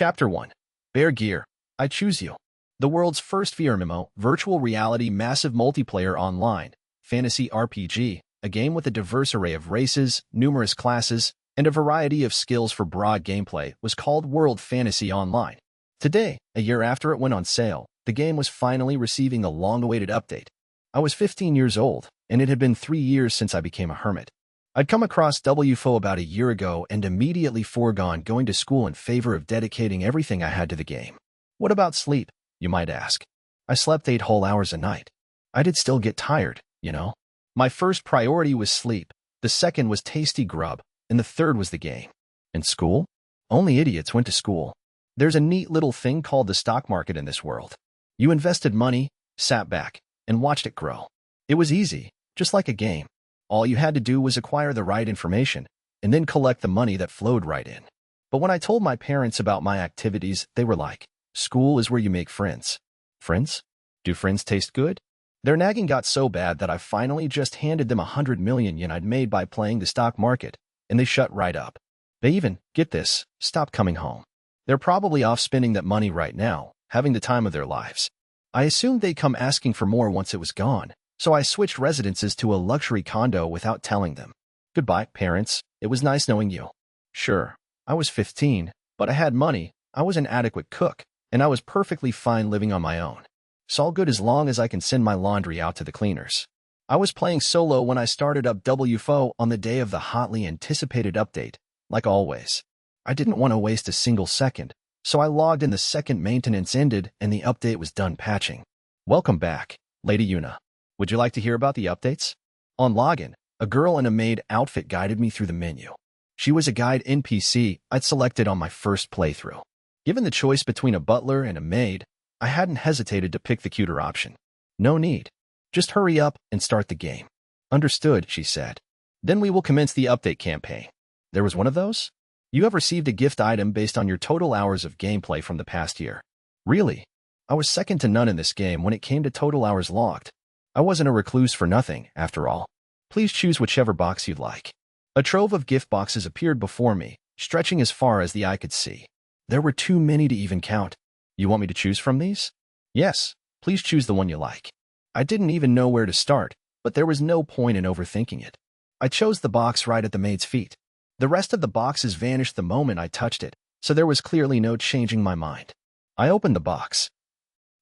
Chapter 1. Bear Gear. I Choose You. The world's first VRMMO, virtual reality massive multiplayer online, fantasy RPG, a game with a diverse array of races, numerous classes, and a variety of skills for broad gameplay, was called World Fantasy Online. Today, a year after it went on sale, the game was finally receiving a long-awaited update. I was 15 years old, and it had been 3 years since I became a hermit. I'd come across WFO about a year ago and immediately foregone going to school in favor of dedicating everything I had to the game. What about sleep, you might ask? I slept 8 whole hours a night. I did still get tired, you know. My first priority was sleep, the second was tasty grub, and the third was the game. And school? Only idiots went to school. There's a neat little thing called the stock market in this world. You invested money, sat back, and watched it grow. It was easy, just like a game. All you had to do was acquire the right information, and then collect the money that flowed right in. But when I told my parents about my activities, they were like, "School is where you make friends." Friends? Do friends taste good? Their nagging got so bad that I finally just handed them 100 million yen I'd made by playing the stock market, and they shut right up. They even, get this, stopped coming home. They're probably off spending that money right now, having the time of their lives. I assumed they'd come asking for more once it was gone, so I switched residences to a luxury condo without telling them. Goodbye, parents. It was nice knowing you. Sure, I was 15, but I had money, I was an adequate cook, and I was perfectly fine living on my own. It's all good as long as I can send my laundry out to the cleaners. I was playing solo when I started up WFO on the day of the hotly anticipated update, like always. I didn't want to waste a single second, so I logged in the second maintenance ended and the update was done patching. Welcome back, Lady Yuna. Would you like to hear about the updates? On login, a girl in a maid outfit guided me through the menu. She was a guide NPC I'd selected on my first playthrough. Given the choice between a butler and a maid, I hadn't hesitated to pick the cuter option. No need. Just hurry up and start the game. Understood, she said. Then we will commence the update campaign. There was one of those? You have received a gift item based on your total hours of gameplay from the past year. Really? I was second to none in this game when it came to total hours logged. I wasn't a recluse for nothing, after all. Please choose whichever box you'd like. A trove of gift boxes appeared before me, stretching as far as the eye could see. There were too many to even count. You want me to choose from these? Yes, please choose the one you like. I didn't even know where to start, but there was no point in overthinking it. I chose the box right at the maid's feet. The rest of the boxes vanished the moment I touched it, so there was clearly no changing my mind. I opened the box.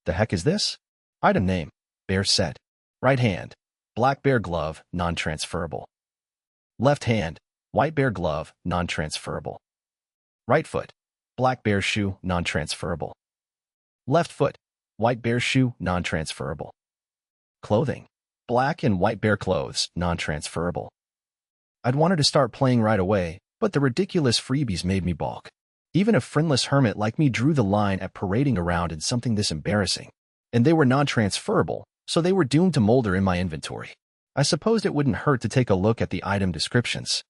The heck is this? Item name, Bear Set. Right hand, black bear glove, non-transferable. Left hand, white bear glove, non-transferable. Right foot, black bear shoe, non-transferable. Left foot, white bear shoe, non-transferable. Clothing, black and white bear clothes, non-transferable. I'd wanted to start playing right away, but the ridiculous freebies made me balk. Even a friendless hermit like me drew the line at parading around in something this embarrassing. And they were non-transferable, so they were doomed to molder in my inventory. I supposed it wouldn't hurt to take a look at the item descriptions.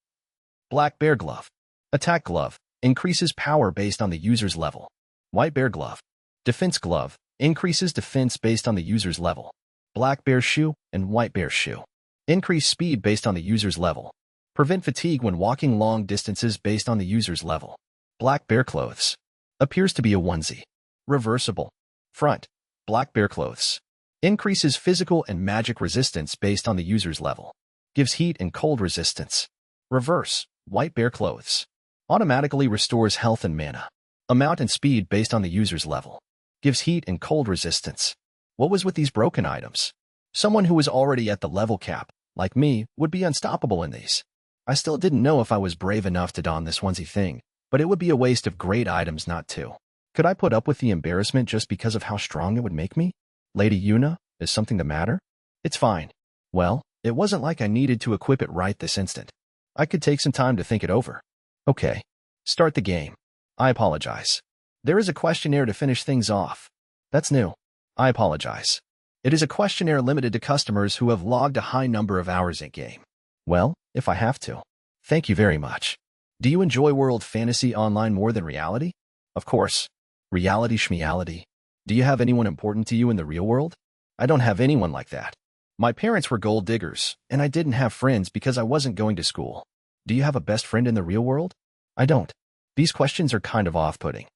Black bear glove. Attack glove. Increases power based on the user's level. White bear glove. Defense glove. Increases defense based on the user's level. Black bear shoe and white bear shoe. Increase speed based on the user's level. Prevent fatigue when walking long distances based on the user's level. Black bear clothes. Appears to be a onesie. Reversible. Front. Black bear clothes. Increases physical and magic resistance based on the user's level. Gives heat and cold resistance. Reverse. White bear clothes. Automatically restores health and mana. Amount and speed based on the user's level. Gives heat and cold resistance. What was with these broken items? Someone who was already at the level cap, like me, would be unstoppable in these. I still didn't know if I was brave enough to don this onesie thing, but it would be a waste of great items not to. Could I put up with the embarrassment just because of how strong it would make me? Lady Yuna, is something the matter? It's fine. Well, it wasn't like I needed to equip it right this instant. I could take some time to think it over. Okay. Start the game. I apologize. There is a questionnaire to finish things off. That's new. I apologize. It is a questionnaire limited to customers who have logged a high number of hours in game. Well, if I have to. Thank you very much. Do you enjoy World Fantasy Online more than reality? Of course. Reality schmeality. Do you have anyone important to you in the real world? I don't have anyone like that. My parents were gold diggers, and I didn't have friends because I wasn't going to school. Do you have a best friend in the real world? I don't. These questions are kind of off-putting.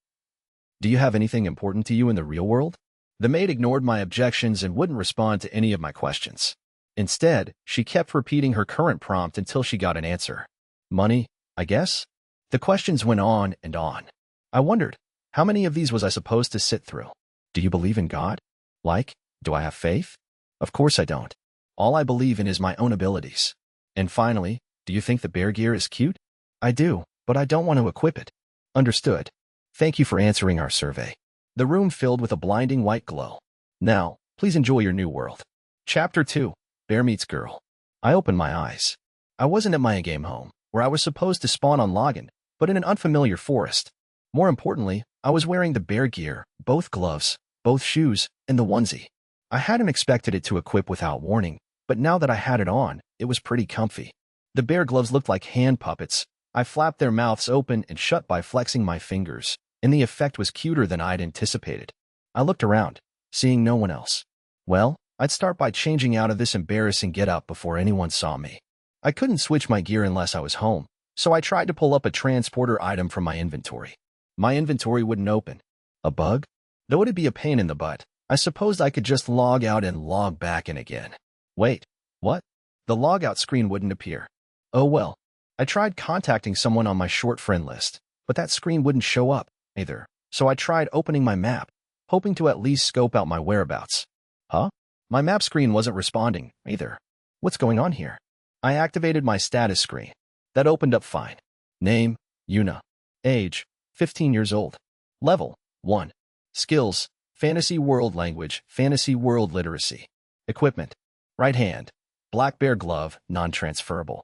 Do you have anything important to you in the real world? The maid ignored my objections and wouldn't respond to any of my questions. Instead, she kept repeating her current prompt until she got an answer. Money, I guess? The questions went on and on. I wondered, how many of these was I supposed to sit through? Do you believe in God? Do I have faith? Of course I don't. All I believe in is my own abilities. And finally, do you think the bear gear is cute? I do, but I don't want to equip it. Understood. Thank you for answering our survey. The room filled with a blinding white glow. Now, please enjoy your new world. Chapter 2, Bear Meets Girl. I opened my eyes. I wasn't at my in-game home, where I was supposed to spawn on login, but in an unfamiliar forest. More importantly, I was wearing the bear gear, both gloves, both shoes, and the onesie. I hadn't expected it to equip without warning, but now that I had it on, it was pretty comfy. The bear gloves looked like hand puppets. I flapped their mouths open and shut by flexing my fingers, and the effect was cuter than I'd anticipated. I looked around, seeing no one else. Well, I'd start by changing out of this embarrassing getup before anyone saw me. I couldn't switch my gear unless I was home, so I tried to pull up a transporter item from my inventory. My inventory wouldn't open. A bug? Though it'd be a pain in the butt, I supposed I could just log out and log back in again. Wait, what? The logout screen wouldn't appear. Oh well. I tried contacting someone on my short friend list, but that screen wouldn't show up either, so I tried opening my map, hoping to at least scope out my whereabouts. Huh? My map screen wasn't responding either. What's going on here? I activated my status screen. That opened up fine. Name, Yuna. Age, 15 years old. Level, 1. Skills, Fantasy World Language, Fantasy World Literacy. Equipment, right hand, black bear glove, non-transferable.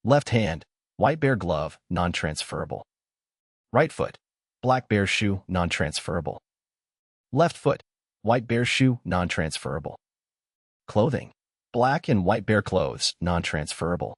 Left hand, white bear glove, non-transferable. Right foot, black bear shoe, non-transferable. Left foot, white bear shoe, non-transferable. Clothing, black and white bear clothes, non-transferable.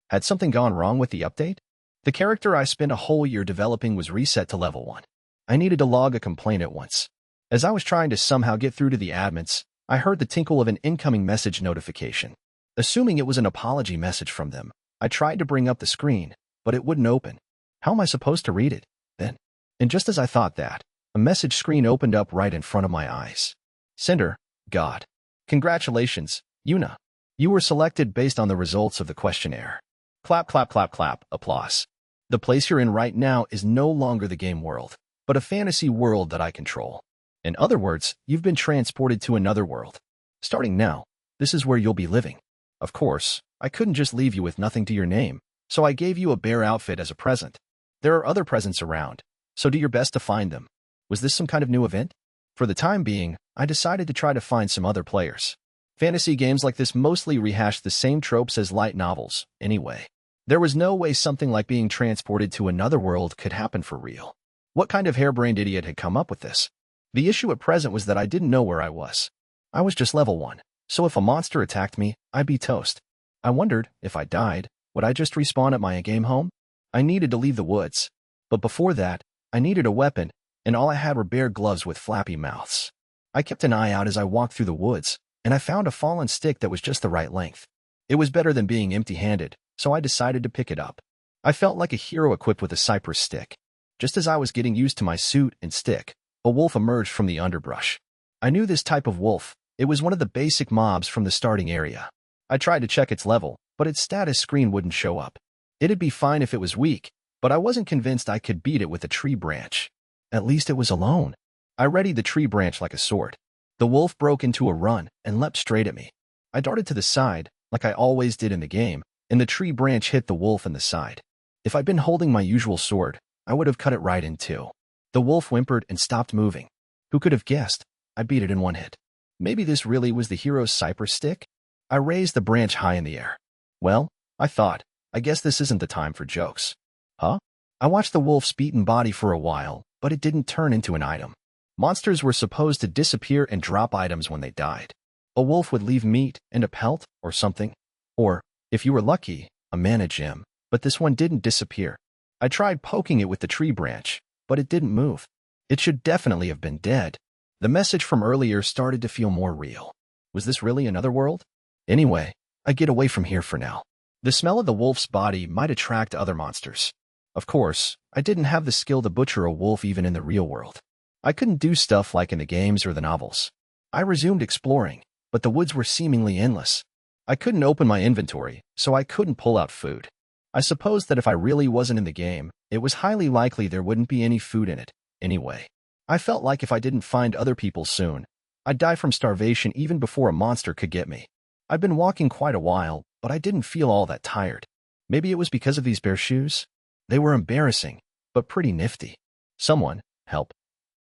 Had something gone wrong with the update? The character I spent a whole year developing was reset to level 1. I needed to log a complaint at once. As I was trying to somehow get through to the admins, I heard the tinkle of an incoming message notification. Assuming it was an apology message from them, I tried to bring up the screen, but it wouldn't open. How am I supposed to read it, then? And just as I thought that, a message screen opened up right in front of my eyes. Sender, God. Congratulations, Yuna. You were selected based on the results of the questionnaire. Clap, clap, clap, clap, applause. The place you're in right now is no longer the game world, but a fantasy world that I control. In other words, you've been transported to another world. Starting now, this is where you'll be living. Of course, I couldn't just leave you with nothing to your name, so I gave you a bear outfit as a present. There are other presents around, so do your best to find them. Was this some kind of new event? For the time being, I decided to try to find some other players. Fantasy games like this mostly rehash the same tropes as light novels, anyway. There was no way something like being transported to another world could happen for real. What kind of harebrained idiot had come up with this? The issue at present was that I didn't know where I was. I was just level 1, so if a monster attacked me, I'd be toast. I wondered, if I died, would I just respawn at my game home? I needed to leave the woods. But before that, I needed a weapon, and all I had were bear gloves with flappy mouths. I kept an eye out as I walked through the woods, and I found a fallen stick that was just the right length. It was better than being empty-handed, so I decided to pick it up. I felt like a hero equipped with a cypress stick. Just as I was getting used to my suit and stick, a wolf emerged from the underbrush. I knew this type of wolf. It was one of the basic mobs from the starting area. I tried to check its level, but its status screen wouldn't show up. It'd be fine if it was weak, but I wasn't convinced I could beat it with a tree branch. At least it was alone. I readied the tree branch like a sword. The wolf broke into a run and leapt straight at me. I darted to the side, like I always did in the game, and the tree branch hit the wolf in the side. If I'd been holding my usual sword, I would have cut it right in two. The wolf whimpered and stopped moving. Who could have guessed? I beat it in one hit. Maybe this really was the hero's cypress stick? I raised the branch high in the air. Well, I thought, I guess this isn't the time for jokes. Huh? I watched the wolf's beaten body for a while, but it didn't turn into an item. Monsters were supposed to disappear and drop items when they died. A wolf would leave meat and a pelt or something. Or, if you were lucky, a mana gem. But this one didn't disappear. I tried poking it with the tree branch, but it didn't move. It should definitely have been dead. The message from earlier started to feel more real. Was this really another world? Anyway, I get away from here for now. The smell of the wolf's body might attract other monsters. Of course, I didn't have the skill to butcher a wolf even in the real world. I couldn't do stuff like in the games or the novels. I resumed exploring, but the woods were seemingly endless. I couldn't open my inventory, so I couldn't pull out food. I suppose that if I really wasn't in the game, it was highly likely there wouldn't be any food in it, anyway. I felt like if I didn't find other people soon, I'd die from starvation even before a monster could get me. I'd been walking quite a while, but I didn't feel all that tired. Maybe it was because of these bare shoes? They were embarrassing, but pretty nifty. Someone, help.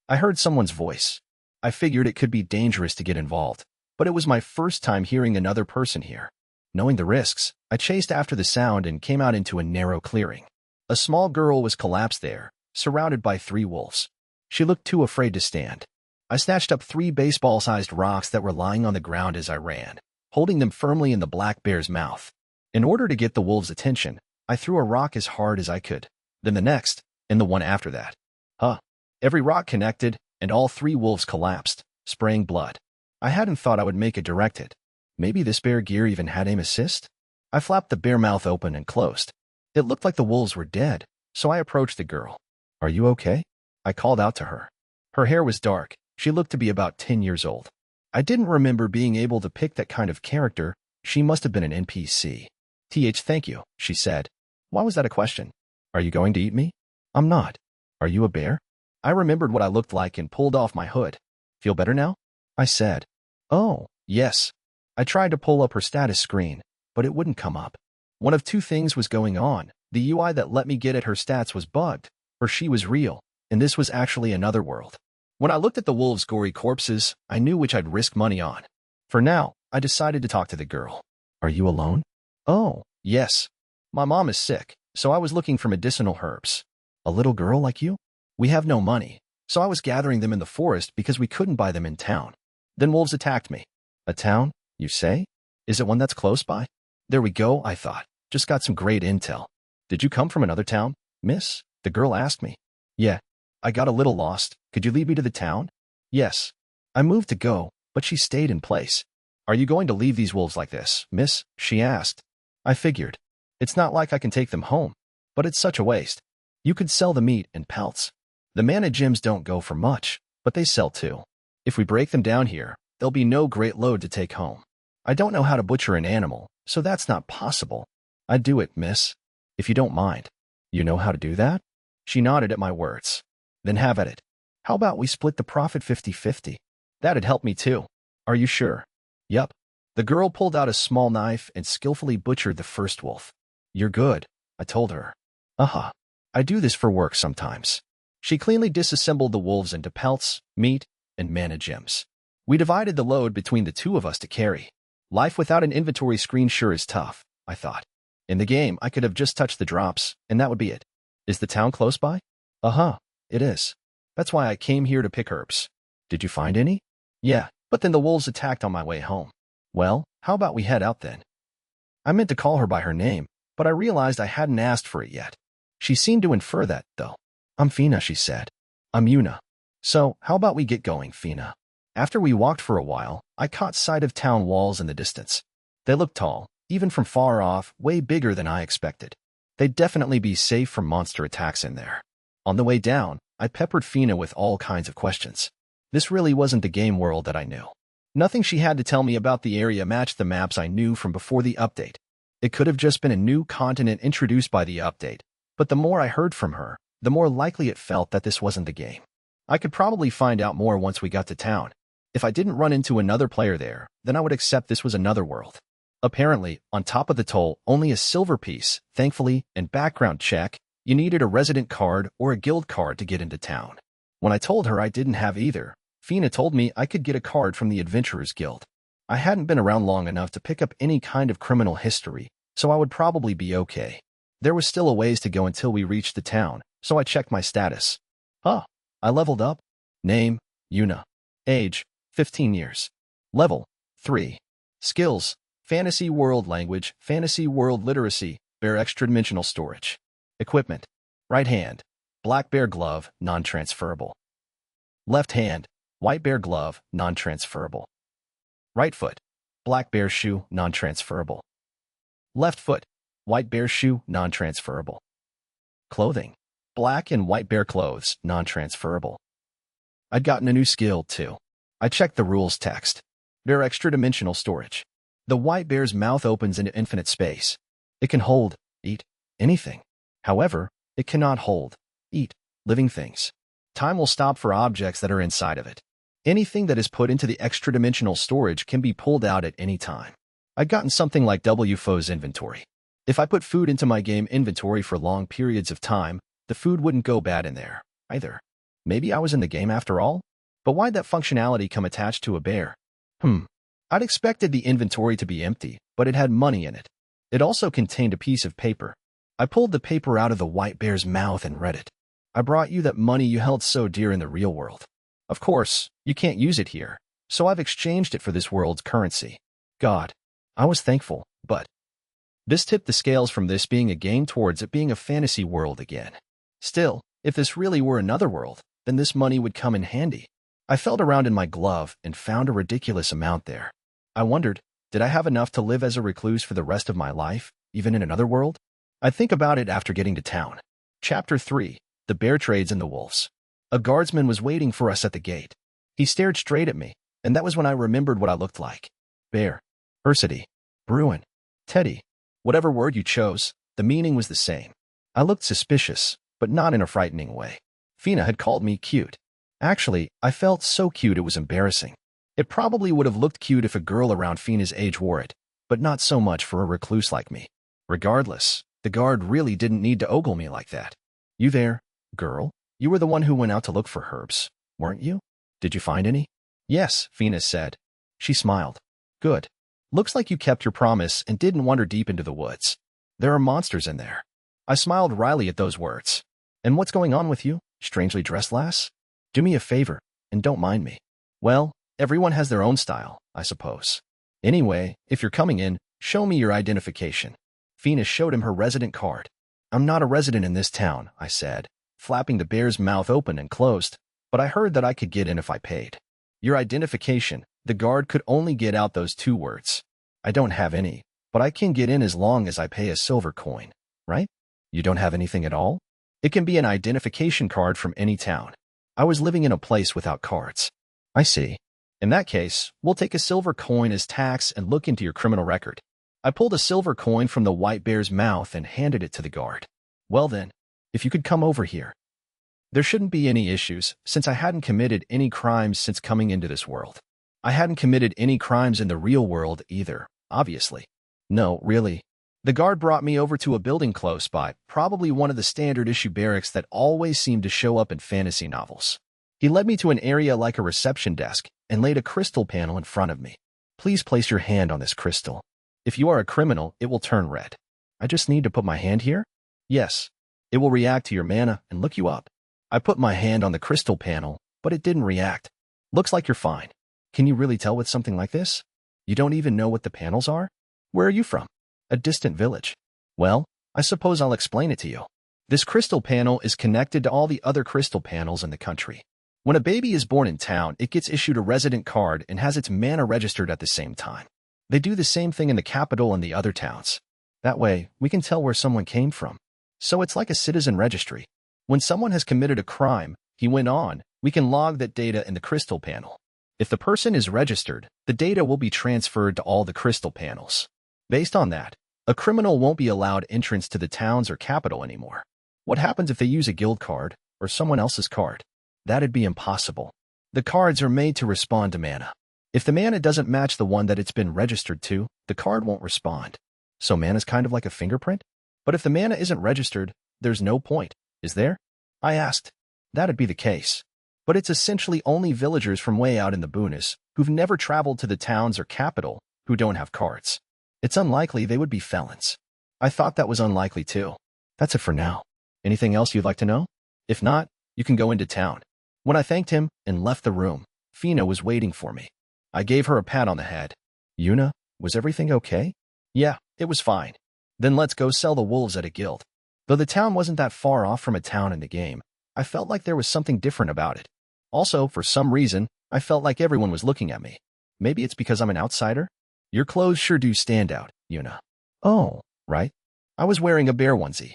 I heard someone's voice. I figured it could be dangerous to get involved, but it was my first time hearing another person here. Knowing the risks, I chased after the sound and came out into a narrow clearing. A small girl was collapsed there, surrounded by 3 wolves. She looked too afraid to stand. I snatched up 3 baseball-sized rocks that were lying on the ground as I ran, holding them firmly in the black bear's mouth. In order to get the wolves' attention, I threw a rock as hard as I could, then the next, and the one after that. Every rock connected, and all 3 wolves collapsed, spraying blood. I hadn't thought I would make a direct hit. Maybe this bear gear even had aim assist? I flapped the bear mouth open and closed. It looked like the wolves were dead, so I approached the girl. Are you okay? I called out to her. Her hair was dark. She looked to be about 10 years old. I didn't remember being able to pick that kind of character. She must have been an NPC. Thank you, she said. Why was that a question? Are you going to eat me? I'm not. Are you a bear? I remembered what I looked like and pulled off my hood. Feel better now? I said. Oh, yes. I tried to pull up her status screen, but it wouldn't come up. One of 2 things was going on. The UI that let me get at her stats was bugged, or she was real, and this was actually another world. When I looked at the wolves' gory corpses, I knew which I'd risk money on. For now, I decided to talk to the girl. Are you alone? Oh, yes. My mom is sick, so I was looking for medicinal herbs. A little girl like you? We have no money, so I was gathering them in the forest because we couldn't buy them in town. Then wolves attacked me. A town, you say? Is it one that's close by? There we go, I thought. Just got some great intel. Did you come from another town, miss? The girl asked me. Yeah. I got a little lost. Could you lead me to the town? Yes. I moved to go, but she stayed in place. Are you going to leave these wolves like this, miss? She asked. I figured. It's not like I can take them home, but it's such a waste. You could sell the meat and pelts. The mana gems don't go for much, but they sell too. If we break them down here, there'll be no great load to take home. I don't know how to butcher an animal, so that's not possible. I'd do it, miss. If you don't mind. You know how to do that? She nodded at my words. Then have at it. How about we split the profit 50-50? That'd help me too. Are you sure? Yup. The girl pulled out a small knife and skillfully butchered the first wolf. You're good, I told her. I do this for work sometimes. She cleanly disassembled the wolves into pelts, meat, and mana gems. We divided the load between the 2 of us to carry. Life without an inventory screen sure is tough, I thought. In the game, I could have just touched the drops, and that would be it. Is the town close by? It is. That's why I came here to pick herbs. Did you find any? Yeah, but then the wolves attacked on my way home. Well, how about we head out then? I meant to call her by her name, but I realized I hadn't asked for it yet. She seemed to infer that, though. I'm Fina, she said. I'm Yuna. So, how about we get going, Fina? After we walked for a while, I caught sight of town walls in the distance. They looked tall, even from far off, way bigger than I expected. They'd definitely be safe from monster attacks in there. On the way down, I peppered Fina with all kinds of questions. This really wasn't the game world that I knew. Nothing she had to tell me about the area matched the maps I knew from before the update. It could have just been a new continent introduced by the update, but the more I heard from her, the more likely it felt that this wasn't the game. I could probably find out more once we got to town. If I didn't run into another player there, then I would accept this was another world. Apparently, on top of the toll, only a silver piece, thankfully, and background check, you needed a resident card or a guild card to get into town. When I told her I didn't have either, Fina told me I could get a card from the Adventurers Guild. I hadn't been around long enough to pick up any kind of criminal history, so I would probably be okay. There was still a ways to go until we reached the town, so I checked my status. I leveled up. Name, Yuna. Age, 15 years. Level, 3. Skills, Fantasy World Language, Fantasy World Literacy, Bear Extra-Dimensional Storage. Equipment, right hand, Black Bear Glove, non-transferable. Left hand, White Bear Glove, non-transferable. Right foot, Black Bear Shoe, non-transferable. Left foot, White Bear Shoe, non-transferable. Clothing. Black and white bear clothes, non-transferable. I'd gotten a new skill, too. I checked the rules text. Bear extra-dimensional storage. The white bear's mouth opens into infinite space. It can hold, eat, anything. However, it cannot hold, eat, living things. Time will stop for objects that are inside of it. Anything that is put into the extra-dimensional storage can be pulled out at any time. I'd gotten something like WFO's inventory. If I put food into my game inventory for long periods of time, the food wouldn't go bad in there, either. Maybe I was in the game after all? But why'd that functionality come attached to a bear? I'd expected the inventory to be empty, but it had money in it. It also contained a piece of paper. I pulled the paper out of the white bear's mouth and read it. I brought you that money you held so dear in the real world. Of course, you can't use it here, so I've exchanged it for this world's currency. God, I was thankful, but this tipped the scales from this being a game towards it being a fantasy world again. Still, if this really were another world, then this money would come in handy. I felt around in my glove and found a ridiculous amount there. I wondered, did I have enough to live as a recluse for the rest of my life, even in another world? I'd think about it after getting to town. Chapter 3. The Bear Trades and the Wolves. A guardsman was waiting for us at the gate. He stared straight at me, and that was when I remembered what I looked like. Bear. Ursity. Bruin. Teddy. Whatever word you chose, the meaning was the same. I looked suspicious, but not in a frightening way. Fina had called me cute. Actually, I felt so cute it was embarrassing. It probably would have looked cute if a girl around Fina's age wore it, but not so much for a recluse like me. Regardless, the guard really didn't need to ogle me like that. You there, girl? You were the one who went out to look for herbs, weren't you? Did you find any? Yes, Fina said. She smiled. Good. Looks like you kept your promise and didn't wander deep into the woods. There are monsters in there. I smiled wryly at those words. And what's going on with you, strangely dressed lass? Do me a favor, and don't mind me. Well, everyone has their own style, I suppose. Anyway, if you're coming in, show me your identification. Fina showed him her resident card. I'm not a resident in this town, I said, flapping the bear's mouth open and closed, but I heard that I could get in if I paid. Your identification, the guard could only get out those 2 words. I don't have any, but I can get in as long as I pay a silver coin, right? You don't have anything at all? It can be an identification card from any town. I was living in a place without cards. I see. In that case, we'll take a silver coin as tax and look into your criminal record. I pulled a silver coin from the white bear's mouth and handed it to the guard. Well then, if you could come over here. There shouldn't be any issues, since I hadn't committed any crimes since coming into this world. I hadn't committed any crimes in the real world either, obviously. No, really. The guard brought me over to a building close by, probably one of the standard-issue barracks that always seem to show up in fantasy novels. He led me to an area like a reception desk and laid a crystal panel in front of me. Please place your hand on this crystal. If you are a criminal, it will turn red. I just need to put my hand here? Yes. It will react to your mana and look you up. I put my hand on the crystal panel, but it didn't react. Looks like you're fine. Can you really tell with something like this? You don't even know what the panels are? Where are you from? A distant village. Well, I suppose I'll explain it to you. This crystal panel is connected to all the other crystal panels in the country. When a baby is born in town, it gets issued a resident card and has its mana registered at the same time. They do the same thing in the capital and the other towns. That way, we can tell where someone came from. So it's like a citizen registry. When someone has committed a crime, he went on, we can log that data in the crystal panel. If the person is registered, the data will be transferred to all the crystal panels. Based on that, a criminal won't be allowed entrance to the towns or capital anymore. What happens if they use a guild card or someone else's card? That'd be impossible. The cards are made to respond to mana. If the mana doesn't match the one that it's been registered to, the card won't respond. So mana's kind of like a fingerprint? But if the mana isn't registered, there's no point, is there? I asked. That'd be the case. But it's essentially only villagers from way out in the boonies, who've never traveled to the towns or capital, who don't have cards. It's unlikely they would be felons. I thought that was unlikely too. That's it for now. Anything else you'd like to know? If not, you can go into town. When I thanked him and left the room, Fina was waiting for me. I gave her a pat on the head. Yuna, was everything okay? Yeah, it was fine. Then let's go sell the wolves at a guild. Though the town wasn't that far off from a town in the game, I felt like there was something different about it. Also, for some reason, I felt like everyone was looking at me. Maybe it's because I'm an outsider? Your clothes sure do stand out, Yuna. Oh, right. I was wearing a bear onesie.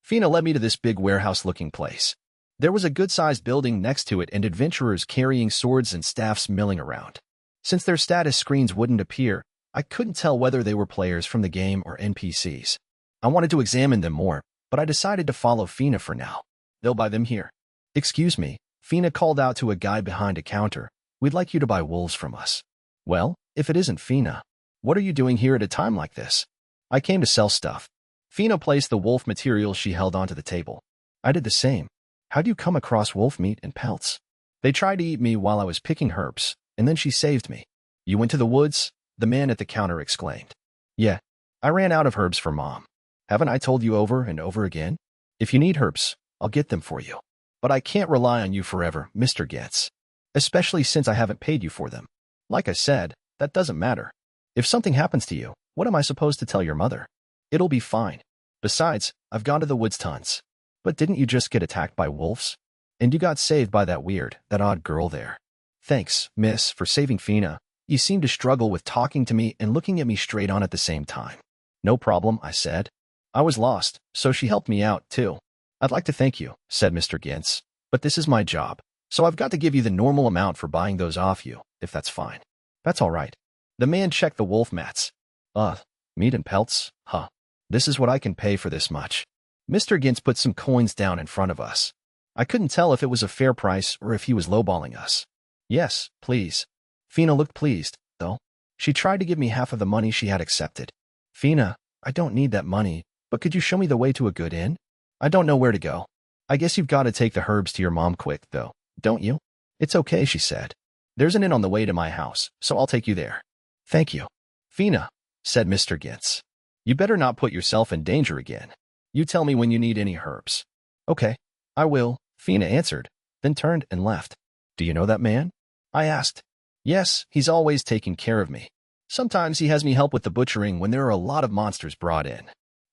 Fina led me to this big warehouse-looking place. There was a good-sized building next to it and adventurers carrying swords and staffs milling around. Since their status screens wouldn't appear, I couldn't tell whether they were players from the game or NPCs. I wanted to examine them more, but I decided to follow Fina for now. They'll buy them here. Excuse me, Fina called out to a guy behind a counter. We'd like you to buy wolves from us. Well, if it isn't Fina, what are you doing here at a time like this? I came to sell stuff. Fina placed the wolf material she held onto the table. I did the same. How do you come across wolf meat and pelts? They tried to eat me while I was picking herbs, and then she saved me. You went to the woods? The man at the counter exclaimed. Yeah, I ran out of herbs for Mom. Haven't I told you over and over again? If you need herbs, I'll get them for you. But I can't rely on you forever, Mr. Getz. Especially since I haven't paid you for them. Like I said, that doesn't matter. If something happens to you, what am I supposed to tell your mother? It'll be fine. Besides, I've gone to the woods tons. But didn't you just get attacked by wolves? And you got saved by that odd girl there. Thanks, miss, for saving Fina. You seem to struggle with talking to me and looking at me straight on at the same time. No problem, I said. I was lost, so she helped me out, too. I'd like to thank you, said Mr. Getz, but this is my job, so I've got to give you the normal amount for buying those off you, if that's fine. That's all right. The man checked the wolf mats. Meat and pelts? Huh. This is what I can pay for this much. Mr. Getz put some coins down in front of us. I couldn't tell if it was a fair price or if he was lowballing us. Yes, please. Fina looked pleased, though. She tried to give me half of the money she had accepted. Fina, I don't need that money, but could you show me the way to a good inn? I don't know where to go. I guess you've got to take the herbs to your mom quick, though, don't you? It's okay, she said. There's an inn on the way to my house, so I'll take you there. Thank you. Fina, said Mr. Getz. You better not put yourself in danger again. You tell me when you need any herbs. Okay, I will, Fina answered, then turned and left. Do you know that man? I asked. Yes, he's always taking care of me. Sometimes he has me help with the butchering when there are a lot of monsters brought in.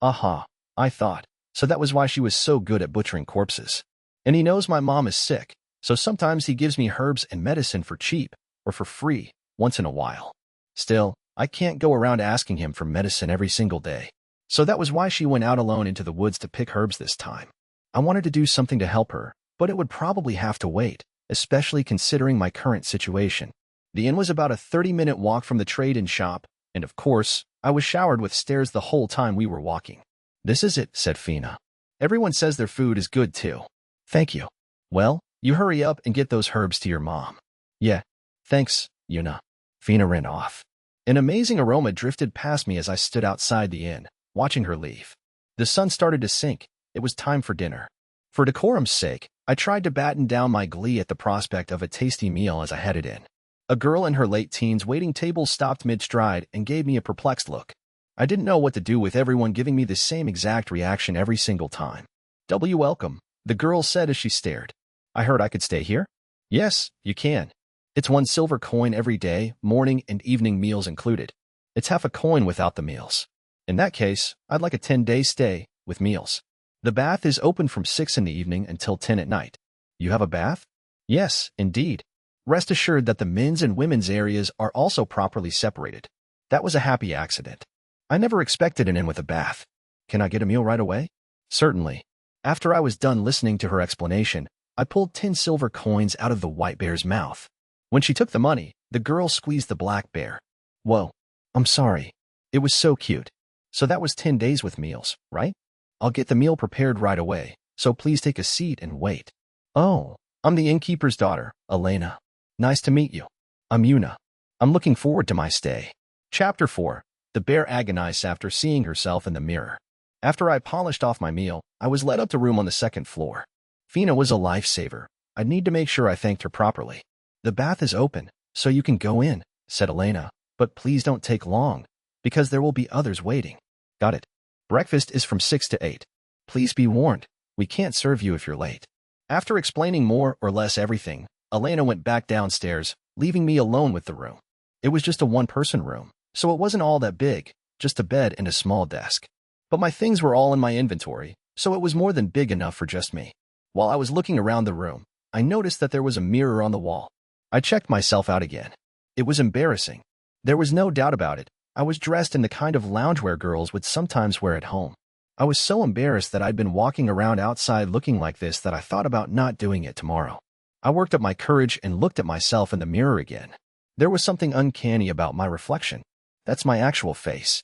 Aha, I thought. So that was why she was so good at butchering corpses. And he knows my mom is sick, so sometimes he gives me herbs and medicine for cheap, or for free, once in a while. Still, I can't go around asking him for medicine every single day. So that was why she went out alone into the woods to pick herbs this time. I wanted to do something to help her, but it would probably have to wait, especially considering my current situation. The inn was about a 30-minute walk from the trade-in shop, and of course, I was showered with stares the whole time we were walking. This is it, said Fina. Everyone says their food is good too. Thank you. Well, you hurry up and get those herbs to your mom. Yeah, thanks, Yuna. Fina ran off. An amazing aroma drifted past me as I stood outside the inn, watching her leave. The sun started to sink. It was time for dinner. For decorum's sake, I tried to batten down my glee at the prospect of a tasty meal as I headed in. A girl in her late teens waiting tables stopped mid-stride and gave me a perplexed look. I didn't know what to do with everyone giving me the same exact reaction every single time. Welcome, the girl said as she stared. I heard I could stay here? Yes, you can. It's 1 silver coin every day, morning and evening meals included. It's half a coin without the meals. In that case, I'd like a 10-day stay, with meals. The bath is open from 6 in the evening until 10 at night. You have a bath? Yes, indeed. Rest assured that the men's and women's areas are also properly separated. That was a happy accident. I never expected an inn with a bath. Can I get a meal right away? Certainly. After I was done listening to her explanation, I pulled 10 silver coins out of the white bear's mouth. When she took the money, the girl squeezed the black bear. Whoa, I'm sorry. It was so cute. So that was 10 days with meals, right? I'll get the meal prepared right away, so please take a seat and wait. Oh, I'm the innkeeper's daughter, Elena. Nice to meet you. I'm Yuna. I'm looking forward to my stay. Chapter 4. The bear agonized after seeing herself in the mirror. After I polished off my meal, I was led up to a room on the 2nd floor. Fina was a lifesaver. I'd need to make sure I thanked her properly. The bath is open, so you can go in, said Elena, but please don't take long, because there will be others waiting. Got it. Breakfast is from 6 to 8. Please be warned, we can't serve you if you're late. After explaining more or less everything, Elena went back downstairs, leaving me alone with the room. It was just a one-person room, so it wasn't all that big, just a bed and a small desk. But my things were all in my inventory, so it was more than big enough for just me. While I was looking around the room, I noticed that there was a mirror on the wall. I checked myself out again. It was embarrassing. There was no doubt about it. I was dressed in the kind of loungewear girls would sometimes wear at home. I was so embarrassed that I'd been walking around outside looking like this that I thought about not doing it tomorrow. I worked up my courage and looked at myself in the mirror again. There was something uncanny about my reflection. That's my actual face.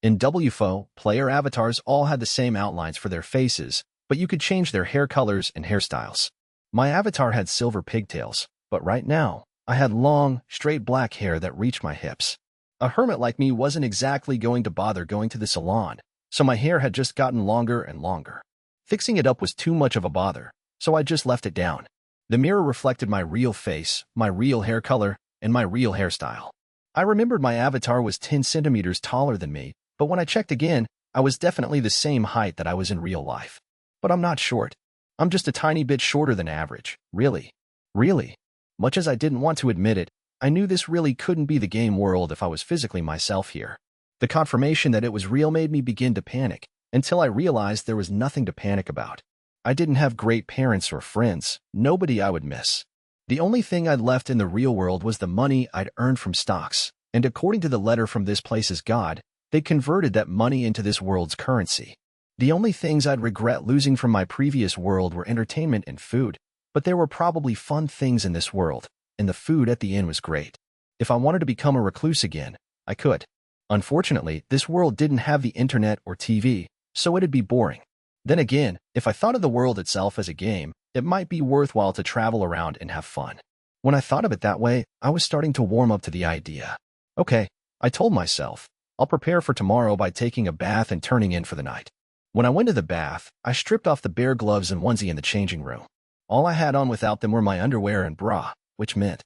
In WFO, player avatars all had the same outlines for their faces, but you could change their hair colors and hairstyles. My avatar had silver pigtails, but right now, I had long, straight black hair that reached my hips. A hermit like me wasn't exactly going to bother going to the salon, so my hair had just gotten longer and longer. Fixing it up was too much of a bother, so I just left it down. The mirror reflected my real face, my real hair color, and my real hairstyle. I remembered my avatar was 10 centimeters taller than me, but when I checked again, I was definitely the same height that I was in real life. But I'm not short. I'm just a tiny bit shorter than average, really. Really. Much as I didn't want to admit it, I knew this really couldn't be the game world if I was physically myself here. The confirmation that it was real made me begin to panic, until I realized there was nothing to panic about. I didn't have great parents or friends, nobody I would miss. The only thing I'd left in the real world was the money I'd earned from stocks, and according to the letter from this place's god, they converted that money into this world's currency. The only things I'd regret losing from my previous world were entertainment and food, but there were probably fun things in this world, and the food at the inn was great. If I wanted to become a recluse again, I could. Unfortunately, this world didn't have the internet or TV, so it'd be boring. Then again, if I thought of the world itself as a game, it might be worthwhile to travel around and have fun. When I thought of it that way, I was starting to warm up to the idea. Okay, I told myself, I'll prepare for tomorrow by taking a bath and turning in for the night. When I went to the bath, I stripped off the bare gloves and onesie in the changing room. All I had on without them were my underwear and bra, which meant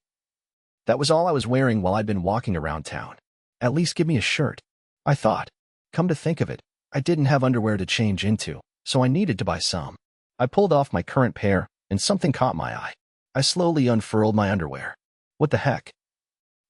that was all I was wearing while I'd been walking around town. At least give me a shirt, I thought. Come to think of it, I didn't have underwear to change into, so I needed to buy some. I pulled off my current pair, and something caught my eye. I slowly unfurled my underwear. What the heck?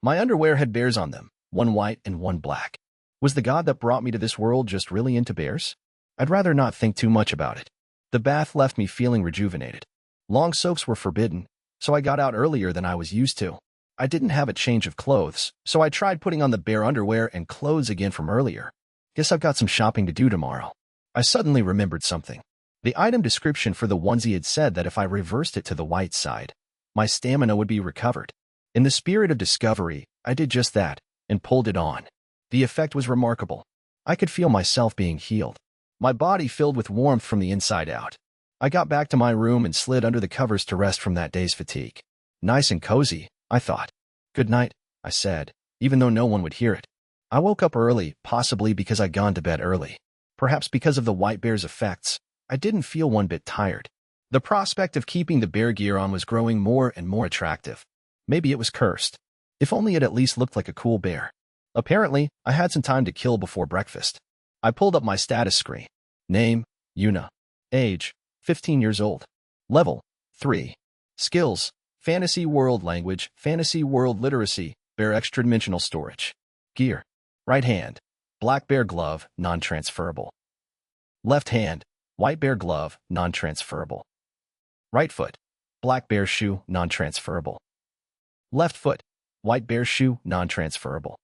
My underwear had bears on them, one white and one black. Was the god that brought me to this world just really into bears? I'd rather not think too much about it. The bath left me feeling rejuvenated. Long soaks were forbidden, so I got out earlier than I was used to. I didn't have a change of clothes, so I tried putting on the bare underwear and clothes again from earlier. Guess I've got some shopping to do tomorrow. I suddenly remembered something. The item description for the onesie had said that if I reversed it to the white side, my stamina would be recovered. In the spirit of discovery, I did just that, and pulled it on. The effect was remarkable. I could feel myself being healed. My body filled with warmth from the inside out. I got back to my room and slid under the covers to rest from that day's fatigue. Nice and cozy, I thought. Good night, I said, even though no one would hear it. I woke up early, possibly because I'd gone to bed early. Perhaps because of the white bear's effects, I didn't feel one bit tired. The prospect of keeping the bear gear on was growing more and more attractive. Maybe it was cursed. If only it at least looked like a cool bear. Apparently, I had some time to kill before breakfast. I pulled up my status screen. Name, Yuna. Age, 15 years old. Level, 3. Skills, Fantasy World Language, Fantasy World Literacy, Bear Extra-Dimensional Storage. Gear, right hand, black bear glove, non-transferable. Left hand, white bear glove, non-transferable. Right foot, black bear shoe, non-transferable. Left foot, white bear shoe, non-transferable.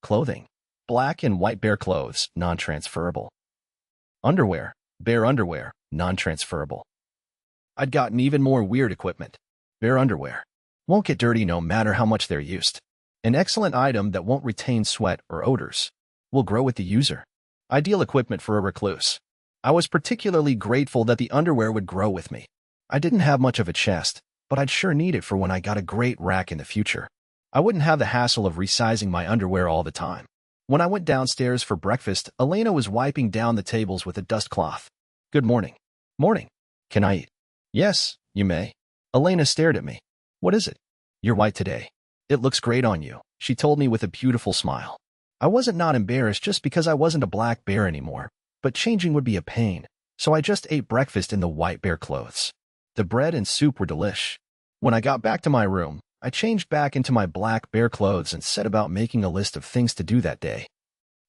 Clothing, black and white bear clothes, non-transferable. Underwear, bear underwear, non-transferable. I'd gotten even more weird equipment. Bear underwear. Won't get dirty no matter how much they're used. An excellent item that won't retain sweat or odors. Will grow with the user. Ideal equipment for a recluse. I was particularly grateful that the underwear would grow with me. I didn't have much of a chest, but I'd sure need it for when I got a great rack in the future. I wouldn't have the hassle of resizing my underwear all the time. When I went downstairs for breakfast, Elena was wiping down the tables with a dust cloth. Good morning. Morning. Can I eat? Yes, you may. Elena stared at me. What is it? You're white today. It looks great on you, she told me with a beautiful smile. I wasn't not embarrassed just because I wasn't a black bear anymore, but changing would be a pain, so I just ate breakfast in the white bear clothes. The bread and soup were delish. When I got back to my room, I changed back into my black bear clothes and set about making a list of things to do that day.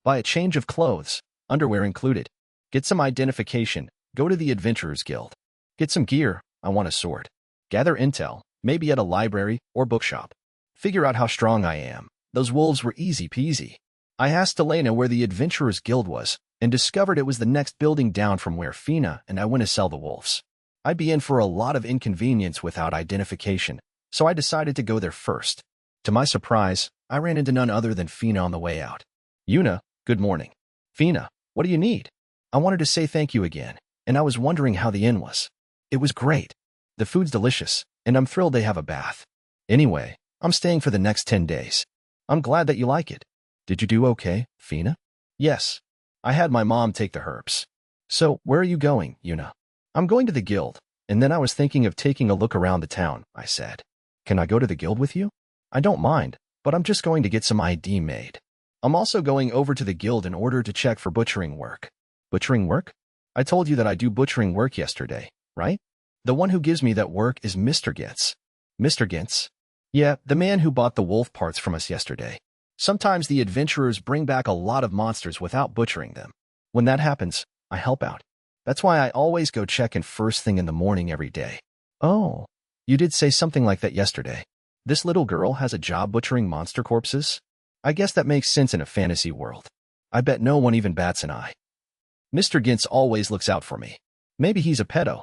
Buy a change of clothes, underwear included. Get some identification, go to the Adventurers Guild. Get some gear, I want a sword. Gather intel, maybe at a library or bookshop. Figure out how strong I am. Those wolves were easy peasy. I asked Elena where the Adventurers Guild was, and discovered it was the next building down from where Fina and I went to sell the wolves. I'd be in for a lot of inconvenience without identification, so I decided to go there first. To my surprise, I ran into none other than Fina on the way out. Yuna, good morning. Fina, what do you need? I wanted to say thank you again, and I was wondering how the inn was. It was great. The food's delicious, and I'm thrilled they have a bath. Anyway, I'm staying for the next 10 days. I'm glad that you like it. Did you do okay, Fina? Yes. I had my mom take the herbs. So, where are you going, Yuna? I'm going to the guild, and then I was thinking of taking a look around the town, I said. Can I go to the guild with you? I don't mind, but I'm just going to get some ID made. I'm also going over to the guild in order to check for butchering work. Butchering work? I told you that I do butchering work yesterday, right? The one who gives me that work is Mr. Gintz. Mr. Gintz? Yeah, the man who bought the wolf parts from us yesterday. Sometimes the adventurers bring back a lot of monsters without butchering them. When that happens, I help out. That's why I always go check in first thing in the morning every day. Oh, you did say something like that yesterday. This little girl has a job butchering monster corpses? I guess that makes sense in a fantasy world. I bet no one even bats an eye. Mr. Gintz always looks out for me. Maybe he's a pedo.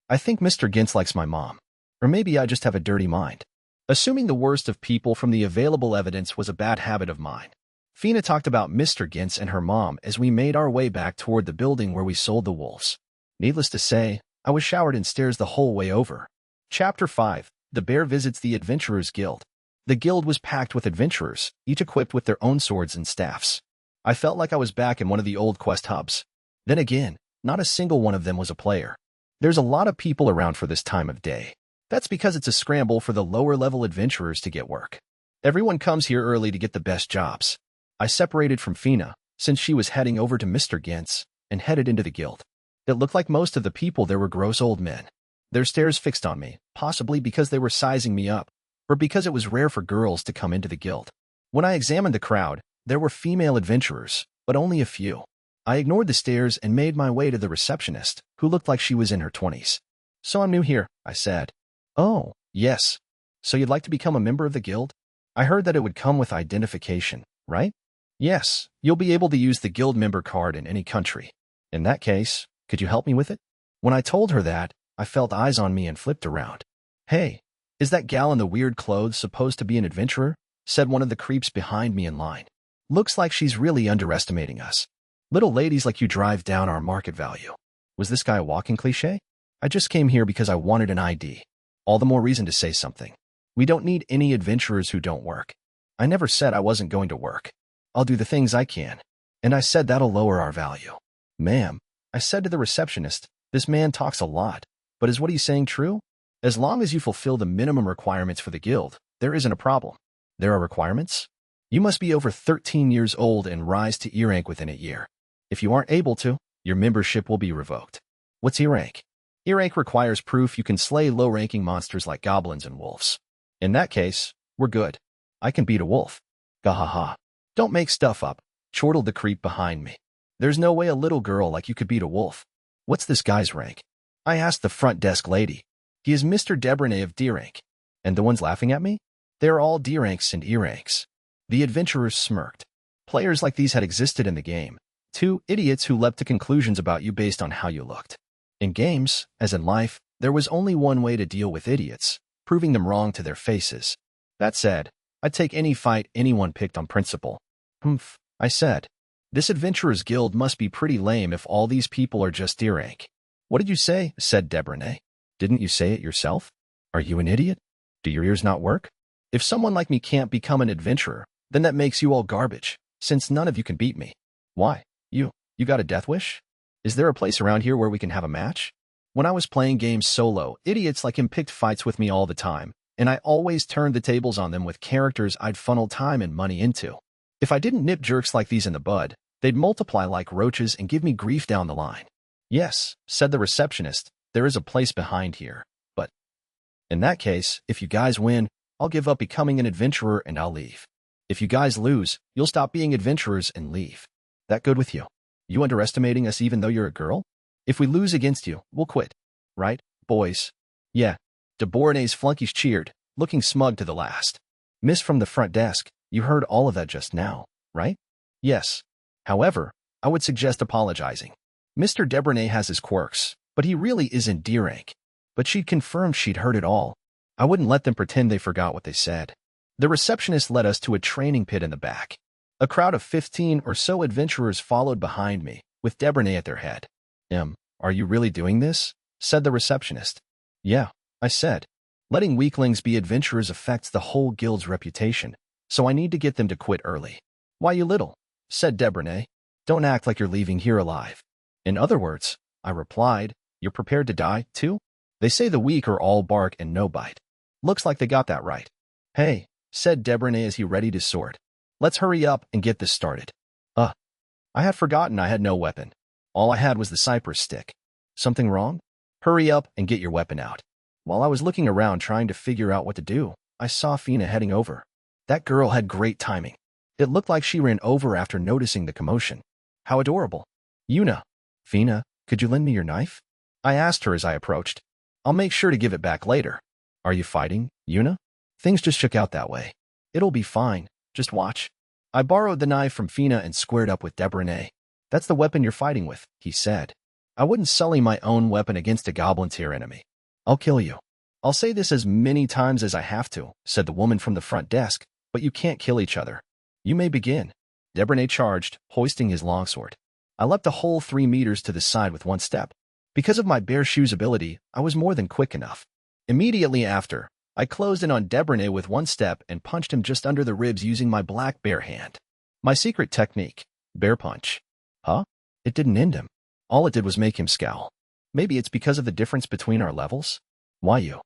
I think Mr. Gintz likes my mom. Or maybe I just have a dirty mind. Assuming the worst of people from the available evidence was a bad habit of mine, Fina talked about Mr. Gintz and her mom as we made our way back toward the building where we sold the wolves. Needless to say, I was showered in stares the whole way over. Chapter 5. The Bear Visits the Adventurers Guild. The guild was packed with adventurers, each equipped with their own swords and staffs. I felt like I was back in one of the old quest hubs. Then again, not a single one of them was a player. There's a lot of people around for this time of day. That's because it's a scramble for the lower-level adventurers to get work. Everyone comes here early to get the best jobs. I separated from Fina, since she was heading over to Mr. Gintz, and headed into the guild. It looked like most of the people there were gross old men. Their stares fixed on me, possibly because they were sizing me up, or because it was rare for girls to come into the guild. When I examined the crowd, there were female adventurers, but only a few. I ignored the stares and made my way to the receptionist, who looked like she was in her 20s. So I'm new here, I said. Oh, yes. So you'd like to become a member of the guild? I heard that it would come with identification, right? Yes, you'll be able to use the guild member card in any country. In that case, could you help me with it? When I told her that, I felt eyes on me and flipped around. Hey, is that gal in the weird clothes supposed to be an adventurer? Said one of the creeps behind me in line. Looks like she's really underestimating us. Little ladies like you drive down our market value. Was this guy a walking cliché? I just came here because I wanted an ID. All the more reason to say something. We don't need any adventurers who don't work. I never said I wasn't going to work. I'll do the things I can. And I said that'll lower our value. Ma'am, I said to the receptionist, this man talks a lot, but is what he's saying true? As long as you fulfill the minimum requirements for the guild, there isn't a problem. There are requirements? You must be over 13 years old and rise to E rank within a year. If you aren't able to, your membership will be revoked. What's E rank? E rank requires proof you can slay low-ranking monsters like goblins and wolves. In that case, we're good. I can beat a wolf. Gahaha. Don't make stuff up, chortled the creep behind me. There's no way a little girl like you could beat a wolf. What's this guy's rank? I asked the front desk lady. He is Mr. Debronay of D rank. And the ones laughing at me? They're all D ranks and E ranks. The adventurers smirked. Players like these had existed in the game. Two idiots who leapt to conclusions about you based on how you looked. In games, as in life, there was only one way to deal with idiots, proving them wrong to their faces. That said, I'd take any fight anyone picked on principle. Humph, I said. This adventurers guild must be pretty lame if all these people are just D rank. What did you say? Said Debronay. Didn't you say it yourself? Are you an idiot? Do your ears not work? If someone like me can't become an adventurer, then that makes you all garbage, since none of you can beat me. Why? You got a death wish? Is there a place around here where we can have a match? When I was playing games solo, idiots like him picked fights with me all the time, and I always turned the tables on them with characters I'd funnel time and money into. If I didn't nip jerks like these in the bud, they'd multiply like roaches and give me grief down the line. Yes, said the receptionist, there is a place behind here, but in that case, if you guys win, I'll give up becoming an adventurer and I'll leave. If you guys lose, you'll stop being adventurers and leave. That good with you? You underestimating us even though you're a girl? If we lose against you, we'll quit. Right, boys? Yeah. Debronay's flunkies cheered, looking smug to the last. Miss from the front desk, you heard all of that just now, right? Yes. However, I would suggest apologizing. Mr. Debernay has his quirks, but he really isn't D-rank. But she'd confirmed she'd heard it all. I wouldn't let them pretend they forgot what they said. The receptionist led us to a training pit in the back. A crowd of 15 or so adventurers followed behind me, with Debernay at their head. Are you really doing this? Said the receptionist. Yeah, I said. Letting weaklings be adventurers affects the whole guild's reputation, so I need to get them to quit early. Why you little? Said Debernay. Don't act like you're leaving here alive. In other words, I replied, you're prepared to die, too? They say the weak are all bark and no bite. Looks like they got that right. Hey, said Debernay as he readied his sword. Let's hurry up and get this started. I had forgotten I had no weapon. All I had was the cypress stick. Something wrong? Hurry up and get your weapon out. While I was looking around trying to figure out what to do, I saw Fina heading over. That girl had great timing. It looked like she ran over after noticing the commotion. How adorable. Yuna. Fina, could you lend me your knife? I asked her as I approached. I'll make sure to give it back later. Are you fighting, Yuna? Things just shook out that way. It'll be fine. Just watch. I borrowed the knife from Fina and squared up with Debernay. That's the weapon you're fighting with, he said. I wouldn't sully my own weapon against a goblin tier enemy. I'll kill you. I'll say this as many times as I have to, said the woman from the front desk, but you can't kill each other. You may begin. Debernay charged, hoisting his longsword. I leapt a whole 3 meters to the side with one step. Because of my bare shoes ability, I was more than quick enough. Immediately after, I closed in on Debernay with one step and punched him just under the ribs using my black bear hand. My secret technique, bear punch. Huh? It didn't end him. All it did was make him scowl. Maybe it's because of the difference between our levels? Why you?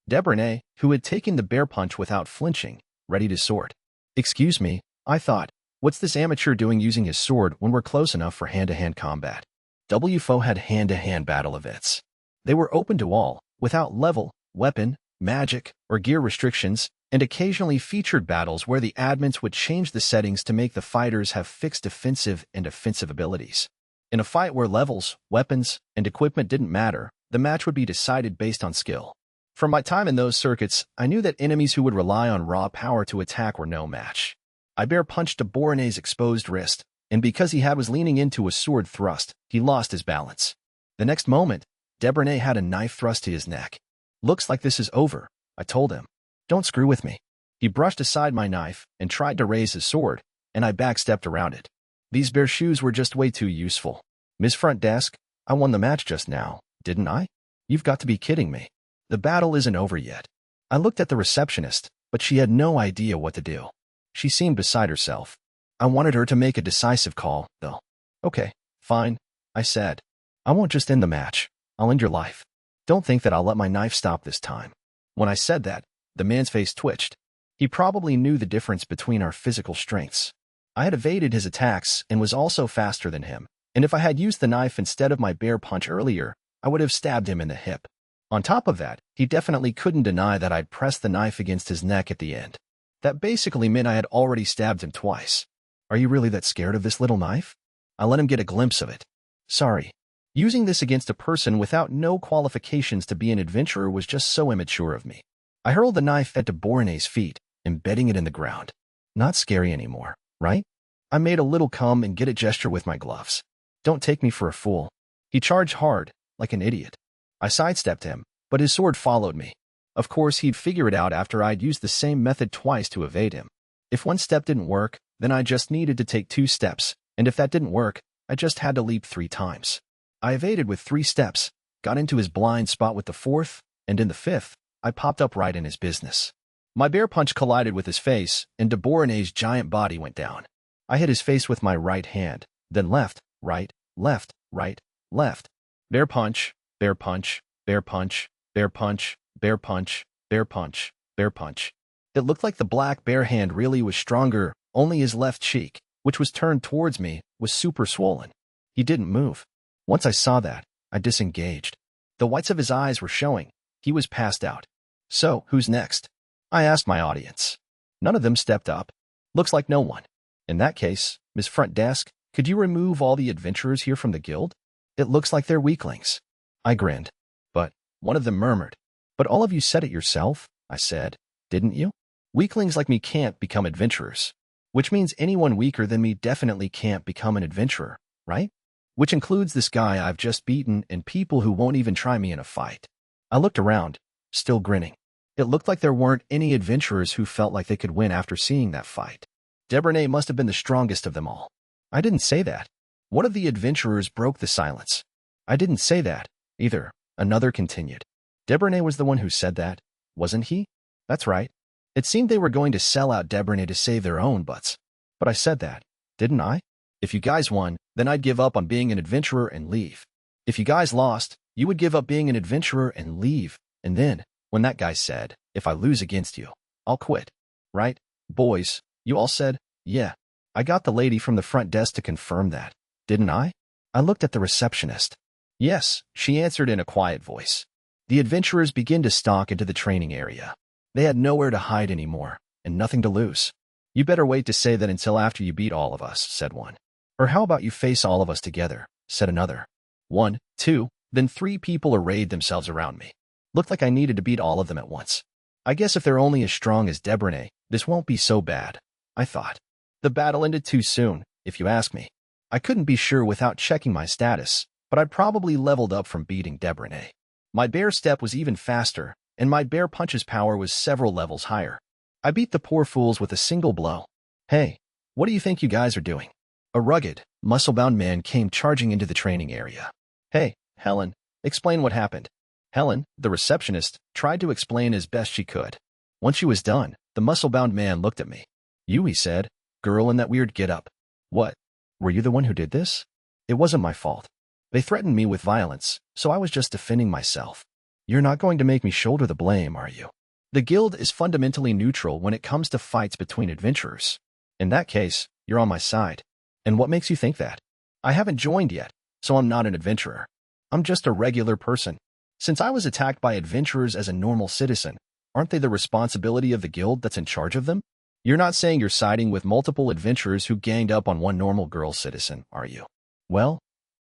Debernay, who had taken the bear punch without flinching, readied his sword. Excuse me, I thought, what's this amateur doing using his sword when we're close enough for hand-to-hand combat? WFO had hand-to-hand battle events. They were open to all, without level, weapon, magic, or gear restrictions, and occasionally featured battles where the admins would change the settings to make the fighters have fixed defensive and offensive abilities. In a fight where levels, weapons, and equipment didn't matter, the match would be decided based on skill. From my time in those circuits, I knew that enemies who would rely on raw power to attack were no match. I bear punched Deboranay's exposed wrist, and because he was leaning into a sword thrust, he lost his balance. The next moment, Debernay had a knife thrust to his neck. Looks like this is over, I told him. Don't screw with me. He brushed aside my knife and tried to raise his sword, and I backstepped around it. These bare shoes were just way too useful. Miss Front Desk, I won the match just now, didn't I? You've got to be kidding me. The battle isn't over yet. I looked at the receptionist, but she had no idea what to do. She seemed beside herself. I wanted her to make a decisive call, though. Okay, fine, I said. I won't just end the match. I'll end your life. Don't think that I'll let my knife stop this time. When I said that, the man's face twitched. He probably knew the difference between our physical strengths. I had evaded his attacks and was also faster than him, and if I had used the knife instead of my bear punch earlier, I would have stabbed him in the hip. On top of that, he definitely couldn't deny that I'd pressed the knife against his neck at the end. That basically meant I had already stabbed him twice. Are you really that scared of this little knife? I let him get a glimpse of it. Sorry. Using this against a person without no qualifications to be an adventurer was just so immature of me. I hurled the knife at Deboranay's feet, embedding it in the ground. Not scary anymore, right? I made a little come and get it gesture with my gloves. Don't take me for a fool. He charged hard, like an idiot. I sidestepped him, but his sword followed me. Of course, he'd figure it out after I'd used the same method twice to evade him. If one step didn't work, then I just needed to take 2 steps, and if that didn't work, I just had to leap 3 times. I evaded with 3 steps, got into his blind spot with the 4th, and in the 5th, I popped up right in his business. My bear punch collided with his face, and Deboranay's giant body went down. I hit his face with my right hand, then left, right, left, right, left. Bear punch, bear punch, bear punch, bear punch, bear punch, bear punch, bear punch. It looked like the black bear hand really was stronger, only his left cheek, which was turned towards me, was super swollen. He didn't move. Once I saw that, I disengaged. The whites of his eyes were showing. He was passed out. So, who's next? I asked my audience. None of them stepped up. Looks like no one. In that case, Miss Front Desk, could you remove all the adventurers here from the guild? It looks like they're weaklings. I grinned. But, one of them murmured. But all of you said it yourself, I said, didn't you? Weaklings like me can't become adventurers. Which means anyone weaker than me definitely can't become an adventurer. right? Which includes this guy I've just beaten and people who won't even try me in a fight. I looked around, still grinning. It looked like there weren't any adventurers who felt like they could win after seeing that fight. Debernay must have been the strongest of them all. I didn't say that. One of the adventurers broke the silence. I didn't say that, either, another continued. Debernay was the one who said that, wasn't he? That's right. It seemed they were going to sell out Debernay to save their own butts. But I said that, didn't I? If you guys won, then I'd give up on being an adventurer and leave. If you guys lost, you would give up being an adventurer and leave. And then, when that guy said, if I lose against you, I'll quit. Right? Boys, you all said, yeah. I got the lady from the front desk to confirm that, didn't I? I looked at the receptionist. Yes, she answered in a quiet voice. The adventurers began to stalk into the training area. They had nowhere to hide anymore, and nothing to lose. You better wait to say that until after you beat all of us, said one. Or how about you face all of us together, said another. 1, 2, then 3 people arrayed themselves around me. Looked like I needed to beat all of them at once. I guess if they're only as strong as Debernay, this won't be so bad, I thought. The battle ended too soon, if you ask me. I couldn't be sure without checking my status, but I'd probably leveled up from beating Debernay. My bear step was even faster, and my bear punch's power was several levels higher. I beat the poor fools with a single blow. Hey, what do you think you guys are doing? A rugged, muscle-bound man came charging into the training area. Hey, Helen, explain what happened. Helen, the receptionist, tried to explain as best she could. Once she was done, the muscle-bound man looked at me. You, he said, girl in that weird get-up. What? Were you the one who did this? It wasn't my fault. They threatened me with violence, so I was just defending myself. You're not going to make me shoulder the blame, are you? The guild is fundamentally neutral when it comes to fights between adventurers. In that case, you're on my side. And what makes you think that? I haven't joined yet, so I'm not an adventurer. I'm just a regular person. Since I was attacked by adventurers as a normal citizen, aren't they the responsibility of the guild that's in charge of them? You're not saying you're siding with multiple adventurers who ganged up on one normal girl citizen, are you? Well,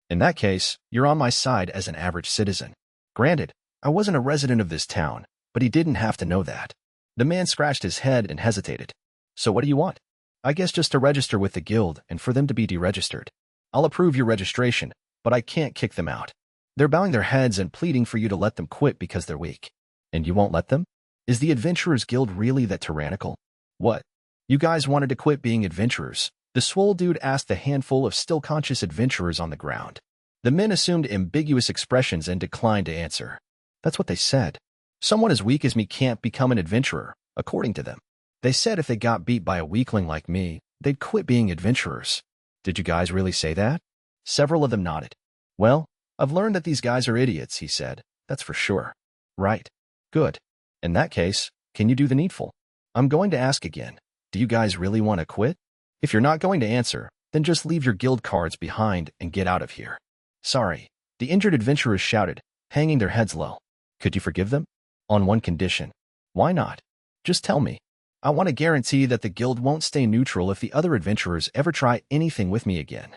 in that case, you're on my side as an average citizen. Granted, I wasn't a resident of this town, but he didn't have to know that. The man scratched his head and hesitated. So what do you want? I guess just to register with the guild and for them to be deregistered. I'll approve your registration, but I can't kick them out. They're bowing their heads and pleading for you to let them quit because they're weak. And you won't let them? Is the Adventurers Guild really that tyrannical? What? You guys wanted to quit being adventurers? The swole dude asked the handful of still-conscious adventurers on the ground. The men assumed ambiguous expressions and declined to answer. That's what they said. Someone as weak as me can't become an adventurer, according to them. They said if they got beat by a weakling like me, they'd quit being adventurers. Did you guys really say that? Several of them nodded. Well, I've learned that these guys are idiots, he said. That's for sure. Right. Good. In that case, can you do the needful? I'm going to ask again. Do you guys really want to quit? If you're not going to answer, then just leave your guild cards behind and get out of here. Sorry. The injured adventurers shouted, hanging their heads low. Could you forgive them? On one condition. Why not? Just tell me. I want to guarantee that the guild won't stay neutral if the other adventurers ever try anything with me again.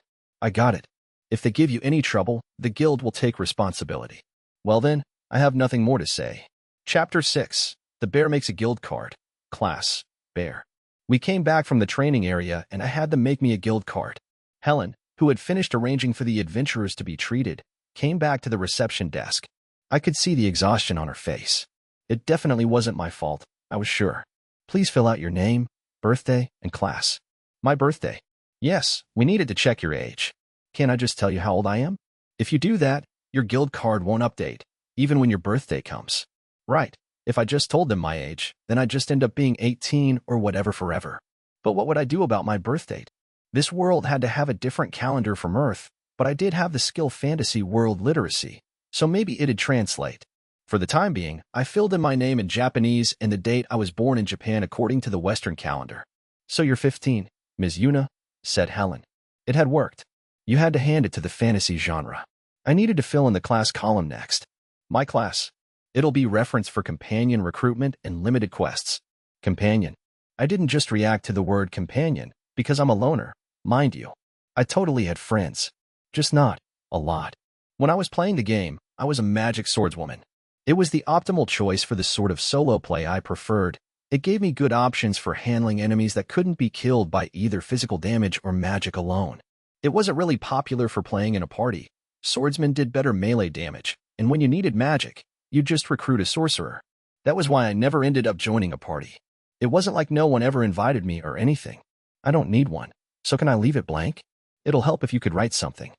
I got it. If they give you any trouble, the guild will take responsibility. Well then, I have nothing more to say. Chapter 6. The Bear Makes a Guild Card. Class. Bear. We came back from the training area and I had them make me a guild card. Helen, who had finished arranging for the adventurers to be treated, came back to the reception desk. I could see the exhaustion on her face. It definitely wasn't my fault, I was sure. Please fill out your name, birthday, and class. My birthday. Yes, we needed to check your age. Can't I just tell you how old I am? If you do that, your guild card won't update, even when your birthday comes. Right. If I just told them my age, then I'd just end up being 18 or whatever forever. But what would I do about my birth date? This world had to have a different calendar from Earth, but I did have the skill fantasy world literacy, so maybe it'd translate. For the time being, I filled in my name in Japanese and the date I was born in Japan according to the Western calendar. So you're 15, Ms. Yuna, said Helen. It had worked. You had to hand it to the fantasy genre. I needed to fill in the class column next. My class. It'll be reference for companion recruitment and limited quests. Companion. I didn't just react to the word companion because I'm a loner, mind you. I totally had friends. Just not a lot. When I was playing the game, I was a magic swordswoman. It was the optimal choice for the sort of solo play I preferred. It gave me good options for handling enemies that couldn't be killed by either physical damage or magic alone. It wasn't really popular for playing in a party. Swordsmen did better melee damage, and when you needed magic, you'd just recruit a sorcerer. That was why I never ended up joining a party. It wasn't like no one ever invited me or anything. I don't need one, so can I leave it blank? It'll help if you could write something.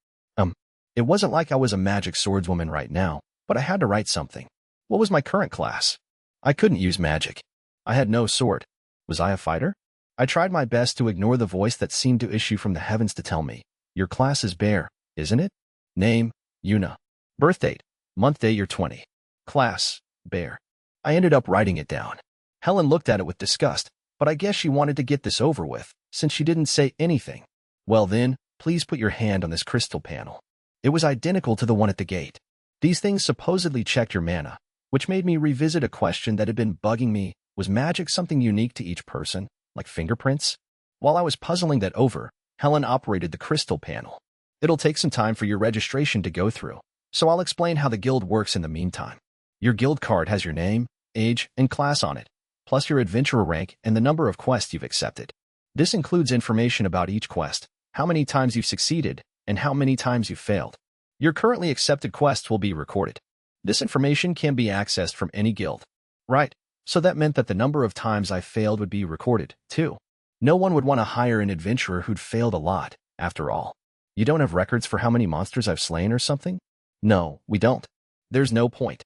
It wasn't like I was a magic swordswoman right now, but I had to write something. What was my current class? I couldn't use magic. I had no sword. Was I a fighter? I tried my best to ignore the voice that seemed to issue from the heavens to tell me, your class is bear, isn't it? Name, Yuna. Birth date, month day you're 20. Class, bear. I ended up writing it down. Helen looked at it with disgust, but I guess she wanted to get this over with, since she didn't say anything. Well then, please put your hand on this crystal panel. It was identical to the one at the gate. These things supposedly checked your mana, which made me revisit a question that had been bugging me. Was magic something unique to each person, like fingerprints? While I was puzzling that over, Helen operated the crystal panel. It'll take some time for your registration to go through, so I'll explain how the guild works in the meantime. Your guild card has your name, age, and class on it, plus your adventurer rank and the number of quests you've accepted. This includes information about each quest, how many times you've succeeded, and how many times you've failed. Your currently accepted quests will be recorded. This information can be accessed from any guild. Right, so that meant that the number of times I failed would be recorded, too. No one would want to hire an adventurer who'd failed a lot, after all. You don't have records for how many monsters I've slain or something? No, we don't. There's no point.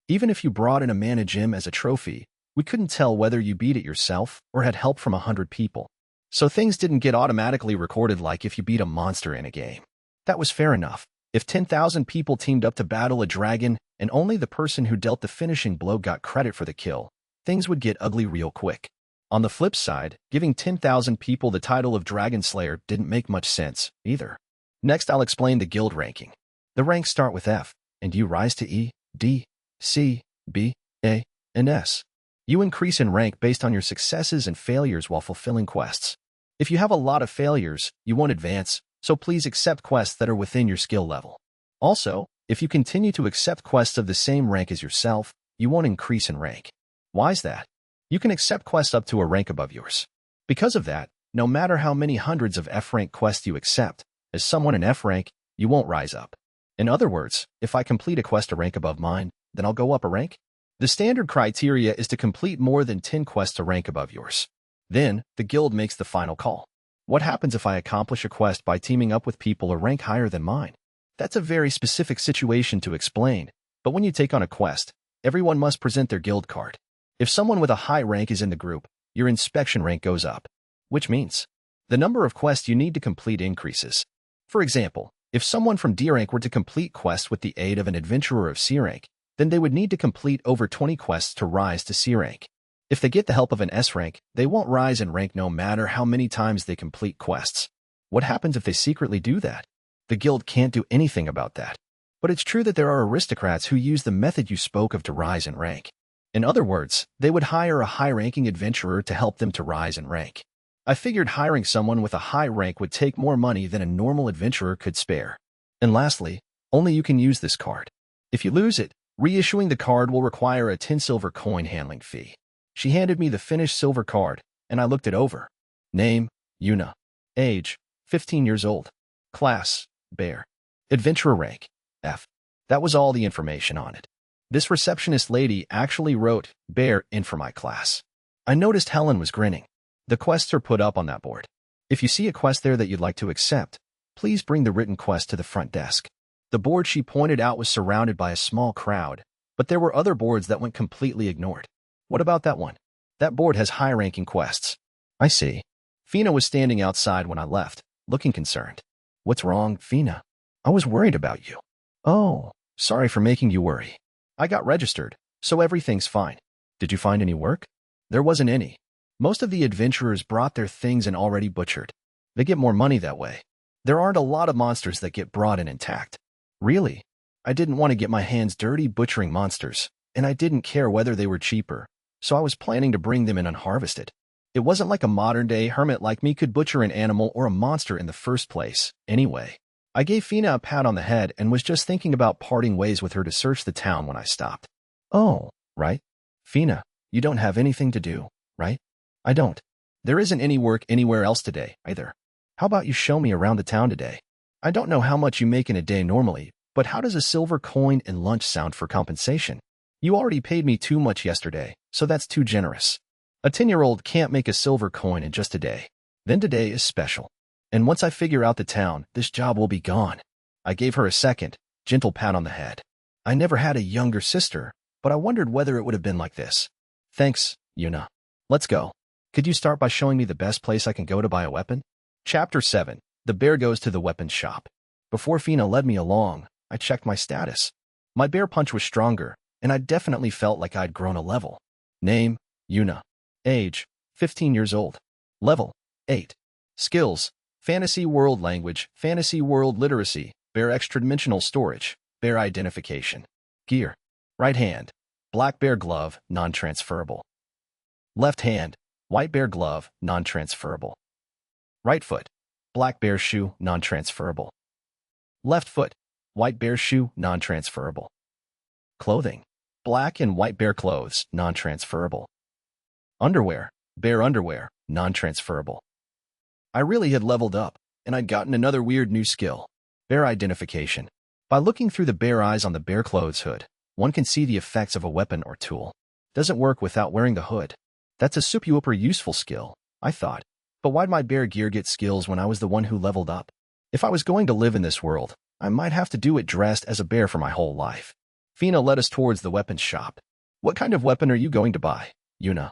Even if you brought in a mana gem as a trophy, we couldn't tell whether you beat it yourself or had help from 100 people. So things didn't get automatically recorded like if you beat a monster in a game. That was fair enough. If 10,000 people teamed up to battle a dragon and only the person who dealt the finishing blow got credit for the kill, things would get ugly real quick. On the flip side, giving 10,000 people the title of Dragon Slayer didn't make much sense, either. Next, I'll explain the guild ranking. The ranks start with F, and you rise to E, D, C, B, A, and S. You increase in rank based on your successes and failures while fulfilling quests. If you have a lot of failures, you won't advance, so please accept quests that are within your skill level. Also, if you continue to accept quests of the same rank as yourself, you won't increase in rank. Why's that? You can accept quests up to a rank above yours. Because of that, no matter how many hundreds of F-rank quests you accept, as someone in F-rank, you won't rise up. In other words, if I complete a quest a rank above mine, then I'll go up a rank? The standard criteria is to complete more than 10 quests a rank above yours. Then, the guild makes the final call. What happens if I accomplish a quest by teaming up with people a rank higher than mine? That's a very specific situation to explain, but when you take on a quest, everyone must present their guild card. If someone with a high rank is in the group, your inspection rank goes up, which means the number of quests you need to complete increases. For example, if someone from D rank were to complete quests with the aid of an adventurer of C rank, then they would need to complete over 20 quests to rise to C rank. If they get the help of an S rank, they won't rise in rank no matter how many times they complete quests. What happens if they secretly do that? The guild can't do anything about that. But it's true that there are aristocrats who use the method you spoke of to rise in rank. In other words, they would hire a high-ranking adventurer to help them to rise in rank. I figured hiring someone with a high rank would take more money than a normal adventurer could spare. And lastly, only you can use this card. If you lose it, reissuing the card will require a 10 silver coin handling fee. She handed me the finished silver card, and I looked it over. Name, Yuna. Age, 15 years old. Class, bear. Adventurer rank, F. That was all the information on it. This receptionist lady actually wrote bear in for my class. I noticed Helen was grinning. The quests are put up on that board. If you see a quest there that you'd like to accept, please bring the written quest to the front desk. The board she pointed out was surrounded by a small crowd, but there were other boards that went completely ignored. What about that one? That board has high-ranking quests. I see. Fina was standing outside when I left, looking concerned. What's wrong, Fina? I was worried about you. Oh, sorry for making you worry. I got registered, so everything's fine. Did you find any work? There wasn't any. Most of the adventurers brought their things in already butchered. They get more money that way. There aren't a lot of monsters that get brought in intact. Really? I didn't want to get my hands dirty butchering monsters, and I didn't care whether they were cheaper, so I was planning to bring them in unharvested. It wasn't like a modern-day hermit like me could butcher an animal or a monster in the first place, anyway. I gave Fina a pat on the head and was just thinking about parting ways with her to search the town when I stopped. Oh, right. Fina, you don't have anything to do, right? I don't. There isn't any work anywhere else today, either. How about you show me around the town today? I don't know how much you make in a day normally, but how does a silver coin and lunch sound for compensation? You already paid me too much yesterday, so that's too generous. A 10-year-old can't make a silver coin in just a day. Then today is special. And once I figure out the town, this job will be gone. I gave her a second, gentle pat on the head. I never had a younger sister, but I wondered whether it would have been like this. Thanks, Yuna. Let's go. Could you start by showing me the best place I can go to buy a weapon? Chapter 7. The bear goes to the weapons shop. Before Fina led me along, I checked my status. My bear punch was stronger, and I definitely felt like I'd grown a level. Name, Yuna. Age, 15 years old. Level, 8. Skills, Fantasy World Language, Fantasy World Literacy, Bear Extra-Dimensional Storage, Bear Identification. Gear, right hand, black bear glove, non-transferable. Left hand, white bear glove, non-transferable. Right foot, black bear shoe, non-transferable. Left foot, white bear shoe, non-transferable. Clothing, black and white bear clothes, non-transferable. Underwear, bear underwear, non-transferable. I really had leveled up, and I'd gotten another weird new skill, bear identification. By looking through the bear eyes on the bear clothes hood, one can see the effects of a weapon or tool. Doesn't work without wearing the hood. That's a super useful skill, I thought. But why'd my bear gear get skills when I was the one who leveled up? If I was going to live in this world, I might have to do it dressed as a bear for my whole life. Fina led us towards the weapons shop. What kind of weapon are you going to buy, Yuna?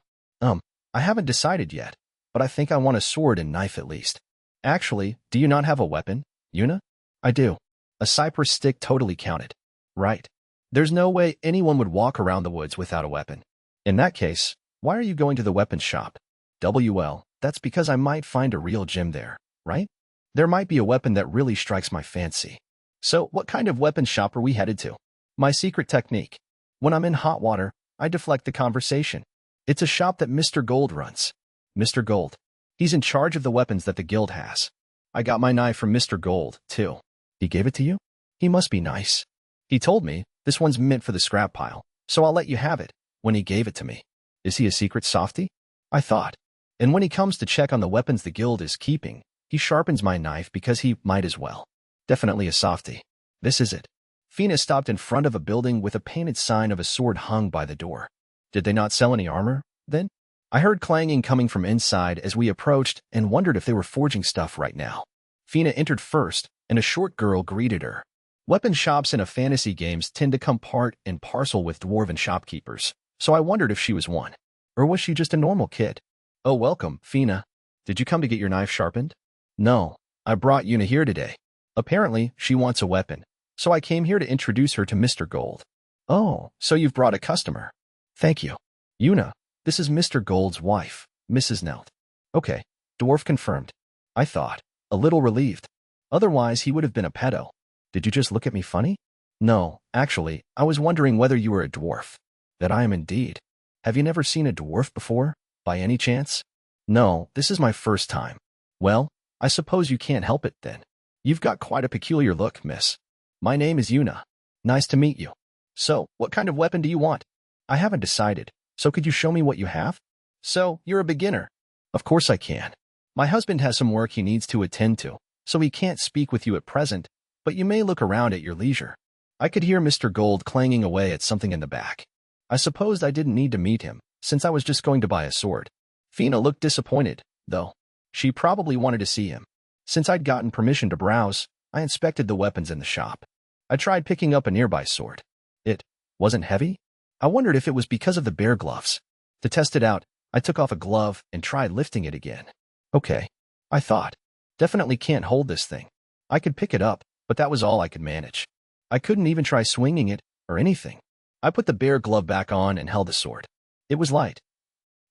I haven't decided yet, but I think I want a sword and knife at least. Actually, do you not have a weapon, Yuna? I do. A cypress stick totally counted. Right. There's no way anyone would walk around the woods without a weapon. In that case, why are you going to the weapons shop? Well, that's because I might find a real gem there, right? There might be a weapon that really strikes my fancy. So, what kind of weapons shop are we headed to? My secret technique. When I'm in hot water, I deflect the conversation. It's a shop that Mr. Gold runs. Mr. Gold. He's in charge of the weapons that the guild has. I got my knife from Mr. Gold, too. He gave it to you? He must be nice. He told me, this one's meant for the scrap pile, so I'll let you have it, when he gave it to me. Is he a secret softy? I thought. And when he comes to check on the weapons the guild is keeping, he sharpens my knife because he might as well. Definitely a softy. This is it. Fina stopped in front of a building with a painted sign of a sword hung by the door. Did they not sell any armor, then? I heard clanging coming from inside as we approached and wondered if they were forging stuff right now. Fina entered first, and a short girl greeted her. Weapon shops in a fantasy games tend to come part and parcel with dwarven shopkeepers, so I wondered if she was one. Or was she just a normal kid? Oh, welcome, Fina. Did you come to get your knife sharpened? No, I brought Yuna here today. Apparently, she wants a weapon, so I came here to introduce her to Mr. Gold. Oh, so you've brought a customer. Thank you. Yuna, this is Mr. Gold's wife, Mrs. Nelt. Okay, dwarf confirmed. I thought, a little relieved. Otherwise, he would have been a pedo. Did you just look at me funny? No, actually, I was wondering whether you were a dwarf. That I am indeed. Have you never seen a dwarf before, by any chance? No, this is my first time. Well, I suppose you can't help it then. You've got quite a peculiar look, miss. My name is Yuna. Nice to meet you. So, what kind of weapon do you want? I haven't decided, so could you show me what you have? So, you're a beginner. Of course I can. My husband has some work he needs to attend to, so he can't speak with you at present, but you may look around at your leisure. I could hear Mr. Gold clanging away at something in the back. I supposed I didn't need to meet him, since I was just going to buy a sword. Fina looked disappointed, though. She probably wanted to see him. Since I'd gotten permission to browse, I inspected the weapons in the shop. I tried picking up a nearby sword. It wasn't heavy? I wondered if it was because of the bear gloves. To test it out, I took off a glove and tried lifting it again. Okay, I thought. Definitely can't hold this thing. I could pick it up, but that was all I could manage. I couldn't even try swinging it or anything. I put the bear glove back on and held the sword. It was light.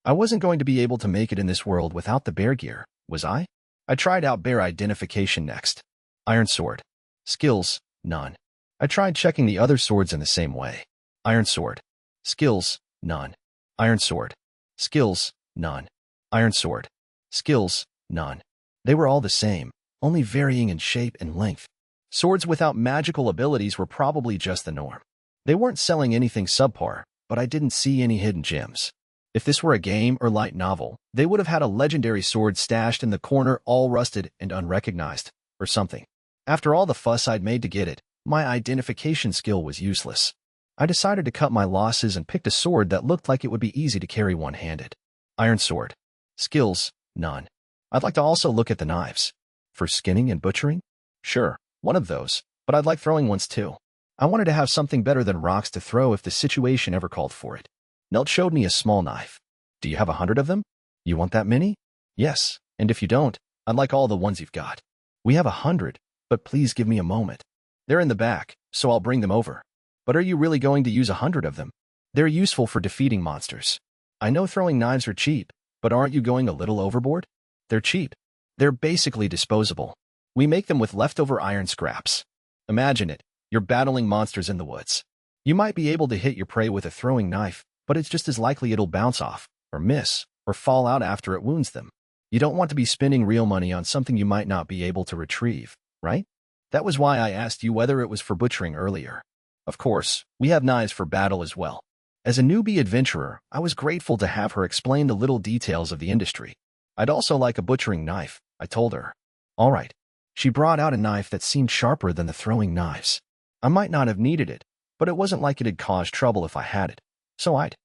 I wasn't going to be able to make it in this world without the bear gear, was I? I tried out bear identification next. Iron sword. Skills, none. I tried checking the other swords in the same way. Iron sword. Skills, none. Iron sword. Skills, none. Iron sword. Skills, none. They were all the same, only varying in shape and length. Swords without magical abilities were probably just the norm. They weren't selling anything subpar, but I didn't see any hidden gems. If this were a game or light novel, they would have had a legendary sword stashed in the corner, all rusted and unrecognized, or something. After all the fuss I'd made to get it, my identification skill was useless. I decided to cut my losses and picked a sword that looked like it would be easy to carry one-handed. Iron sword. Skills, none. I'd like to also look at the knives. For skinning and butchering? Sure, one of those, but I'd like throwing ones too. I wanted to have something better than rocks to throw if the situation ever called for it. Nelt showed me a small knife. Do you have 100 of them? You want that many? Yes, and if you don't, I'd like all the ones you've got. We have 100, but please give me a moment. They're in the back, so I'll bring them over. But are you really going to use 100 of them? They're useful for defeating monsters. I know throwing knives are cheap, but aren't you going a little overboard? They're cheap. They're basically disposable. We make them with leftover iron scraps. Imagine it. You're battling monsters in the woods. You might be able to hit your prey with a throwing knife, but it's just as likely it'll bounce off, or miss, or fall out after it wounds them. You don't want to be spending real money on something you might not be able to retrieve, right? That was why I asked you whether it was for butchering earlier. Of course, we have knives for battle as well. As a newbie adventurer, I was grateful to have her explain the little details of the industry. I'd also like a butchering knife, I told her. All right. She brought out a knife that seemed sharper than the throwing knives. I might not have needed it, but it wasn't like it'd cause trouble if I had it, so I'd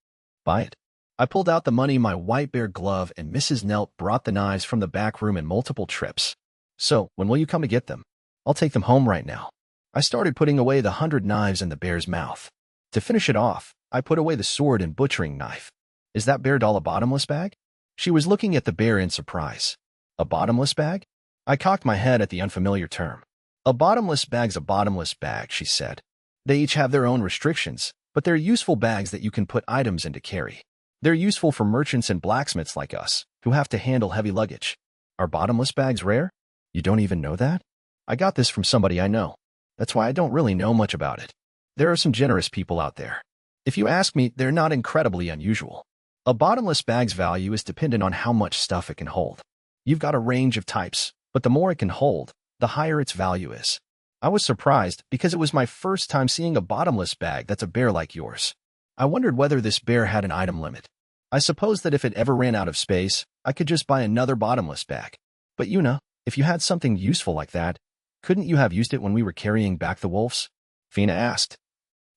buy it. I pulled out the money, my white bear glove, and Mrs. Nelt brought the knives from the back room in multiple trips. So, when will you come to get them? I'll take them home right now. I started putting away the 100 knives in the bear's mouth. To finish it off, I put away the sword and butchering knife. Is that bear doll a bottomless bag? She was looking at the bear in surprise. A bottomless bag? I cocked my head at the unfamiliar term. A bottomless bag's a bottomless bag, she said. They each have their own restrictions, but they're useful bags that you can put items in to carry. They're useful for merchants and blacksmiths like us, who have to handle heavy luggage. Are bottomless bags rare? You don't even know that? I got this from somebody I know. That's why I don't really know much about it. There are some generous people out there. If you ask me, they're not incredibly unusual. A bottomless bag's value is dependent on how much stuff it can hold. You've got a range of types, but the more it can hold, the higher its value is. I was surprised because it was my first time seeing a bottomless bag that's a bear like yours. I wondered whether this bear had an item limit. I suppose that if it ever ran out of space, I could just buy another bottomless bag. But Yuna, if you had something useful like that, couldn't you have used it when we were carrying back the wolves? Fina asked.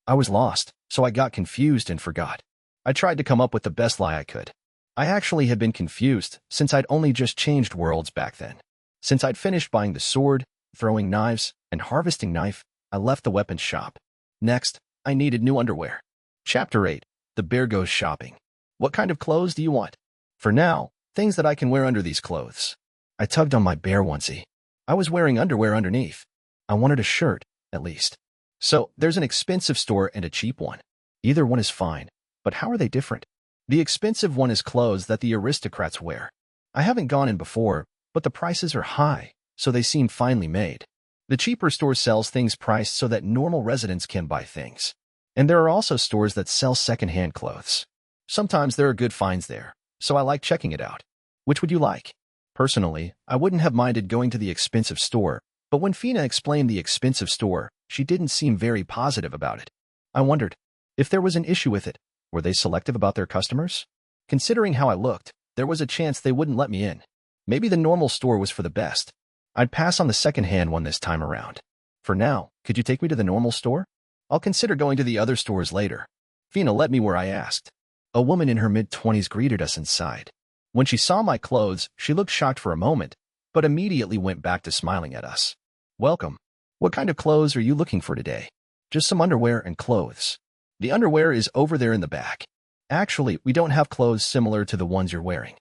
I was lost, so I got confused and forgot. I tried to come up with the best lie I could. I actually had been confused since I'd only just changed worlds back then. Since I'd finished buying the sword, throwing knives, and harvesting knife, I left the weapons shop. Next, I needed new underwear. Chapter 8. The Bear Goes Shopping. What kind of clothes do you want? For now, things that I can wear under these clothes. I tugged on my bear onesie. I was wearing underwear underneath. I wanted a shirt, at least. So, there's an expensive store and a cheap one. Either one is fine, but how are they different? The expensive one is clothes that the aristocrats wear. I haven't gone in before, but the prices are high, so they seem finely made. The cheaper store sells things priced so that normal residents can buy things. And there are also stores that sell second-hand clothes. Sometimes there are good finds there, so I like checking it out. Which would you like? Personally, I wouldn't have minded going to the expensive store, but when Fina explained the expensive store, she didn't seem very positive about it. I wondered, if there was an issue with it, were they selective about their customers? Considering how I looked, there was a chance they wouldn't let me in. Maybe the normal store was for the best. I'd pass on the second-hand one this time around. For now, could you take me to the normal store? I'll consider going to the other stores later. Fina let me where I asked. A woman in her mid-20s greeted us inside. When she saw my clothes, she looked shocked for a moment, but immediately went back to smiling at us. Welcome. What kind of clothes are you looking for today? Just some underwear and clothes. The underwear is over there in the back. Actually, we don't have clothes similar to the ones you're wearing.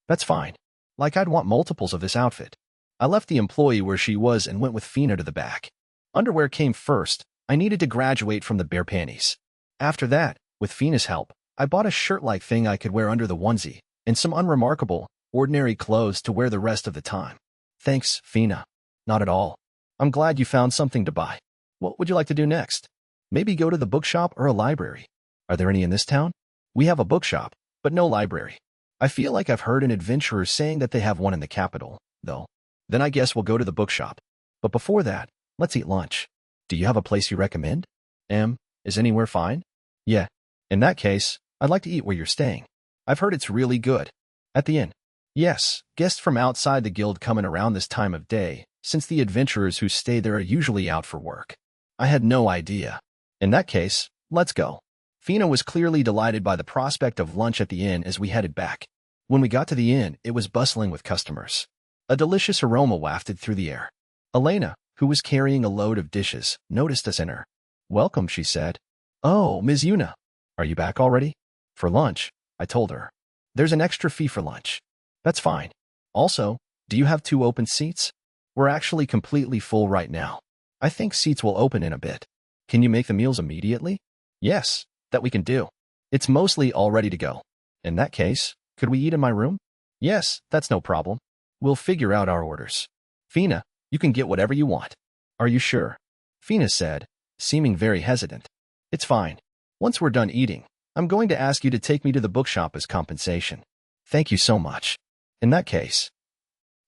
That's fine. Like I'd want multiples of this outfit. I left the employee where she was and went with Fina to the back. Underwear came first. I needed to graduate from the bear panties. After that, with Fina's help, I bought a shirt-like thing I could wear under the onesie, and some unremarkable, ordinary clothes to wear the rest of the time. Thanks, Fina. Not at all. I'm glad you found something to buy. What would you like to do next? Maybe go to the bookshop or a library. Are there any in this town? We have a bookshop, but no library. I feel like I've heard an adventurer saying that they have one in the capital, though. Then I guess we'll go to the bookshop. But before that, let's eat lunch. Do you have a place you recommend? Is anywhere fine? Yeah. In that case, I'd like to eat where you're staying. I've heard it's really good. At the inn. Yes, guests from outside the guild come in around this time of day, since the adventurers who stay there are usually out for work. I had no idea. In that case, let's go. Fina was clearly delighted by the prospect of lunch at the inn as we headed back. When we got to the inn, it was bustling with customers. A delicious aroma wafted through the air. Elena, who was carrying a load of dishes, noticed us enter. "Welcome," she said. "Oh, Ms. Yuna. Are you back already?" "For lunch," I told her. "There's an extra fee for lunch." "That's fine. Also, do you have 2 open seats? We're actually completely full right now. I think seats will open in a bit. Can you make the meals immediately?" "Yes, that we can do. It's mostly all ready to go." "In that case, could we eat in my room?" "Yes, that's no problem. We'll figure out our orders." "Fina, you can get whatever you want." "Are you sure?" Fina said, seeming very hesitant. "It's fine. Once we're done eating, I'm going to ask you to take me to the bookshop as compensation." "Thank you so much." In that case.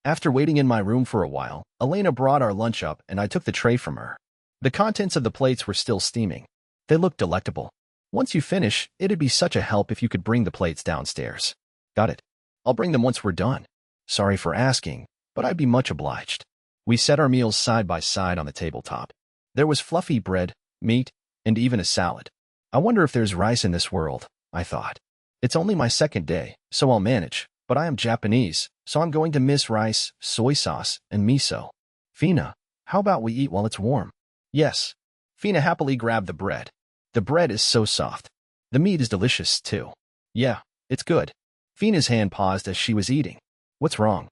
After waiting in my room for a while, Elena brought our lunch up and I took the tray from her. The contents of the plates were still steaming. They looked delectable. "Once you finish, it'd be such a help if you could bring the plates downstairs." "Got it. I'll bring them once we're done." "Sorry for asking, but I'd be much obliged." We set our meals side by side on the tabletop. There was fluffy bread, meat, and even a salad. I wonder if there's rice in this world, I thought. It's only my second day, so I'll manage, but I am Japanese, so I'm going to miss rice, soy sauce, and miso. "Fina, how about we eat while it's warm?" "Yes." Fina happily grabbed the bread. The bread is so soft. The meat is delicious, too. "Yeah, it's good." Fina's hand paused as she was eating. "What's wrong?"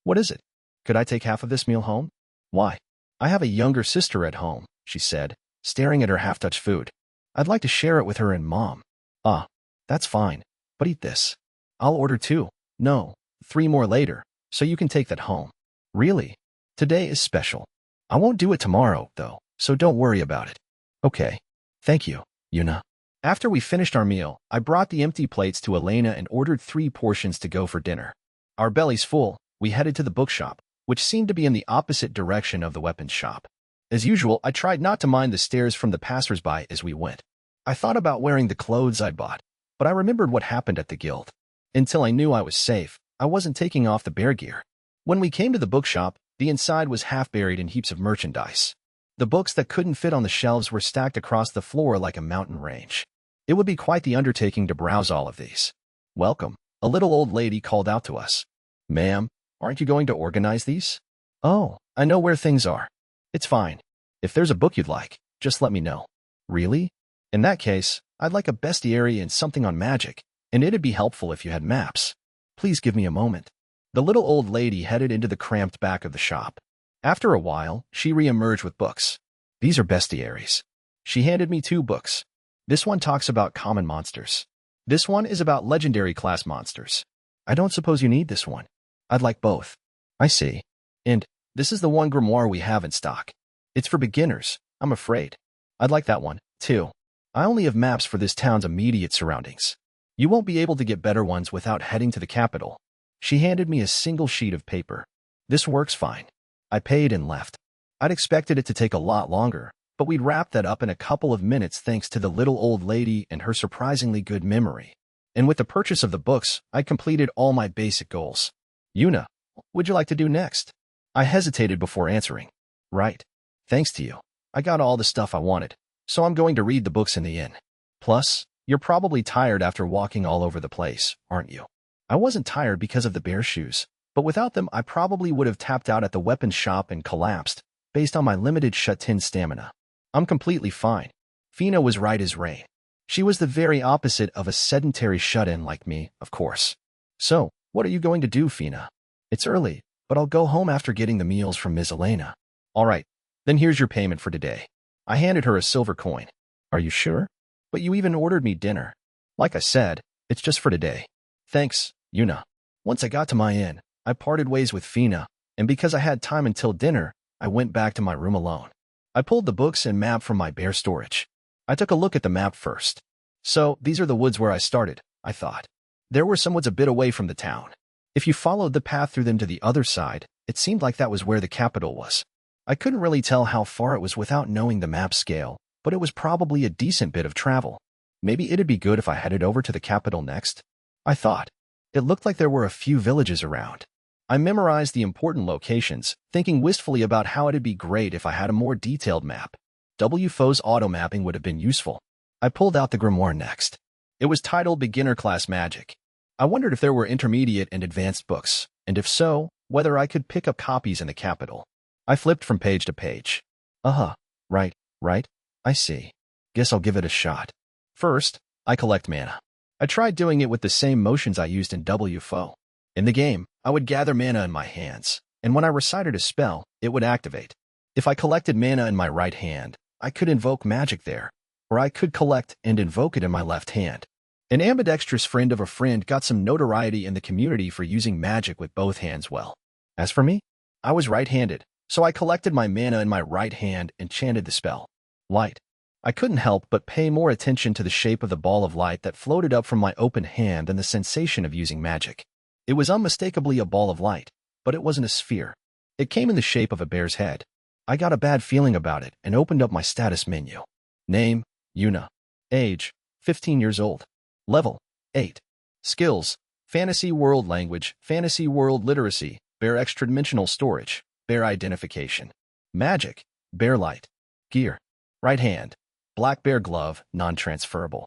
What is it? Could I take half of this meal home?" "Why?" "I have a younger sister at home," she said, staring at her half-touched food. "I'd like to share it with her and Mom." "Ah, that's fine, but eat this." "I'll order 2. No, 3 more later, so you can take that home." "Really? Today is special. I won't do it tomorrow, though, so don't worry about it." "Okay. Thank you, Yuna." After we finished our meal, I brought the empty plates to Elena and ordered 3 portions to go for dinner. Our bellies full, we headed to the bookshop, which seemed to be in the opposite direction of the weapons shop. As usual, I tried not to mind the stares from the passers-by as we went. I thought about wearing the clothes I'd bought, but I remembered what happened at the guild. Until I knew I was safe, I wasn't taking off the bear gear. When we came to the bookshop, the inside was half buried in heaps of merchandise. The books that couldn't fit on the shelves were stacked across the floor like a mountain range. It would be quite the undertaking to browse all of these. "Welcome," a little old lady called out to us. "Ma'am, aren't you going to organize these?" "Oh, I know where things are." "It's fine. If there's a book you'd like, just let me know." "Really? In that case, I'd like a bestiary and something on magic, and it'd be helpful if you had maps." "Please give me a moment." The little old lady headed into the cramped back of the shop. After a while, she re-emerged with books. "These are bestiaries." She handed me 2 books. This one talks about common monsters. This one is about legendary class monsters. "I don't suppose you need this one." "I'd like both." "I see. And this is the one grimoire we have in stock. It's for beginners, I'm afraid." "I'd like that one, too. I only have maps for this town's immediate surroundings. You won't be able to get better ones without heading to the capital." She handed me a single sheet of paper. "This works fine." I paid and left. I'd expected it to take a lot longer, but we'd wrapped that up in a couple of minutes thanks to the little old lady and her surprisingly good memory. And with the purchase of the books, I completed all my basic goals. "Yuna, what would you like to do next?" I hesitated before answering. "Right. Thanks to you, I got all the stuff I wanted, so I'm going to read the books in the inn. Plus, you're probably tired after walking all over the place, aren't you?" I wasn't tired because of the bear shoes, but without them I probably would have tapped out at the weapons shop and collapsed, based on my limited shut-in stamina. I'm completely fine. Fina was right as rain. She was the very opposite of a sedentary shut-in like me, of course. "So, what are you going to do, Fina?" "It's early, but I'll go home after getting the meals from Ms. Elena." "All right, then here's your payment for today." I handed her a silver coin. "Are you sure? But you even ordered me dinner." "Like I said, it's just for today." "Thanks, Yuna." Once I got to my inn, I parted ways with Fina, and because I had time until dinner, I went back to my room alone. I pulled the books and map from my bear storage. I took a look at the map first. So, these are the woods where I started, I thought. There were some woods a bit away from the town. If you followed the path through them to the other side, it seemed like that was where the capital was. I couldn't really tell how far it was without knowing the map scale, but it was probably a decent bit of travel. Maybe it'd be good if I headed over to the capital next. I thought. It looked like there were a few villages around. I memorized the important locations, thinking wistfully about how it'd be great if I had a more detailed map. WFO's auto-mapping would have been useful. I pulled out the grimoire next. It was titled Beginner Class Magic. I wondered if there were intermediate and advanced books, and if so, whether I could pick up copies in the capital. I flipped from page to page. Right. I see. Guess I'll give it a shot. First, I collect mana. I tried doing it with the same motions I used in WFO. In the game, I would gather mana in my hands, and when I recited a spell, it would activate. If I collected mana in my right hand, I could invoke magic there, or I could collect and invoke it in my left hand. An ambidextrous friend of a friend got some notoriety in the community for using magic with both hands well. As for me, I was right-handed, so I collected my mana in my right hand and chanted the spell. Light. I couldn't help but pay more attention to the shape of the ball of light that floated up from my open hand and the sensation of using magic. It was unmistakably a ball of light, but it wasn't a sphere. It came in the shape of a bear's head. I got a bad feeling about it and opened up my status menu. Name, Yuna. Age, 15 years old. Level, 8. Skills, Fantasy World Language, Fantasy World Literacy, Bear Extra-Dimensional Storage, Bear Identification. Magic, Bear Light. Gear, right hand, black bear glove, non-transferable.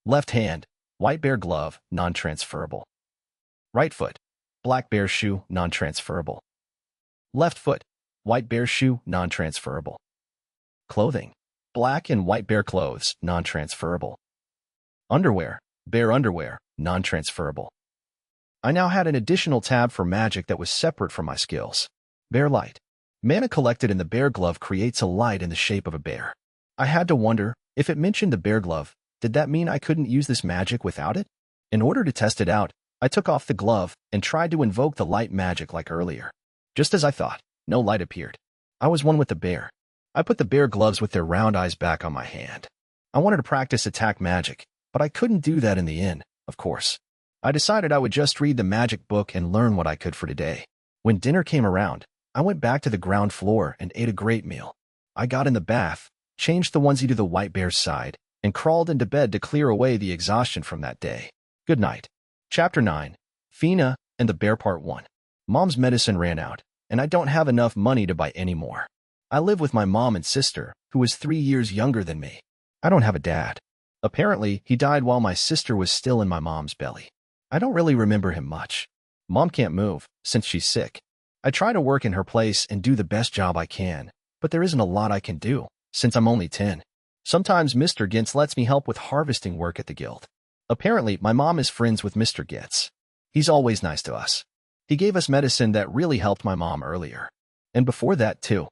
Left hand, white bear glove, non-transferable. Right foot, black bear shoe, non-transferable. Left foot, white bear shoe, non-transferable. Clothing, black and white bear clothes, non-transferable. Underwear, bear underwear, non-transferable. I now had an additional tab for magic that was separate from my skills. Bear Light. Mana collected in the bear glove creates a light in the shape of a bear. I had to wonder, if it mentioned the bear glove, did that mean I couldn't use this magic without it? In order to test it out, I took off the glove and tried to invoke the light magic like earlier. Just as I thought, no light appeared. I was one with the bear. I put the bear gloves with their round eyes back on my hand. I wanted to practice attack magic, but I couldn't do that in the inn, of course. I decided I would just read the magic book and learn what I could for today. When dinner came around, I went back to the ground floor and ate a great meal. I got in the bath, changed the onesie to the white bear's side, and crawled into bed to clear away the exhaustion from that day. Good night. Chapter 9. Fina and the Bear Part 1. Mom's medicine ran out, and I don't have enough money to buy any more. I live with my mom and sister, who is 3 years younger than me. I don't have a dad. Apparently, he died while my sister was still in my mom's belly. I don't really remember him much. Mom can't move, since she's sick. I try to work in her place and do the best job I can, but there isn't a lot I can do, since I'm only 10. Sometimes Mr. Gintz lets me help with harvesting work at the guild. Apparently, my mom is friends with Mr. Gintz. He's always nice to us. He gave us medicine that really helped my mom earlier. And before that, too.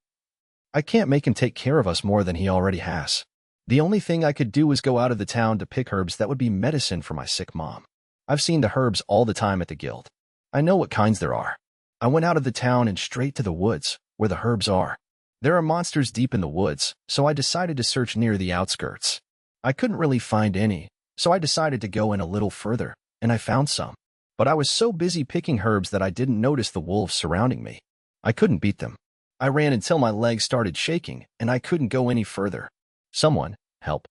I can't make him take care of us more than he already has. The only thing I could do was go out of the town to pick herbs that would be medicine for my sick mom. I've seen the herbs all the time at the guild. I know what kinds there are. I went out of the town and straight to the woods, where the herbs are. There are monsters deep in the woods, so I decided to search near the outskirts. I couldn't really find any, so I decided to go in a little further, and I found some. But I was so busy picking herbs that I didn't notice the wolves surrounding me. I couldn't beat them. I ran until my legs started shaking, and I couldn't go any further. Someone, help.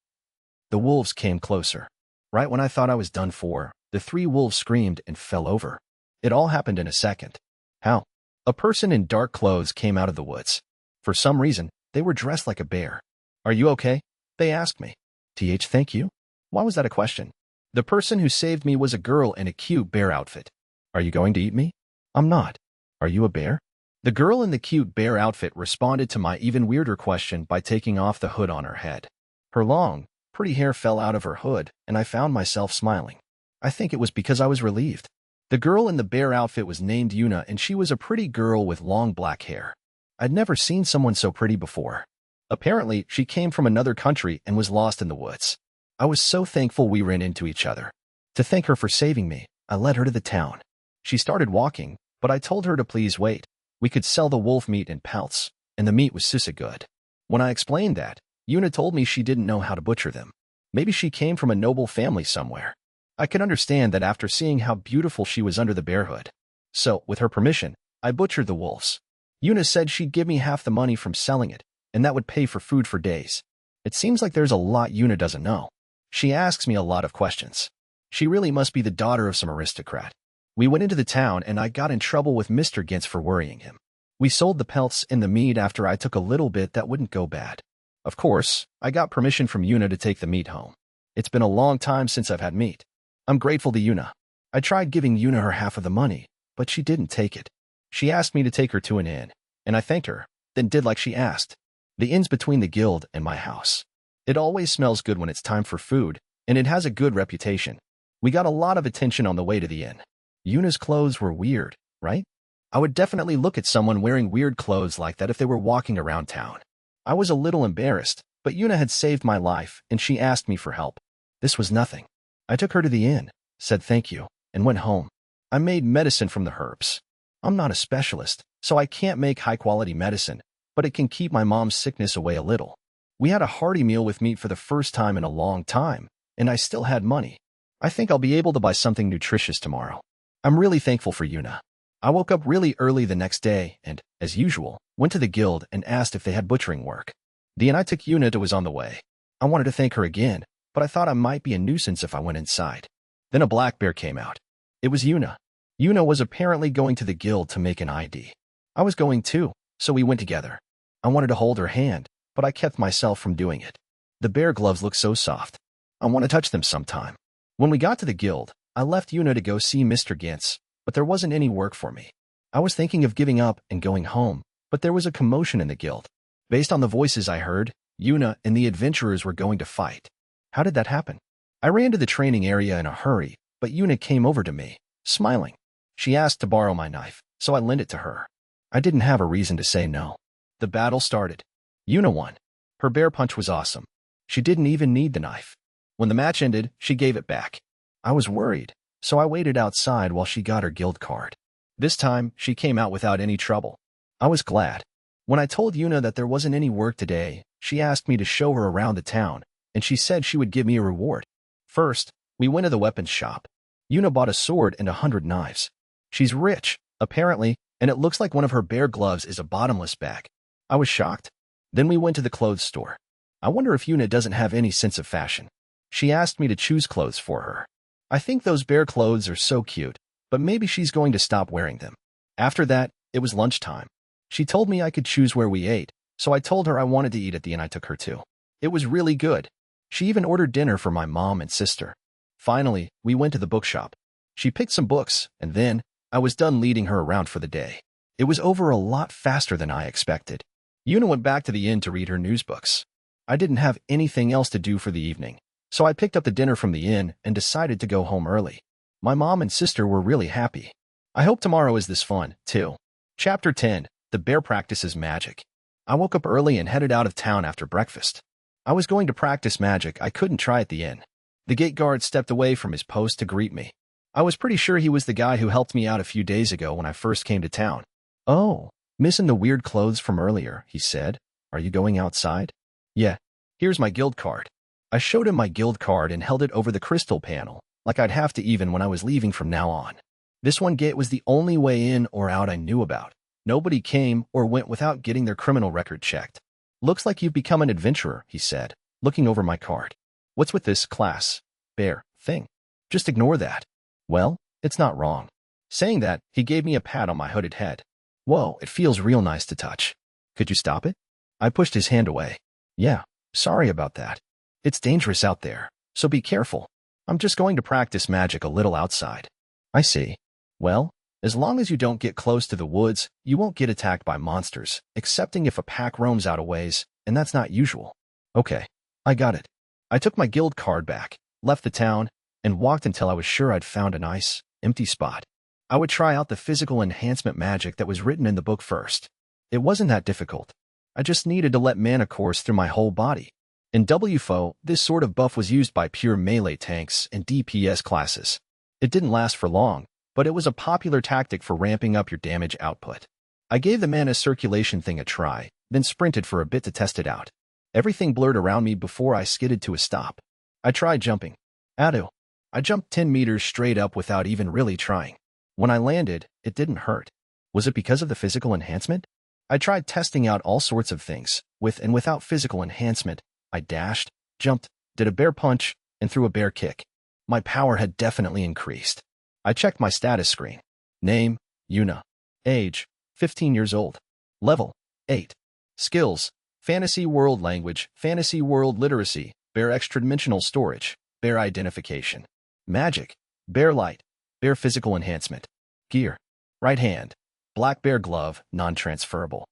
The wolves came closer. Right when I thought I was done for, the 3 wolves screamed and fell over. It all happened in a second. How? A person in dark clothes came out of the woods. For some reason, they were dressed like a bear. Are you okay? They asked me. Thank you? Why was that a question? The person who saved me was a girl in a cute bear outfit. Are you going to eat me? I'm not. Are you a bear? The girl in the cute bear outfit responded to my even weirder question by taking off the hood on her head. Her long, pretty hair fell out of her hood, and I found myself smiling. I think it was because I was relieved. The girl in the bear outfit was named Yuna, and she was a pretty girl with long black hair. I'd never seen someone so pretty before. Apparently, she came from another country and was lost in the woods. I was so thankful we ran into each other. To thank her for saving me, I led her to the town. She started walking, but I told her to please wait. We could sell the wolf meat in pelts, and the meat was super good. When I explained that, Yuna told me she didn't know how to butcher them. Maybe she came from a noble family somewhere. I could understand that after seeing how beautiful she was under the bear hood. So, with her permission, I butchered the wolves. Yuna said she'd give me half the money from selling it, and that would pay for food for days. It seems like there's a lot Yuna doesn't know. She asks me a lot of questions. She really must be the daughter of some aristocrat. We went into the town and I got in trouble with Mr. Gintz for worrying him. We sold the pelts and the meat after I took a little bit that wouldn't go bad. Of course, I got permission from Yuna to take the meat home. It's been a long time since I've had meat. I'm grateful to Yuna. I tried giving Yuna her half of the money, but she didn't take it. She asked me to take her to an inn, and I thanked her, then did like she asked. The inn's between the guild and my house. It always smells good when it's time for food, and it has a good reputation. We got a lot of attention on the way to the inn. Yuna's clothes were weird, right? I would definitely look at someone wearing weird clothes like that if they were walking around town. I was a little embarrassed, but Yuna had saved my life, and she asked me for help. This was nothing. I took her to the inn, said thank you, and went home. I made medicine from the herbs. I'm not a specialist, so I can't make high-quality medicine, but it can keep my mom's sickness away a little. We had a hearty meal with meat for the first time in a long time, and I still had money. I think I'll be able to buy something nutritious tomorrow. I'm really thankful for Yuna. I woke up really early the next day and, as usual, went to the guild and asked if they had butchering work. And I took Yuna to was on the way. I wanted to thank her again, but I thought I might be a nuisance if I went inside. Then a black bear came out. It was Yuna. Yuna was apparently going to the guild to make an ID. I was going too, so we went together. I wanted to hold her hand, but I kept myself from doing it. The bear gloves look so soft. I want to touch them sometime. When we got to the guild, I left Yuna to go see Mr. Gintz, but there wasn't any work for me. I was thinking of giving up and going home, but there was a commotion in the guild. Based on the voices I heard, Yuna and the adventurers were going to fight. How did that happen? I ran to the training area in a hurry, but Yuna came over to me, smiling. She asked to borrow my knife, so I lent it to her. I didn't have a reason to say no. The battle started. Yuna won. Her bear punch was awesome. She didn't even need the knife. When the match ended, she gave it back. I was worried, so I waited outside while she got her guild card. This time, she came out without any trouble. I was glad. When I told Yuna that there wasn't any work today, she asked me to show her around the town, and she said she would give me a reward. First, we went to the weapons shop. Yuna bought a sword and 100 knives. She's rich, apparently, and it looks like one of her bear gloves is a bottomless bag. I was shocked. Then we went to the clothes store. I wonder if Yuna doesn't have any sense of fashion. She asked me to choose clothes for her. I think those bear clothes are so cute, but maybe she's going to stop wearing them. After that, it was lunchtime. She told me I could choose where we ate, so I told her I wanted to eat at the inn I took her to. It was really good. She even ordered dinner for my mom and sister. Finally, we went to the bookshop. She picked some books, and then I was done leading her around for the day. It was over a lot faster than I expected. Yuna went back to the inn to read her news books. I didn't have anything else to do for the evening, so I picked up the dinner from the inn and decided to go home early. My mom and sister were really happy. I hope tomorrow is this fun, too. Chapter 10. The Bear Practices Magic. I woke up early and headed out of town after breakfast. I was going to practice magic I couldn't try at the inn. The gate guard stepped away from his post to greet me. I was pretty sure he was the guy who helped me out a few days ago when I first came to town. Oh, missing the weird clothes from earlier, he said. Are you going outside? Yeah, here's my guild card. I showed him my guild card and held it over the crystal panel, like I'd have to even when I was leaving from now on. This one gate was the only way in or out I knew about. Nobody came or went without getting their criminal record checked. Looks like you've become an adventurer, he said, looking over my card. What's with this class, bear, thing? Just ignore that. Well, it's not wrong. Saying that, he gave me a pat on my hooded head. Whoa, it feels real nice to touch. Could you stop it? I pushed his hand away. Yeah, sorry about that. It's dangerous out there, so be careful. I'm just going to practice magic a little outside. I see. Well, as long as you don't get close to the woods, you won't get attacked by monsters, excepting if a pack roams out a ways, and that's not usual. Okay, I got it. I took my guild card back, left the town, and walked until I was sure I'd found a nice, empty spot. I would try out the physical enhancement magic that was written in the book first. It wasn't that difficult. I just needed to let mana course through my whole body. In WFO, this sort of buff was used by pure melee tanks and DPS classes. It didn't last for long, but it was a popular tactic for ramping up your damage output. I gave the mana circulation thing a try, then sprinted for a bit to test it out. Everything blurred around me before I skidded to a stop. I tried jumping. Ado. I jumped 10 meters straight up without even really trying. When I landed, it didn't hurt. Was it because of the physical enhancement? I tried testing out all sorts of things. With and without physical enhancement, I dashed, jumped, did a bear punch, and threw a bear kick. My power had definitely increased. I checked my status screen. Name, Yuna. Age, 15 years old. Level, 8. Skills, Fantasy World Language, Fantasy World Literacy, Bear Extra-Dimensional Storage, Bear Identification. Magic, Bear Light, Bear Physical Enhancement. Gear, right hand, Black Bear Glove, non-transferable.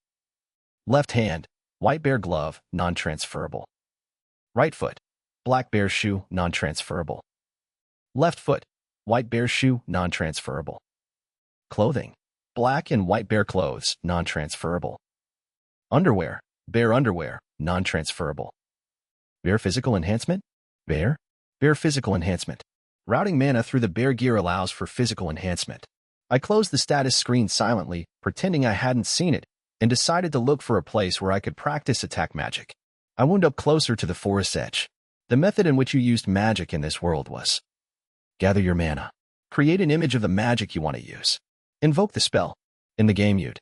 Left hand, White Bear Glove, non-transferable. Right foot, Black Bear Shoe, non-transferable. Left foot, White Bear Shoe, non-transferable. Clothing, Black and White Bear Clothes, non-transferable. Underwear, Bear Underwear, non-transferable. Bear Physical Enhancement? Bear Physical Enhancement. Routing mana through the Bear gear allows for physical enhancement. I closed the status screen silently, pretending I hadn't seen it, and decided to look for a place where I could practice attack magic. I wound up closer to the forest's edge. The method in which you used magic in this world was: gather your mana. Create an image of the magic you want to use. Invoke the spell. In the game you'd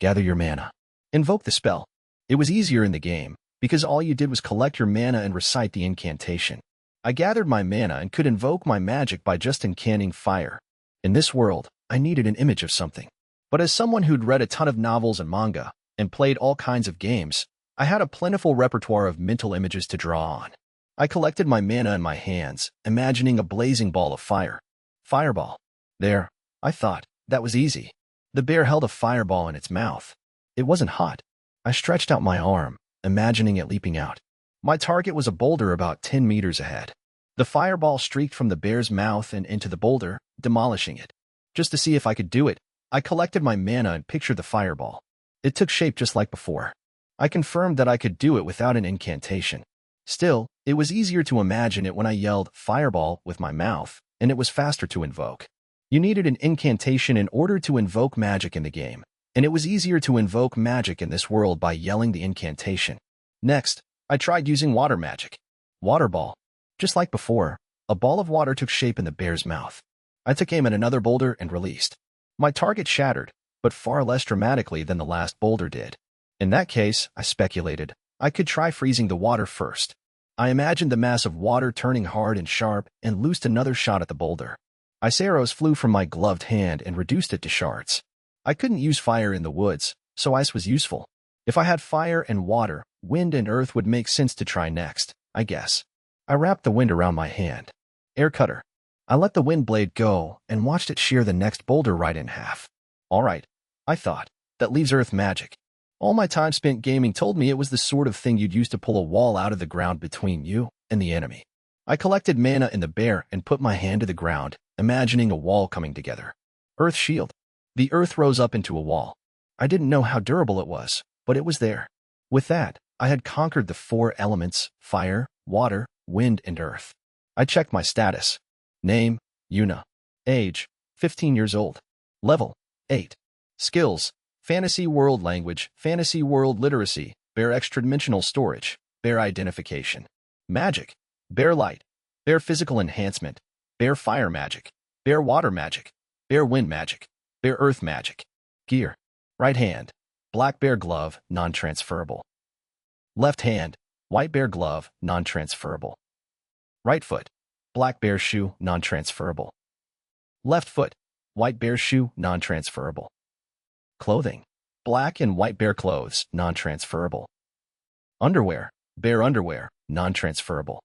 gather your mana. Invoke the spell. It was easier in the game, because all you did was collect your mana and recite the incantation. I gathered my mana and could invoke my magic by just incanting fire. In this world, I needed an image of something. But as someone who'd read a ton of novels and manga, and played all kinds of games, I had a plentiful repertoire of mental images to draw on. I collected my mana in my hands, imagining a blazing ball of fire. Fireball. There, I thought, that was easy. The bear held a fireball in its mouth. It wasn't hot. I stretched out my arm, imagining it leaping out. My target was a boulder about 10 meters ahead. The fireball streaked from the bear's mouth and into the boulder, demolishing it. Just to see if I could do it, I collected my mana and pictured the fireball. It took shape just like before. I confirmed that I could do it without an incantation. Still, it was easier to imagine it when I yelled fireball with my mouth, and it was faster to invoke. You needed an incantation in order to invoke magic in the game, and it was easier to invoke magic in this world by yelling the incantation. Next, I tried using water magic. Water ball. Just like before, a ball of water took shape in the bear's mouth. I took aim at another boulder and released. My target shattered, but far less dramatically than the last boulder did. In that case, I speculated, I could try freezing the water first. I imagined the mass of water turning hard and sharp and loosed another shot at the boulder. Ice arrows flew from my gloved hand and reduced it to shards. I couldn't use fire in the woods, so ice was useful. If I had fire and water, wind and earth would make sense to try next, I guess. I wrapped the wind around my hand. Air cutter. I let the wind blade go and watched it shear the next boulder right in half. All right, I thought, that leaves earth magic. All my time spent gaming told me it was the sort of thing you'd use to pull a wall out of the ground between you and the enemy. I collected mana in the bear and put my hand to the ground, imagining a wall coming together. Earth shield. The earth rose up into a wall. I didn't know how durable it was, but it was there. With that, I had conquered the 4 elements: fire, water, wind, and earth. I checked my status. Name, Yuna. Age, 15 years old. Level, 8. Skills, Fantasy World Language, Fantasy World Literacy, Bear Extra-Dimensional Storage, Bear Identification. Magic, Bear Light, Bear Physical Enhancement, Bear Fire Magic, Bear Water Magic, Bear Wind Magic, Bear Earth Magic. Gear, right hand, Black Bear Glove, non-transferable. Left hand, White Bear Glove, non-transferable. Right foot, Black Bear Shoe, non-transferable. Left foot, White Bear Shoe, non-transferable. Clothing, Black and White Bear Clothes, non-transferable. Underwear, Bear Underwear, non-transferable.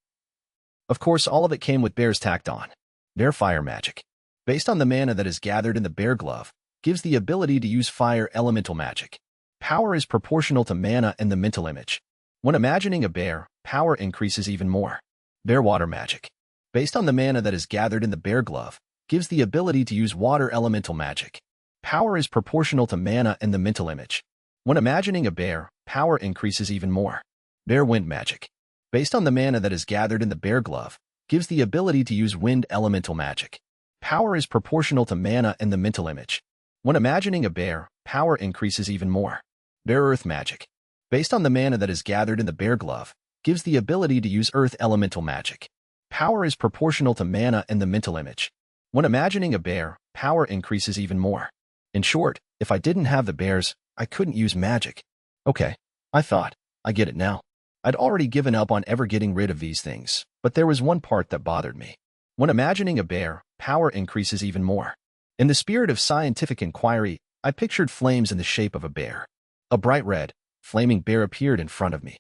Of course, all of it came with bears tacked on. Bear Fire Magic. Based on the mana that is gathered in the bear glove, gives the ability to use fire elemental magic. Power is proportional to mana and the mental image. When imagining a bear, power increases even more. Bear Water Magic. Based on the mana that is gathered in the bear glove, gives the ability to use water elemental magic. Power is proportional to mana and the mental image. When imagining a bear, power increases even more. Bear Wind Magic. Based on the mana that is gathered in the bear glove, gives the ability to use wind elemental magic. Power is proportional to mana and the mental image. When imagining a bear, power increases even more. Bear Earth Magic. Based on the mana that is gathered in the bear glove, gives the ability to use earth elemental magic. Power is proportional to mana and the mental image. When imagining a bear, power increases even more. In short, if I didn't have the bears, I couldn't use magic. Okay, I thought, I get it now. I'd already given up on ever getting rid of these things, but there was one part that bothered me. When imagining a bear, power increases even more. In the spirit of scientific inquiry, I pictured flames in the shape of a bear. A bright red, flaming bear appeared in front of me.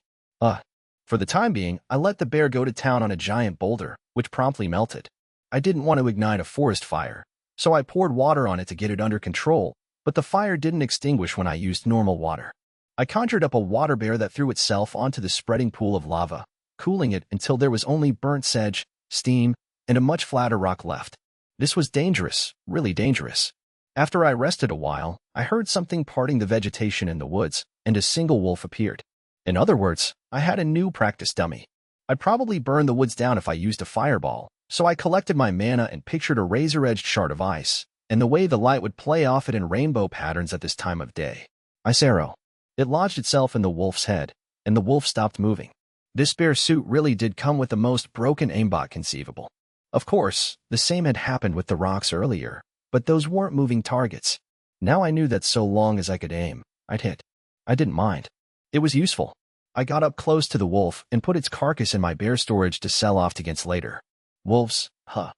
For the time being, I let the bear go to town on a giant boulder, which promptly melted. I didn't want to ignite a forest fire, so I poured water on it to get it under control, but the fire didn't extinguish when I used normal water. I conjured up a water bear that threw itself onto the spreading pool of lava, cooling it until there was only burnt sedge, steam, and a much flatter rock left. This was dangerous, really dangerous. After I rested a while, I heard something parting the vegetation in the woods, and a single wolf appeared. In other words, I had a new practice dummy. I'd probably burn the woods down if I used a fireball, so I collected my mana and pictured a razor-edged shard of ice, and the way the light would play off it in rainbow patterns at this time of day. Ice arrow. It lodged itself in the wolf's head, and the wolf stopped moving. This bear suit really did come with the most broken aimbot conceivable. Of course, the same had happened with the rocks earlier, but those weren't moving targets. Now I knew that so long as I could aim, I'd hit. I didn't mind. It was useful. I got up close to the wolf and put its carcass in my bear storage to sell off against later. Wolves, huh.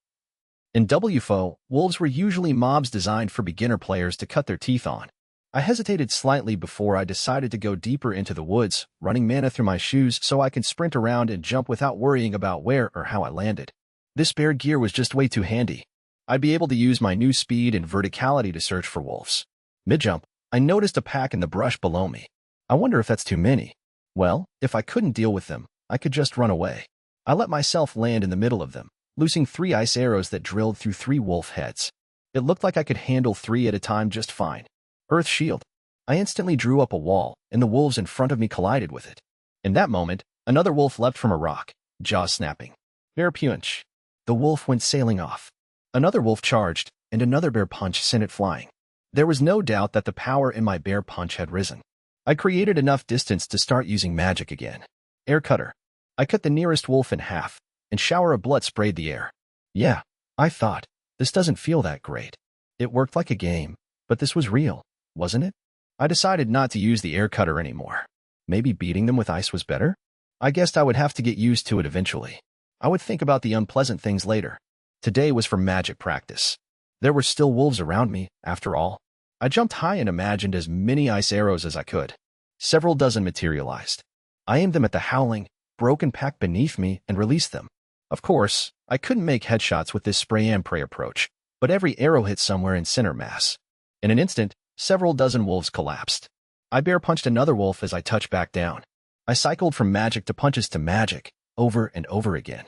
In WFO, wolves were usually mobs designed for beginner players to cut their teeth on. I hesitated slightly before I decided to go deeper into the woods, running mana through my shoes so I could sprint around and jump without worrying about where or how I landed. This bear gear was just way too handy. I'd be able to use my new speed and verticality to search for wolves. Mid-jump, I noticed a pack in the brush below me. I wonder if that's too many. Well, if I couldn't deal with them, I could just run away. I let myself land in the middle of them, loosing 3 ice arrows that drilled through 3 wolf heads. It looked like I could handle 3 at a time just fine. Earth shield. I instantly drew up a wall, and the wolves in front of me collided with it. In that moment, another wolf leapt from a rock, jaws snapping. Bear punch. The wolf went sailing off. Another wolf charged, and another bear punch sent it flying. There was no doubt that the power in my bear punch had risen. I created enough distance to start using magic again. Air cutter. I cut the nearest wolf in half, and shower of blood sprayed the air. Yeah, I thought, this doesn't feel that great. It worked like a game, but this was real, wasn't it? I decided not to use the air cutter anymore. Maybe beating them with ice was better? I guessed I would have to get used to it eventually. I would think about the unpleasant things later. Today was for magic practice. There were still wolves around me, after all. I jumped high and imagined as many ice arrows as I could. Several dozen materialized. I aimed them at the howling, broken pack beneath me and released them. Of course, I couldn't make headshots with this spray and pray approach, but every arrow hit somewhere in center mass. In an instant, several dozen wolves collapsed. I bear punched another wolf as I touched back down. I cycled from magic to punches to magic, over and over again.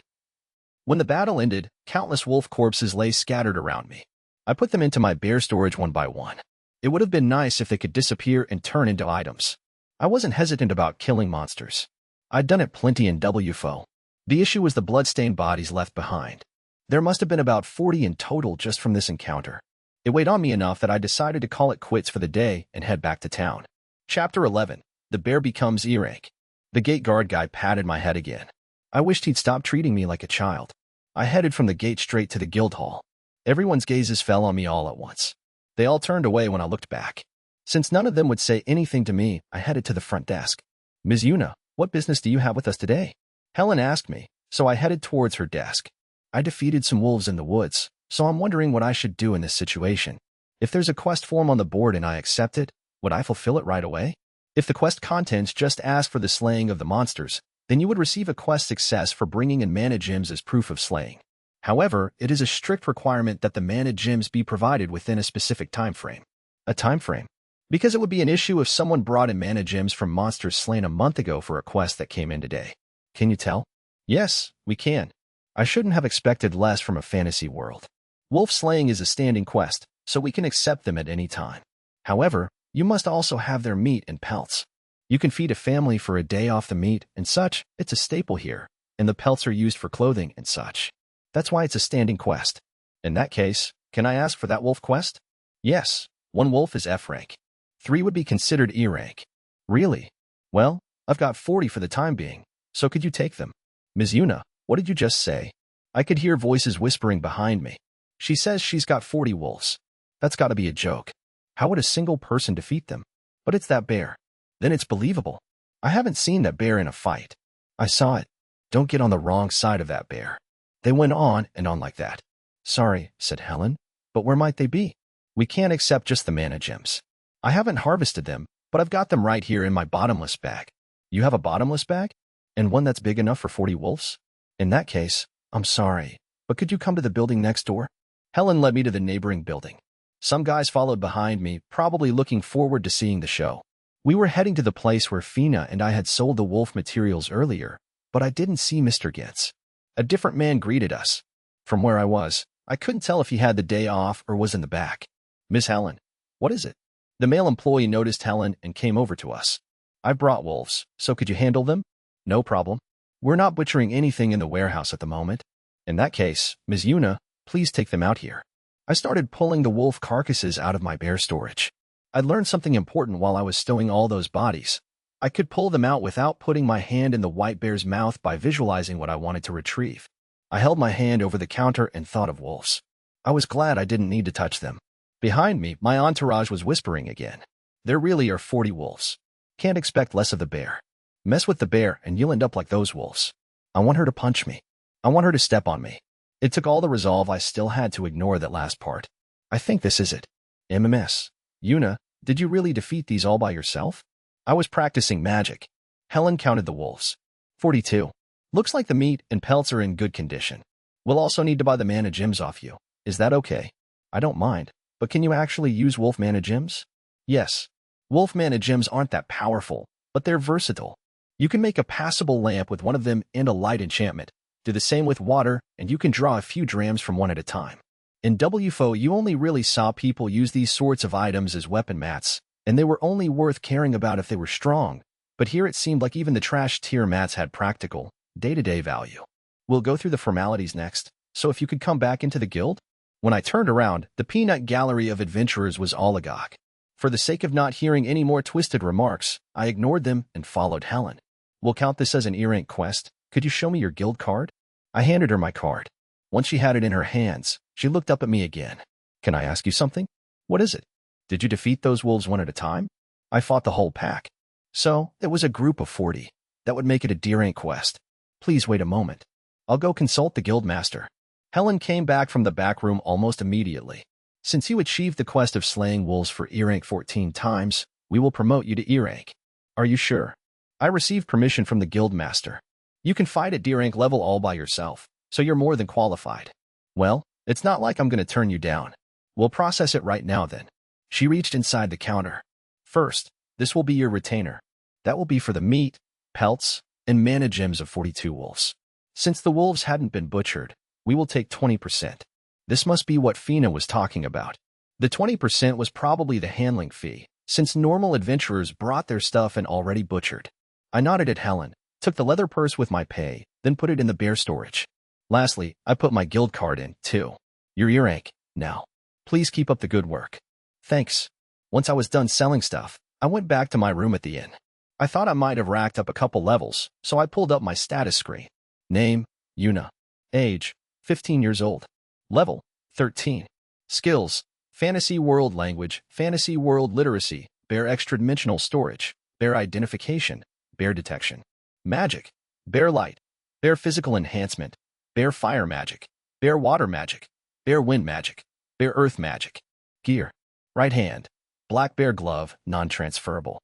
When the battle ended, countless wolf corpses lay scattered around me. I put them into my bear storage one by one. It would have been nice if they could disappear and turn into items. I wasn't hesitant about killing monsters. I'd done it plenty in WFO. The issue was the blood-stained bodies left behind. There must have been about 40 in total just from this encounter. It weighed on me enough that I decided to call it quits for the day and head back to town. Chapter 11. The Bear Becomes E-Rank. The gate guard guy patted my head again. I wished he'd stop treating me like a child. I headed from the gate straight to the guild hall. Everyone's gazes fell on me all at once. They all turned away when I looked back. Since none of them would say anything to me, I headed to the front desk. Ms. Yuna, what business do you have with us today? Helen asked me, so I headed towards her desk. I defeated some wolves in the woods, so I'm wondering what I should do in this situation. If there's a quest form on the board and I accept it, would I fulfill it right away? If the quest contents just ask for the slaying of the monsters, then you would receive a quest success for bringing in mana gems as proof of slaying. However, it is a strict requirement that the mana gems be provided within a specific time frame. A time frame? Because it would be an issue if someone brought in mana gems from monsters slain a month ago for a quest that came in today. Can you tell? Yes, we can. I shouldn't have expected less from a fantasy world. Wolf slaying is a standing quest, so we can accept them at any time. However, you must also have their meat and pelts. You can feed a family for a day off the meat and such, it's a staple here, and the pelts are used for clothing and such. That's why it's a standing quest. In that case, can I ask for that wolf quest? Yes, 1 wolf is F rank. 3 would be considered E rank. Really? Well, I've got 40 for the time being, so could you take them? Ms. Yuna, what did you just say? I could hear voices whispering behind me. She says she's got 40 wolves. That's gotta be a joke. How would a single person defeat them? But it's that bear. Then it's believable. I haven't seen that bear in a fight. I saw it. Don't get on the wrong side of that bear. They went on and on like that. Sorry, said Helen, but where might they be? We can't accept just the mana gems. I haven't harvested them, but I've got them right here in my bottomless bag. You have a bottomless bag? And one that's big enough for 40 wolves? In that case, I'm sorry, but could you come to the building next door? Helen led me to the neighboring building. Some guys followed behind me, probably looking forward to seeing the show. We were heading to the place where Fina and I had sold the wolf materials earlier, but I didn't see Mr. Getz. A different man greeted us. From where I was, I couldn't tell if he had the day off or was in the back. Miss Helen, what is it? The male employee noticed Helen and came over to us. I brought wolves, so could you handle them? No problem. We're not butchering anything in the warehouse at the moment. In that case, Ms. Yuna, please take them out here. I started pulling the wolf carcasses out of my bear storage. I learned something important while I was stowing all those bodies. I could pull them out without putting my hand in the white bear's mouth by visualizing what I wanted to retrieve. I held my hand over the counter and thought of wolves. I was glad I didn't need to touch them. Behind me, my entourage was whispering again. There really are 40 wolves. Can't expect less of the bear. Mess with the bear and you'll end up like those wolves. I want her to punch me. I want her to step on me. It took all the resolve I still had to ignore that last part. I think this is it. MMS. Yuna, did you really defeat these all by yourself? I was practicing magic. Helen counted the wolves. 42. Looks like the meat and pelts are in good condition. We'll also need to buy the mana gems off you. Is that okay? I don't mind, but can you actually use wolf mana gems? Yes. Wolf mana gems aren't that powerful, but they're versatile. You can make a passable lamp with one of them and a light enchantment. Do the same with water, and you can draw a few drams from one at a time. In WFO, you only really saw people use these sorts of items as weapon mats, and they were only worth caring about if they were strong. But here it seemed like even the trash tier mats had practical, day-to-day value. We'll go through the formalities next, so if you could come back into the guild? When I turned around, the peanut gallery of adventurers was all agog. For the sake of not hearing any more twisted remarks, I ignored them and followed Helen. We'll count this as an ear-ink quest. Could you show me your guild card? I handed her my card. Once she had it in her hands, she looked up at me again. Can I ask you something? What is it? Did you defeat those wolves one at a time? I fought the whole pack. So, it was a group of 40. That would make it a Deer-Ink quest. Please wait a moment. I'll go consult the guildmaster. Helen came back from the back room almost immediately. Since you achieved the quest of slaying wolves for ear-ink 14 times, we will promote you to ear-ink. Are you sure? I received permission from the guildmaster. You can fight at Deer-Ink level all by yourself, so you're more than qualified. Well, it's not like I'm going to turn you down. We'll process it right now then. She reached inside the counter. First, this will be your retainer. That will be for the meat, pelts, and mana gems of 42 wolves. Since the wolves hadn't been butchered, we will take 20%. This must be what Fina was talking about. The 20% was probably the handling fee, since normal adventurers brought their stuff in already butchered. I nodded at Helen, took the leather purse with my pay, then put it in the bear storage. Lastly, I put my guild card in, too. Your ear-ink, now. Please keep up the good work. Thanks. Once I was done selling stuff, I went back to my room at the inn. I thought I might have racked up a couple levels, so I pulled up my status screen. Name, Yuna. Age, 15 years old. Level, 13. Skills, Fantasy World Language, Fantasy World Literacy, Bear Extra-Dimensional Storage, Bear Identification, Bear Detection. Magic, Bear Light, Bear Physical Enhancement, Bear Fire Magic, Bear Water Magic, Bear Wind Magic, Bear Earth Magic. Gear, right hand, Black Bear Glove, non-transferable.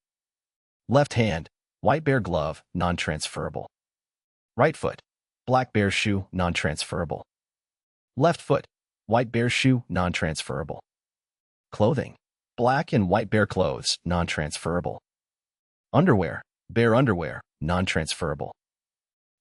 Left hand, White Bear Glove, non-transferable. Right foot, Black Bear Shoe, non-transferable. Left foot, White Bear Shoe, non-transferable. Clothing, Black and White Bear Clothes, non-transferable. Underwear, Bear Underwear, non-transferable.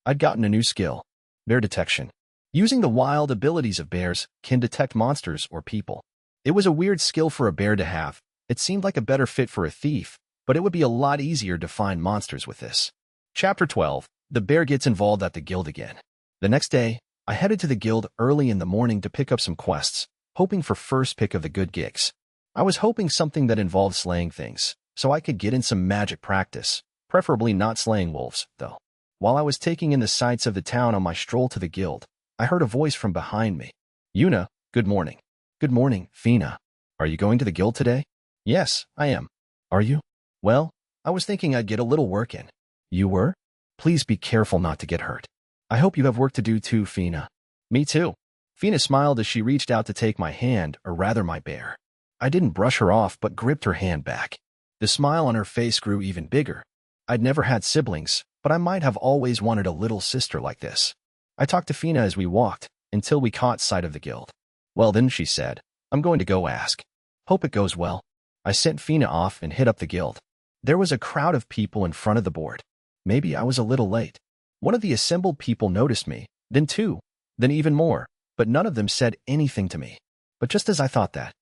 I'd gotten a new skill, Bear Detection. Using the wild abilities of bears can detect monsters or people. It was a weird skill for a bear to have. It seemed like a better fit for a thief, but it would be a lot easier to find monsters with this. Chapter 12. The bear gets involved at the guild again. The next day, I headed to the guild early in the morning to pick up some quests, hoping for first pick of the good gigs. I was hoping something that involved slaying things, so I could get in some magic practice, preferably not slaying wolves, though. While I was taking in the sights of the town on my stroll to the guild, I heard a voice from behind me. Yuna, good morning. Good morning, Fina. Are you going to the guild today? Yes, I am. Are you? Well, I was thinking I'd get a little work in. You were? Please be careful not to get hurt. I hope you have work to do too, Fina. Me too. Fina smiled as she reached out to take my hand, or rather my bear. I didn't brush her off but gripped her hand back. The smile on her face grew even bigger. I'd never had siblings, but I might have always wanted a little sister like this. I talked to Fina as we walked, until we caught sight of the guild. Well then, she said, I'm going to go ask. Hope it goes well. I sent Fina off and hit up the guild. There was a crowd of people in front of the board. Maybe I was a little late. One of the assembled people noticed me, then two, then even more, but none of them said anything to me. But just as I thought that.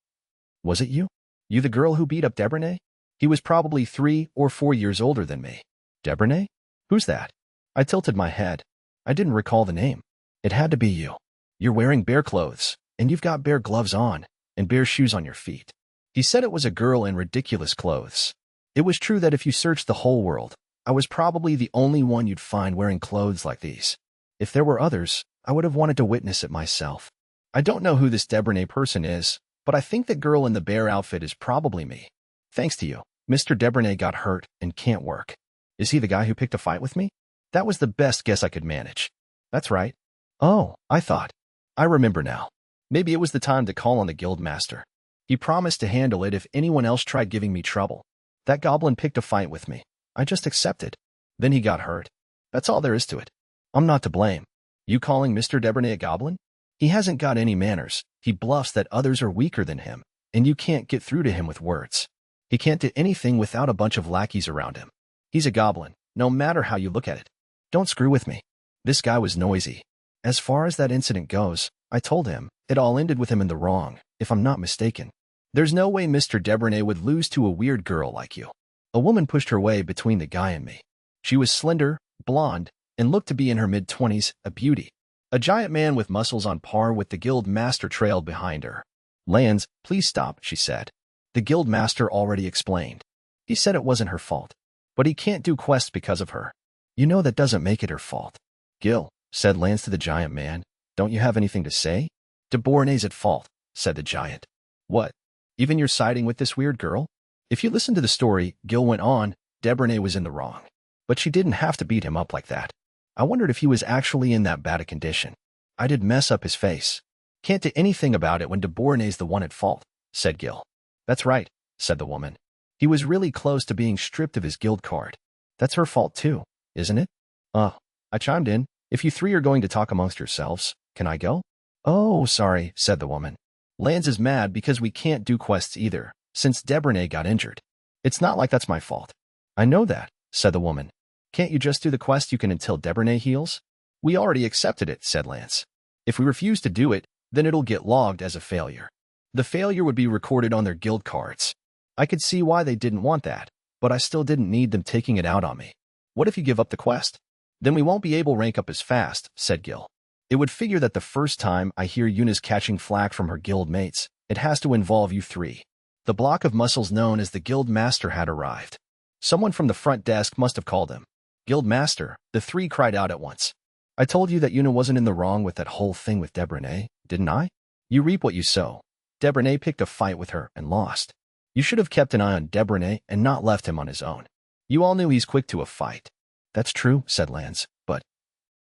Was it you? You the girl who beat up Debernay? He was probably 3 or 4 years older than me. Debernay? Who's that? I tilted my head. I didn't recall the name. It had to be you. You're wearing bear clothes, and you've got bear gloves on, and bear shoes on your feet. He said it was a girl in ridiculous clothes. It was true that if you searched the whole world, I was probably the only one you'd find wearing clothes like these. If there were others, I would have wanted to witness it myself. I don't know who this Debernay person is, but I think the girl in the bear outfit is probably me. Thanks to you, Mr. Debernay got hurt and can't work. Is he the guy who picked a fight with me? That was the best guess I could manage. That's right. Oh, I thought. I remember now. Maybe it was the time to call on the guild master. He promised to handle it if anyone else tried giving me trouble. That goblin picked a fight with me. I just accepted. Then he got hurt. That's all there is to it. I'm not to blame. You calling Mr. Debernay a goblin? He hasn't got any manners. He bluffs that others are weaker than him, and you can't get through to him with words. He can't do anything without a bunch of lackeys around him. He's a goblin, no matter how you look at it. Don't screw with me. This guy was noisy. As far as that incident goes, I told him, it all ended with him in the wrong, if I'm not mistaken. There's no way Mr. Debernay would lose to a weird girl like you. A woman pushed her way between the guy and me. She was slender, blonde, and looked to be in her mid-20s, a beauty. A giant man with muscles on par with the guild master trailed behind her. Lance, please stop, she said. The guild master already explained. He said it wasn't her fault. But he can't do quests because of her. You know that doesn't make it her fault. Gil, said Lance to the giant man, don't you have anything to say? Debernay's at fault, said the giant. What? Even you're siding with this weird girl? If you listen to the story, Gil went on, Debernay was in the wrong. But she didn't have to beat him up like that. I wondered if he was actually in that bad a condition. I did mess up his face. Can't do anything about it when Debernay's the one at fault, said Gil. That's right, said the woman. He was really close to being stripped of his guild card. That's her fault too, isn't it? I chimed in. If you three are going to talk amongst yourselves, can I go? Oh, sorry, said the woman. Lance is mad because we can't do quests either, since Debernay got injured. It's not like that's my fault. I know that, said the woman. Can't you just do the quest you can until Debernay heals? We already accepted it, said Lance. If we refuse to do it, then it'll get logged as a failure. The failure would be recorded on their guild cards. I could see why they didn't want that, but I still didn't need them taking it out on me. What if you give up the quest? Then we won't be able to rank up as fast, said Gil. It would figure that the first time I hear Yuna's catching flack from her guild mates, it has to involve you three. The block of muscles known as the guild master had arrived. Someone from the front desk must have called him. Guild master, the three cried out at once. I told you that Yuna wasn't in the wrong with that whole thing with Debernay, didn't I? You reap what you sow. Debernay picked a fight with her and lost. You should have kept an eye on Debernay and not left him on his own. You all knew he's quick to a fight. That's true, said Lance, but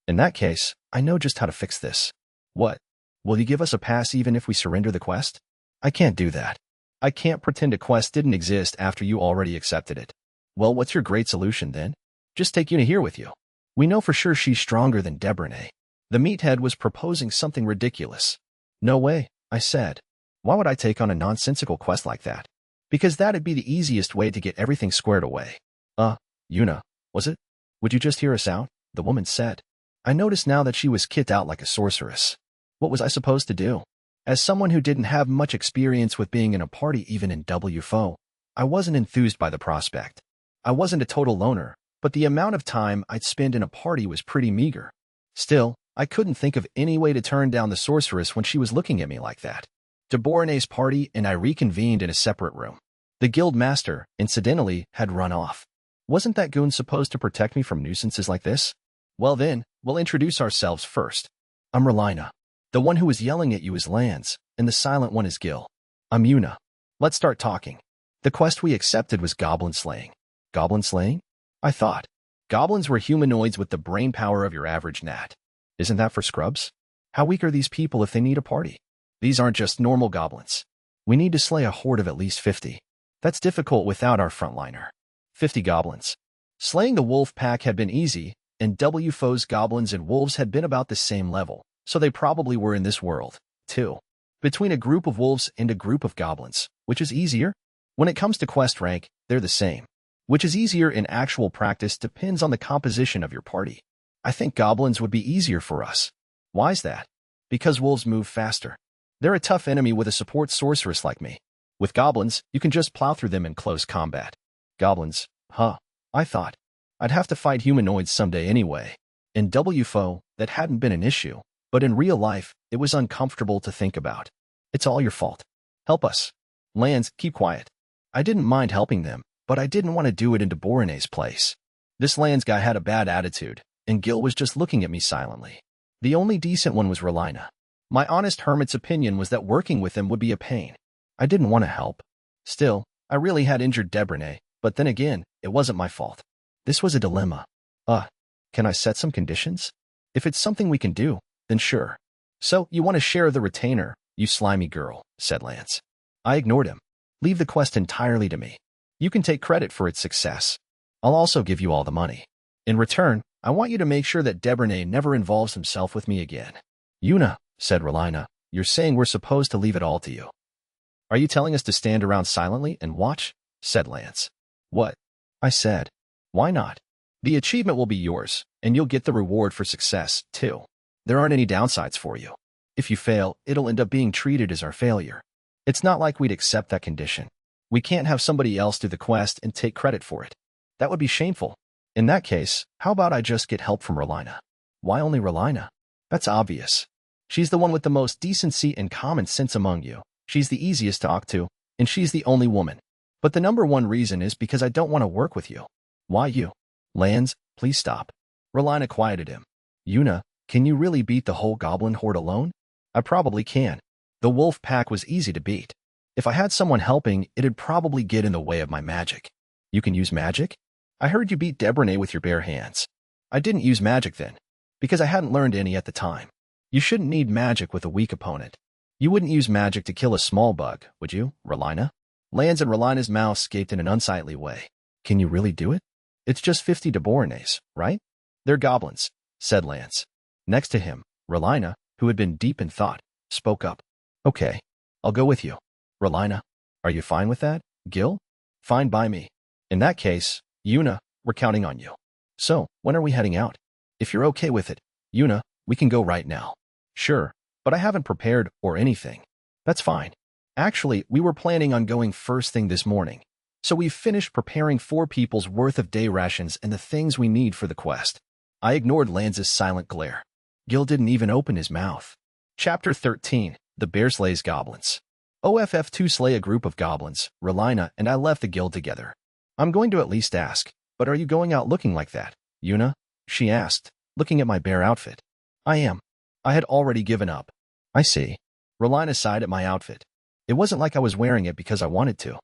in that case, I know just how to fix this. What? Will you give us a pass even if we surrender the quest? I can't do that. I can't pretend a quest didn't exist after you already accepted it. Well, what's your great solution then? Just take Yuna here with you. We know for sure she's stronger than Debernay. The meathead was proposing something ridiculous. No way, I said. Why would I take on a nonsensical quest like that? Because that'd be the easiest way to get everything squared away. Yuna, was it? Would you just hear us out? The woman said. I noticed now that she was kitted out like a sorceress. What was I supposed to do? As someone who didn't have much experience with being in a party even in WFO, I wasn't enthused by the prospect. I wasn't a total loner, but the amount of time I'd spend in a party was pretty meager. Still, I couldn't think of any way to turn down the sorceress when she was looking at me like that. Debernay's party and I reconvened in a separate room. The guild master, incidentally, had run off. Wasn't that goon supposed to protect me from nuisances like this? Well then, we'll introduce ourselves first. I'm Relina. The one who was yelling at you is Lance, and the silent one is Gil. I'm Yuna. Let's start talking. The quest we accepted was goblin slaying. Goblin slaying? I thought. Goblins were humanoids with the brain power of your average gnat. Isn't that for scrubs? How weak are these people if they need a party? These aren't just normal goblins. We need to slay a horde of at least 50. That's difficult without our frontliner. 50 goblins. Slaying the wolf pack had been easy, and WFO's goblins and wolves had been about the same level, so they probably were in this world, too. Between a group of wolves and a group of goblins, which is easier? When it comes to quest rank, they're the same. Which is easier in actual practice depends on the composition of your party. I think goblins would be easier for us. Why's that? Because wolves move faster. They're a tough enemy with a support sorceress like me. With goblins, you can just plow through them in close combat. Goblins, huh? I thought I'd have to fight humanoids someday anyway. In WFO, that hadn't been an issue, but in real life, it was uncomfortable to think about. It's all your fault. Help us. Lanz, keep quiet. I didn't mind helping them, but I didn't want to do it in Deborane's place. This Lanz guy had a bad attitude, and Gil was just looking at me silently. The only decent one was Relina. My honest hermit's opinion was that working with him would be a pain. I didn't want to help. Still, I really had injured Deborane, but then again, it wasn't my fault. This was a dilemma. Can I set some conditions? If it's something we can do, then sure. So, you want to share the retainer, you slimy girl, said Lanz. I ignored him. Leave the quest entirely to me. You can take credit for its success. I'll also give you all the money. In return, I want you to make sure that Deborane never involves himself with me again. Yuna, said Relina, you're saying we're supposed to leave it all to you. Are you telling us to stand around silently and watch? Said Lanz. What? I said. Why not? The achievement will be yours, and you'll get the reward for success, too. There aren't any downsides for you. If you fail, it'll end up being treated as our failure. It's not like we'd accept that condition. We can't have somebody else do the quest and take credit for it. That would be shameful. In that case, how about I just get help from Relina? Why only Relina? That's obvious. She's the one with the most decency and common sense among you. She's the easiest to talk to, and she's the only woman. But the number one reason is because I don't want to work with you. Why you? Lanz, please stop. Relina quieted him. Yuna, can you really beat the whole goblin horde alone? I probably can. The wolf pack was easy to beat. If I had someone helping, it'd probably get in the way of my magic. You can use magic? I heard you beat Deborane with your bare hands. I didn't use magic then, because I hadn't learned any at the time. You shouldn't need magic with a weak opponent. You wouldn't use magic to kill a small bug, would you, Relina? Lanz and Relina's mouth gaped in an unsightly way. Can you really do it? It's just 50 Deboranes, right? They're goblins, said Lanz. Next to him, Relina, who had been deep in thought, spoke up. Okay, I'll go with you. Relina, are you fine with that? Gil? Fine by me. In that case, Yuna, we're counting on you. So, when are we heading out? If you're okay with it, Yuna, we can go right now. Sure, but I haven't prepared or anything. That's fine. Actually, we were planning on going first thing this morning, so we've finished preparing 4 people's worth of day rations and the things we need for the quest. I ignored Lanz's silent glare. Gil didn't even open his mouth. Chapter 13, The Bear Slays Goblins. OFF2 slay a group of goblins, Relina and I left the guild together. I'm going to at least ask, but are you going out looking like that, Yuna? She asked, looking at my bear outfit. I am. I had already given up. I see. Relina sighed at my outfit. It wasn't like I was wearing it because I wanted to.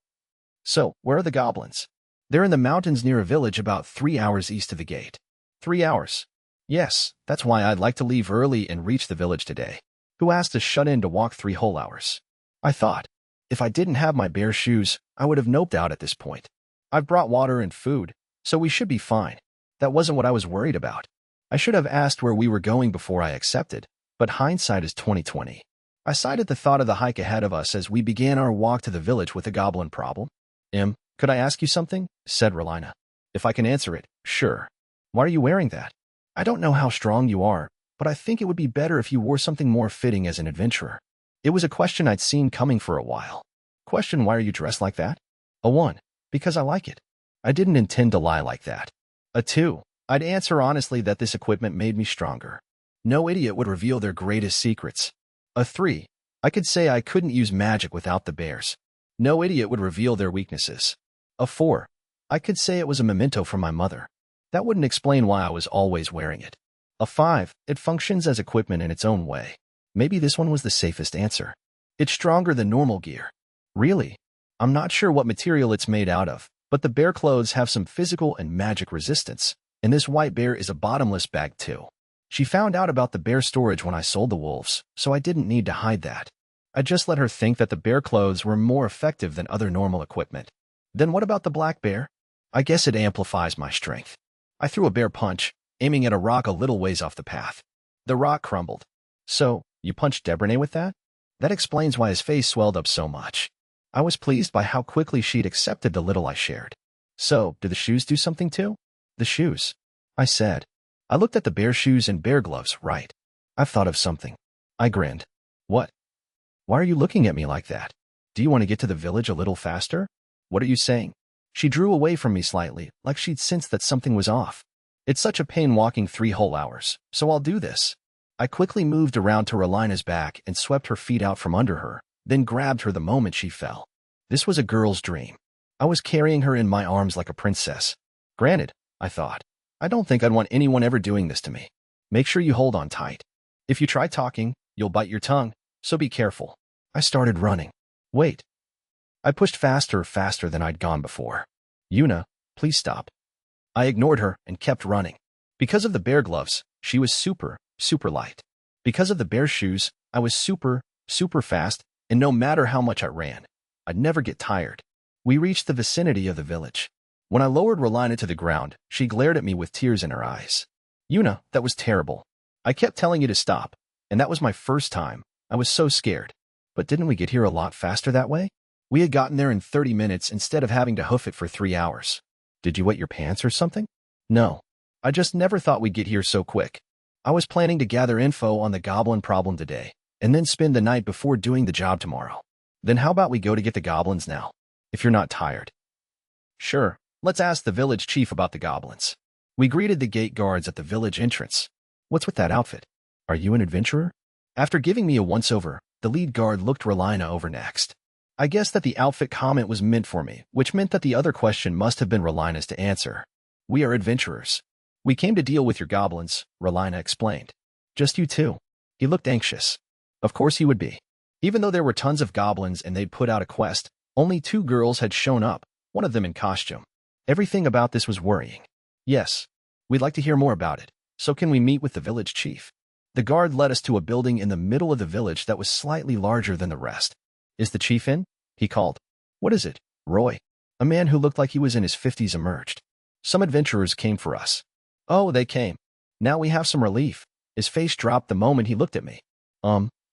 So, where are the goblins? They're in the mountains near a village about 3 hours east of the gate. 3 hours. Yes, that's why I'd like to leave early and reach the village today. Who asked us shut in to walk 3 whole hours? I thought, if I didn't have my bear shoes, I would have noped out at this point. I've brought water and food, so we should be fine. That wasn't what I was worried about. I should have asked where we were going before I accepted, but hindsight is 20/20. I sighed at the thought of the hike ahead of us as we began our walk to the village with a goblin problem. Could I ask you something? Said Relina. If I can answer it, sure. Why are you wearing that? I don't know how strong you are, but I think it would be better if you wore something more fitting as an adventurer. It was a question I'd seen coming for a while. Question, why are you dressed like that? A 1, because I like it. I didn't intend to lie like that. A 2, I'd answer honestly that this equipment made me stronger. No idiot would reveal their greatest secrets. A 3, I could say I couldn't use magic without the bears. No idiot would reveal their weaknesses. A 4, I could say it was a memento from my mother. That wouldn't explain why I was always wearing it. A 5, it functions as equipment in its own way. Maybe this one was the safest answer. It's stronger than normal gear. Really? I'm not sure what material it's made out of, but the bear clothes have some physical and magic resistance, and this white bear is a bottomless bag too. She found out about the bear storage when I sold the wolves, so I didn't need to hide that. I just let her think that the bear clothes were more effective than other normal equipment. Then what about the black bear? I guess it amplifies my strength. I threw a bear punch, aiming at a rock a little ways off the path. The rock crumbled. So, you punched Debrene with that? That explains why his face swelled up so much. I was pleased by how quickly she'd accepted the little I shared. So, do the shoes do something too? The shoes, I said. I looked at the bear shoes and bear gloves, right. I've thought of something. I grinned. What? Why are you looking at me like that? Do you want to get to the village a little faster? What are you saying? She drew away from me slightly, like she'd sensed that something was off. It's such a pain walking 3 whole hours, so I'll do this. I quickly moved around to Relina's back and swept her feet out from under her, then grabbed her the moment she fell. This was a girl's dream. I was carrying her in my arms like a princess. Granted, I thought, I don't think I'd want anyone ever doing this to me. Make sure you hold on tight. If you try talking, you'll bite your tongue, so be careful. I started running. Wait. I pushed faster than I'd gone before. Yuna, please stop. I ignored her and kept running. Because of the bear gloves, she was super light. Because of the bear shoes, I was super fast, and no matter how much I ran, I'd never get tired. We reached the vicinity of the village. When I lowered Relina to the ground, she glared at me with tears in her eyes. Yuna, that was terrible. I kept telling you to stop, and that was my first time. I was so scared. But didn't we get here a lot faster that way? We had gotten there in 30 minutes instead of having to hoof it for 3 hours. Did you wet your pants or something? No. I just never thought we'd get here so quick. I was planning to gather info on the goblin problem today, and then spend the night before doing the job tomorrow. Then how about we go to get the goblins now, if you're not tired? Sure, let's ask the village chief about the goblins. We greeted the gate guards at the village entrance. What's with that outfit? Are you an adventurer? After giving me a once-over, the lead guard looked Relina over next. I guess that the outfit comment was meant for me, which meant that the other question must have been Relina's to answer. We are adventurers. We came to deal with your goblins, Relina explained. Just you two. He looked anxious. Of course he would be. Even though there were tons of goblins and they'd put out a quest, only 2 girls had shown up, one of them in costume. Everything about this was worrying. Yes, we'd like to hear more about it, so can we meet with the village chief? The guard led us to a building in the middle of the village that was slightly larger than the rest. Is the chief in? He called. What is it? Roy, a man who looked like he was in his 50s, emerged. Some adventurers came for us. Oh, they came. Now we have some relief. His face dropped the moment he looked at me.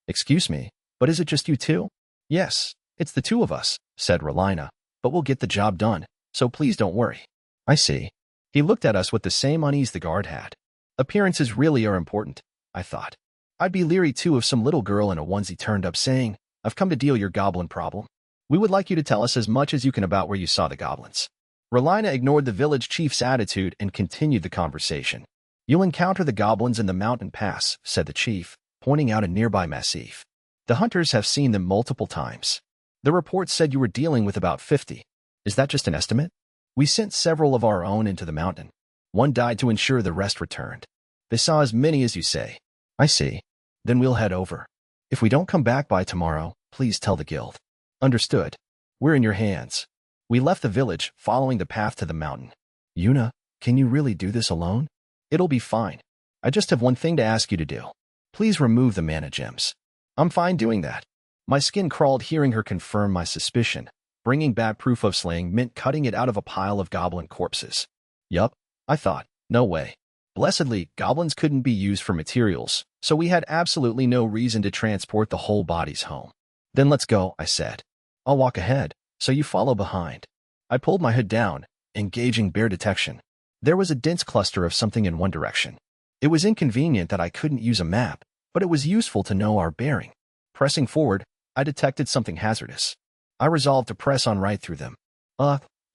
Excuse me, but is it just you two? Yes, it's the 2 of us, said Relina, but we'll get the job done, so please don't worry. I see. He looked at us with the same unease the guard had. Appearances really are important, I thought. I'd be leery too if some little girl in a onesie turned up saying, I've come to deal your goblin problem. We would like you to tell us as much as you can about where you saw the goblins. Relina ignored the village chief's attitude and continued the conversation. You'll encounter the goblins in the mountain pass, said the chief, pointing out a nearby massif. The hunters have seen them multiple times. The report said you were dealing with about 50. Is that just an estimate? We sent several of our own into the mountain. One died to ensure the rest returned. They saw as many as you say. I see. Then we'll head over. If we don't come back by tomorrow, please tell the guild. Understood. We're in your hands. We left the village, following the path to the mountain. Yuna, can you really do this alone? It'll be fine. I just have one thing to ask you to do. Please remove the mana gems. I'm fine doing that. My skin crawled hearing her confirm my suspicion. Bringing back proof of slaying meant cutting it out of a pile of goblin corpses. Yup, I thought. No way. Blessedly, goblins couldn't be used for materials, so we had absolutely no reason to transport the whole bodies home. Then let's go, I said. I'll walk ahead, so you follow behind. I pulled my hood down, engaging bear detection. There was a dense cluster of something in one direction. It was inconvenient that I couldn't use a map, but it was useful to know our bearing. Pressing forward, I detected something hazardous. I resolved to press on right through them.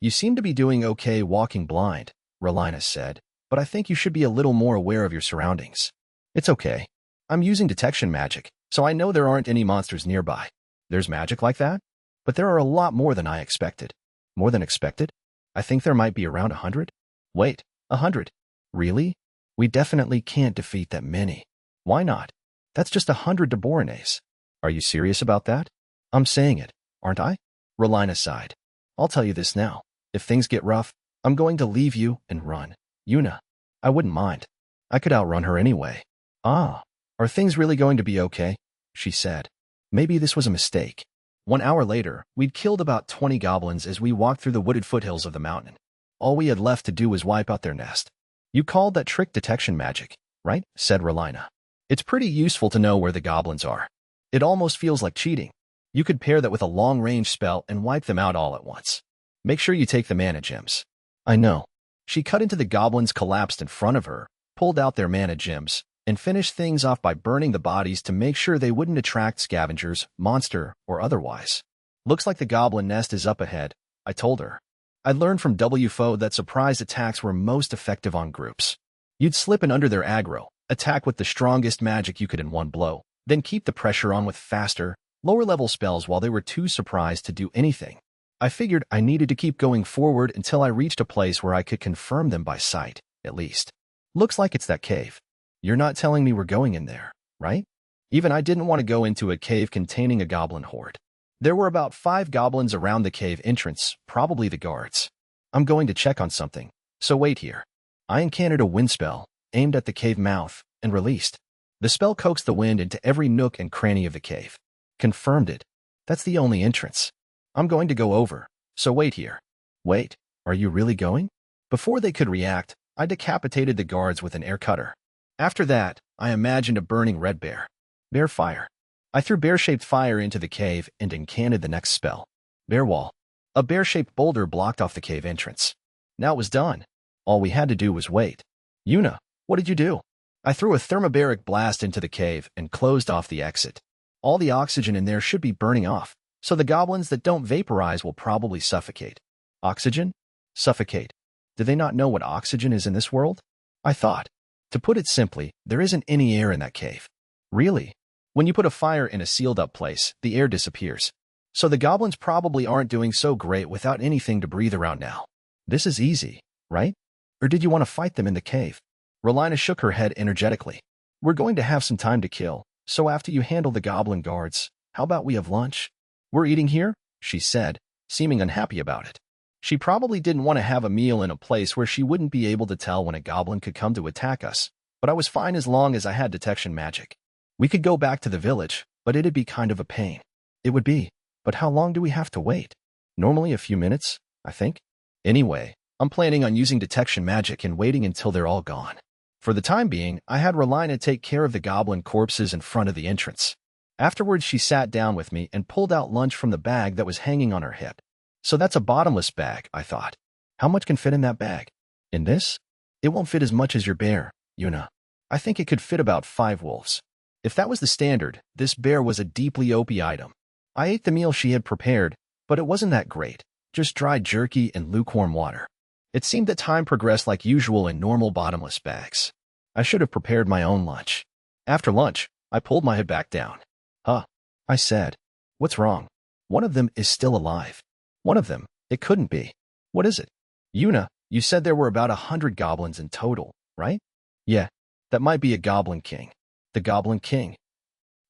You seem to be doing okay walking blind, Relina said, but I think you should be a little more aware of your surroundings. It's okay. I'm using detection magic, so I know there aren't any monsters nearby. There's magic like that? But there are a lot more than I expected. More than expected? I think there might be around 100? Wait, 100? Really? We definitely can't defeat that many. Why not? That's just 100 Deborines. Are you serious about that? I'm saying it, aren't I? Relina sighed. I'll tell you this now. If things get rough, I'm going to leave you and run. Yuna. I wouldn't mind. I could outrun her anyway. Ah, are things really going to be okay? She said. Maybe this was a mistake. 1 hour later, we'd killed about 20 goblins as we walked through the wooded foothills of the mountain. All we had left to do was wipe out their nest. You called that trick detection magic, right? Said Relina. It's pretty useful to know where the goblins are. It almost feels like cheating. You could pair that with a long-range spell and wipe them out all at once. Make sure you take the mana gems. I know. She cut into the goblins collapsed in front of her, pulled out their mana gems, and finished things off by burning the bodies to make sure they wouldn't attract scavengers, monster, or otherwise. Looks like the goblin nest is up ahead, I told her. I'd learned from WFO that surprise attacks were most effective on groups. You'd slip in under their aggro, attack with the strongest magic you could in one blow, then keep the pressure on with faster, lower-level spells while they were too surprised to do anything. I figured I needed to keep going forward until I reached a place where I could confirm them by sight, at least. Looks like it's that cave. You're not telling me we're going in there, right? Even I didn't want to go into a cave containing a goblin horde. There were about 5 goblins around the cave entrance, probably the guards. I'm going to check on something, so wait here. I encountered a wind spell, aimed at the cave mouth, and released. The spell coaxed the wind into every nook and cranny of the cave. Confirmed it. That's the only entrance. I'm going to go over, so wait here. Wait, are you really going? Before they could react, I decapitated the guards with an air cutter. After that, I imagined a burning red bear. Bear fire. I threw bear-shaped fire into the cave and incanted the next spell. Bear wall. A bear-shaped boulder blocked off the cave entrance. Now it was done. All we had to do was wait. Yuna, what did you do? I threw a thermobaric blast into the cave and closed off the exit. All the oxygen in there should be burning off, so the goblins that don't vaporize will probably suffocate. Oxygen? Suffocate. Do they not know what oxygen is in this world? I thought. To put it simply, there isn't any air in that cave. Really? When you put a fire in a sealed-up place, the air disappears. So the goblins probably aren't doing so great without anything to breathe around now. This is easy, right? Or did you want to fight them in the cave? Relina shook her head energetically. We're going to have some time to kill, so after you handle the goblin guards, how about we have lunch? We're eating here, she said, seeming unhappy about it. She probably didn't want to have a meal in a place where she wouldn't be able to tell when a goblin could come to attack us, but I was fine as long as I had detection magic. We could go back to the village, but it'd be kind of a pain. It would be, but how long do we have to wait? Normally a few minutes, I think. Anyway, I'm planning on using detection magic and waiting until they're all gone. For the time being, I had Relina take care of the goblin corpses in front of the entrance. Afterwards, she sat down with me and pulled out lunch from the bag that was hanging on her hip. So that's a bottomless bag, I thought. How much can fit in that bag? In this? It won't fit as much as your bear, Yuna. I think it could fit about 5 wolves. If that was the standard, this bear was a deeply OP item. I ate the meal she had prepared, but it wasn't that great, just dried jerky and lukewarm water. It seemed that time progressed like usual in normal bottomless bags. I should have prepared my own lunch. After lunch, I pulled my head back down. Huh, I said. What's wrong? One of them is still alive. One of them, it couldn't be. What is it? Yuna, you said there were about 100 goblins in total, right? Yeah, that might be a goblin king. The goblin king.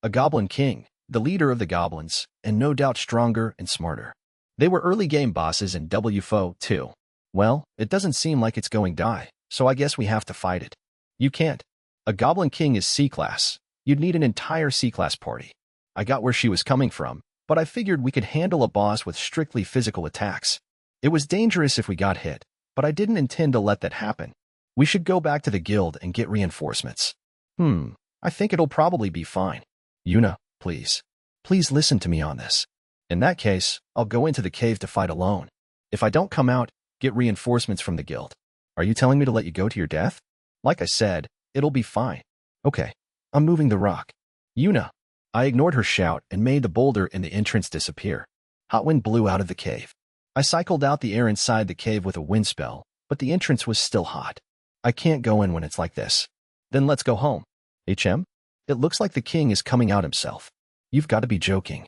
A goblin king, the leader of the goblins, and no doubt stronger and smarter. They were early game bosses in WFO too. Well, it doesn't seem like it's going to die, so I guess we have to fight it. You can't. A goblin king is C-class. You'd need an entire C-class party. I got where she was coming from, but I figured we could handle a boss with strictly physical attacks. It was dangerous if we got hit, but I didn't intend to let that happen. We should go back to the guild and get reinforcements. I think it'll probably be fine. Yuna, please. Please listen to me on this. In that case, I'll go into the cave to fight alone. If I don't come out, get reinforcements from the guild. Are you telling me to let you go to your death? Like I said, it'll be fine. Okay, I'm moving the rock. Yuna. I ignored her shout and made the boulder in the entrance disappear. Hot wind blew out of the cave. I cycled out the air inside the cave with a wind spell, but the entrance was still hot. I can't go in when it's like this. Then let's go home. HM? It looks like the king is coming out himself. You've got to be joking.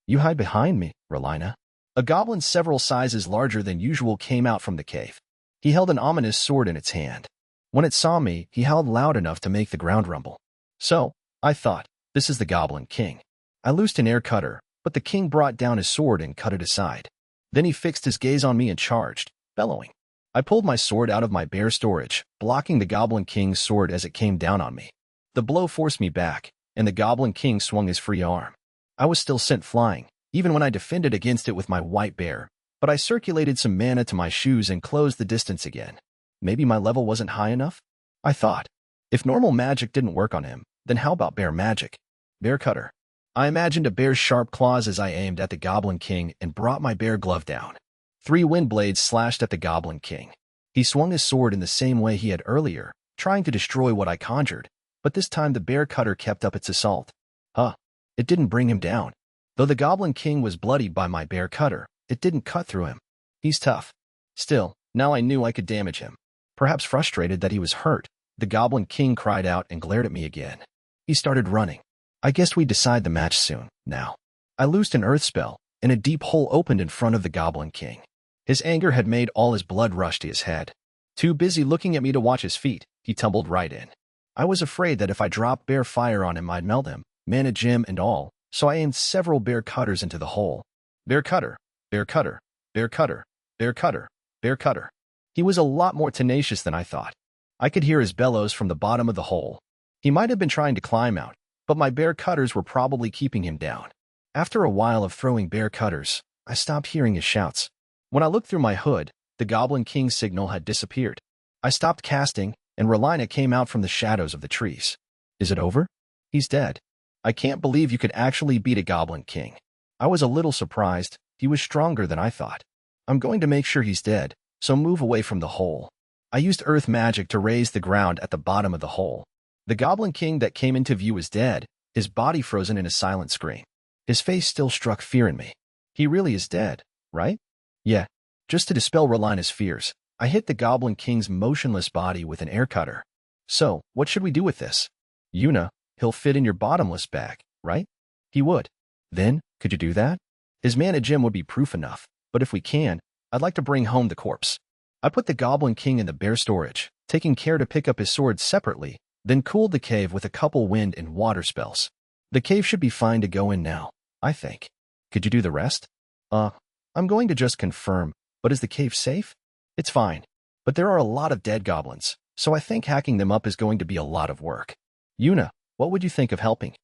You hide behind me, Relina. A goblin several sizes larger than usual came out from the cave. He held an ominous sword in its hand. When it saw me, he howled loud enough to make the ground rumble. So, I thought, this is the Goblin King. I loosed an air cutter, but the king brought down his sword and cut it aside. Then he fixed his gaze on me and charged, bellowing. I pulled my sword out of my bear storage, blocking the Goblin King's sword as it came down on me. The The blow forced me back, and the Goblin King swung his free arm. I was still sent flying, even when I defended against it with my white bear, but I circulated some mana to my shoes and closed the distance again. Maybe my level wasn't high enough? I thought. If normal magic didn't work on him, then how about bear magic? Bear cutter. I imagined a bear's sharp claws as I aimed at the Goblin King and brought my bear glove down. 3 wind blades slashed at the Goblin King. He swung his sword in the same way he had earlier, trying to destroy what I conjured, but this time the bear cutter kept up its assault. It didn't bring him down. Though the Goblin King was bloodied by my bear cutter, it didn't cut through him. He's tough. Still, now I knew I could damage him. Perhaps frustrated that he was hurt, the Goblin King cried out and glared at me again. He started running. I guessed we'd decide the match soon, now. I loosed an earth spell, and a deep hole opened in front of the Goblin King. His anger had made all his blood rush to his head. Too busy looking at me to watch his feet, he tumbled right in. I was afraid that if I dropped bear fire on him I'd melt him, mana gem and all, so I aimed several bear cutters into the hole. Bear cutter, bear cutter, bear cutter, bear cutter, bear cutter. He was a lot more tenacious than I thought. I could hear his bellows from the bottom of the hole. He might have been trying to climb out, but my bear cutters were probably keeping him down. After a while of throwing bear cutters, I stopped hearing his shouts. When I looked through my hood, the Goblin King's signal had disappeared. I stopped casting, and Relina came out from the shadows of the trees. Is it over? He's dead. I can't believe you could actually beat a Goblin King. I was a little surprised. He was stronger than I thought. I'm going to make sure he's dead, so move away from the hole. I used earth magic to raise the ground at the bottom of the hole. The Goblin King that came into view was dead, his body frozen in a silent scream. His face still struck fear in me. He really is dead, right? Yeah. Just to dispel Relina's fears, I hit the Goblin King's motionless body with an air cutter. So, what should we do with this? Yuna, he'll fit in your bottomless bag, right? He would. Then, could you do that? His mana gem would be proof enough, but if we can, I'd like to bring home the corpse. I put the Goblin King in the bear storage, taking care to pick up his sword separately, then cooled the cave with a couple wind and water spells. The cave should be fine to go in now, I think. Could you do the rest? I'm going to just confirm, but is the cave safe? It's fine, but there are a lot of dead goblins, so I think hacking them up is going to be a lot of work. Yuna, what would you think of helping?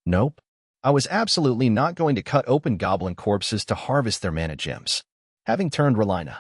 Nope. I was absolutely not going to cut open goblin corpses to harvest their mana gems. Having turned Relina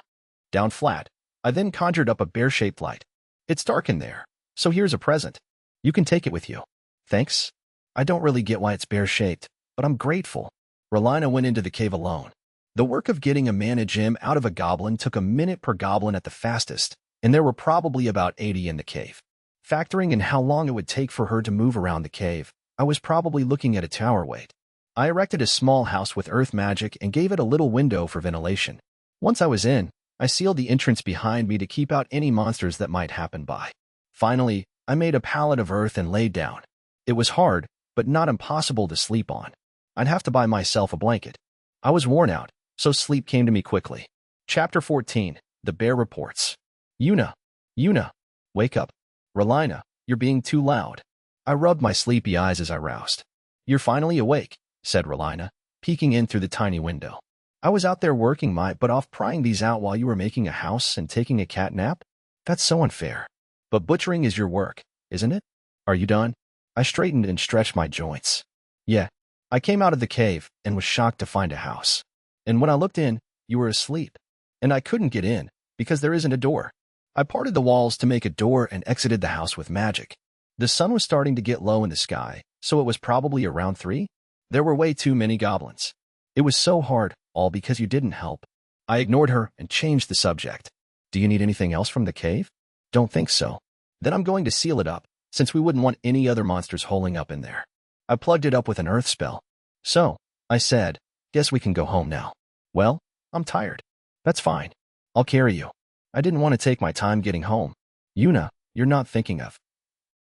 down flat, I then conjured up a bear-shaped light. It's dark in there, so here's a present. You can take it with you. Thanks. I don't really get why it's bear-shaped, but I'm grateful. Relina went into the cave alone. The work of getting a mana gem out of a goblin took a minute per goblin at the fastest, and there were probably about 80 in the cave. Factoring in how long it would take for her to move around the cave, I was probably looking at a tower weight. I erected a small house with earth magic and gave it a little window for ventilation. Once I was in, I sealed the entrance behind me to keep out any monsters that might happen by. Finally, I made a pallet of earth and laid down. It was hard, but not impossible to sleep on. I'd have to buy myself a blanket. I was worn out, so sleep came to me quickly. Chapter 14. The Bear Reports. Yuna, wake up. Relina, you're being too loud. I rubbed my sleepy eyes as I roused. You're finally awake, said Relina, peeking in through the tiny window. I was out there working my butt off prying these out while you were making a house and taking a cat nap? That's so unfair. But butchering is your work, isn't it? Are you done? I straightened and stretched my joints. Yeah. I came out of the cave and was shocked to find a house. And when I looked in, you were asleep. And I couldn't get in, because there isn't a door. I parted the walls to make a door and exited the house with magic. The sun was starting to get low in the sky, so it was probably around 3. There were way too many goblins. It was so hard, all because you didn't help. I ignored her and changed the subject. Do you need anything else from the cave? Don't think so. Then I'm going to seal it up, since we wouldn't want any other monsters holing up in there. I plugged it up with an earth spell. So, I said, guess we can go home now. Well, I'm tired. That's fine. I'll carry you. I didn't want to take my time getting home. Yuna, you're not thinking of.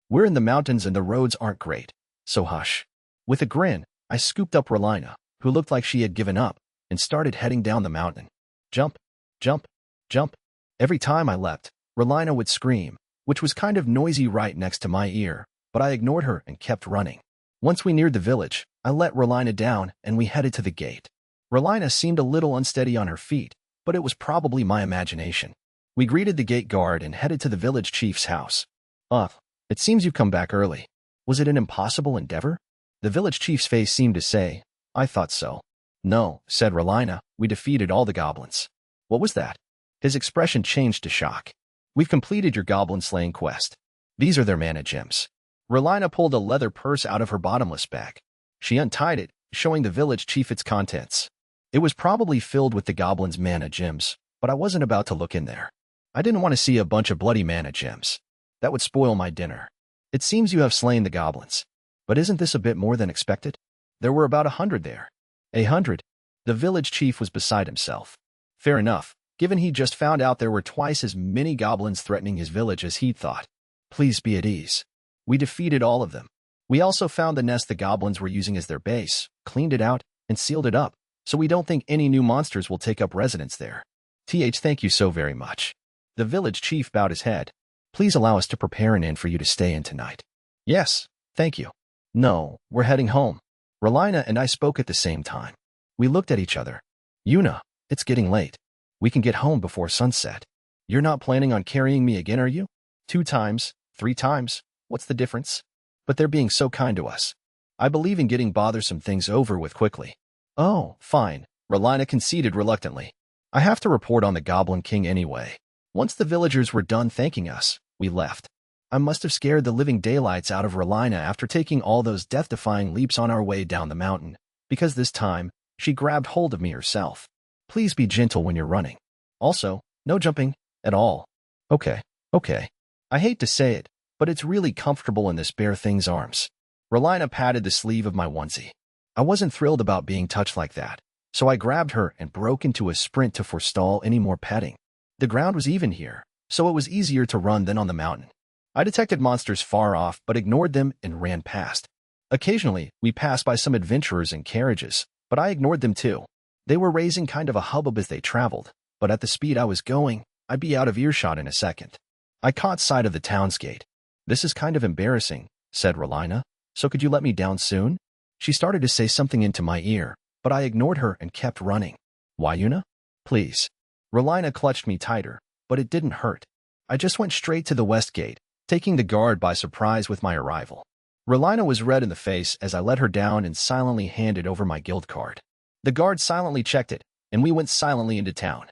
We're in the mountains and the roads aren't great, so hush. With a grin, I scooped up Relina, who looked like she had given up, and started heading down the mountain. Jump, jump, jump. Every time I leapt, Relina would scream, which was kind of noisy right next to my ear, but I ignored her and kept running. Once we neared the village, I let Relina down and we headed to the gate. Relina seemed a little unsteady on her feet, but it was probably my imagination. We greeted the gate guard and headed to the village chief's house. It seems you come back early. Was it an impossible endeavor? The village chief's face seemed to say, I thought so. No, said Relina, we defeated all the goblins. What was that? His expression changed to shock. We've completed your goblin slaying quest. These are their mana gems. Relina pulled a leather purse out of her bottomless bag. She untied it, showing the village chief its contents. It was probably filled with the goblins' mana gems, but I wasn't about to look in there. I didn't want to see a bunch of bloody mana gems. That would spoil my dinner. It seems you have slain the goblins. But isn't this a bit more than expected? There were about 100 there. 100? The village chief was beside himself. Fair enough, given he just found out there were twice as many goblins threatening his village as he'd thought. Please be at ease. We defeated all of them. We also found the nest the goblins were using as their base, cleaned it out, and sealed it up, so we don't think any new monsters will take up residence there. Thank you so very much. The village chief bowed his head. Please allow us to prepare an inn for you to stay in tonight. Yes, thank you. No, we're heading home. Relina and I spoke at the same time. We looked at each other. Yuna, it's getting late. We can get home before sunset. You're not planning on carrying me again, are you? 2 times, 3 times, what's the difference? But they're being so kind to us. I believe in getting bothersome things over with quickly. Oh, fine, Relina conceded reluctantly. I have to report on the Goblin King anyway. Once the villagers were done thanking us, we left. I must have scared the living daylights out of Relina after taking all those death-defying leaps on our way down the mountain, because this time, she grabbed hold of me herself. Please be gentle when you're running. Also, no jumping at all. Okay. I hate to say it, but it's really comfortable in this bear thing's arms. Relina patted the sleeve of my onesie. I wasn't thrilled about being touched like that, so I grabbed her and broke into a sprint to forestall any more petting. The ground was even here, so it was easier to run than on the mountain. I detected monsters far off but ignored them and ran past. Occasionally, we passed by some adventurers in carriages, but I ignored them too. They were raising kind of a hubbub as they traveled, but at the speed I was going, I'd be out of earshot in a second. I caught sight of the town's gate. This is kind of embarrassing, said Relina. So could you let me down soon? She started to say something into my ear, but I ignored her and kept running. Why, Yuna? Please. Relina clutched me tighter, but it didn't hurt. I just went straight to the west gate, taking the guard by surprise with my arrival. Relina was red in the face as I let her down and silently handed over my guild card. The guard silently checked it, and we went silently into town.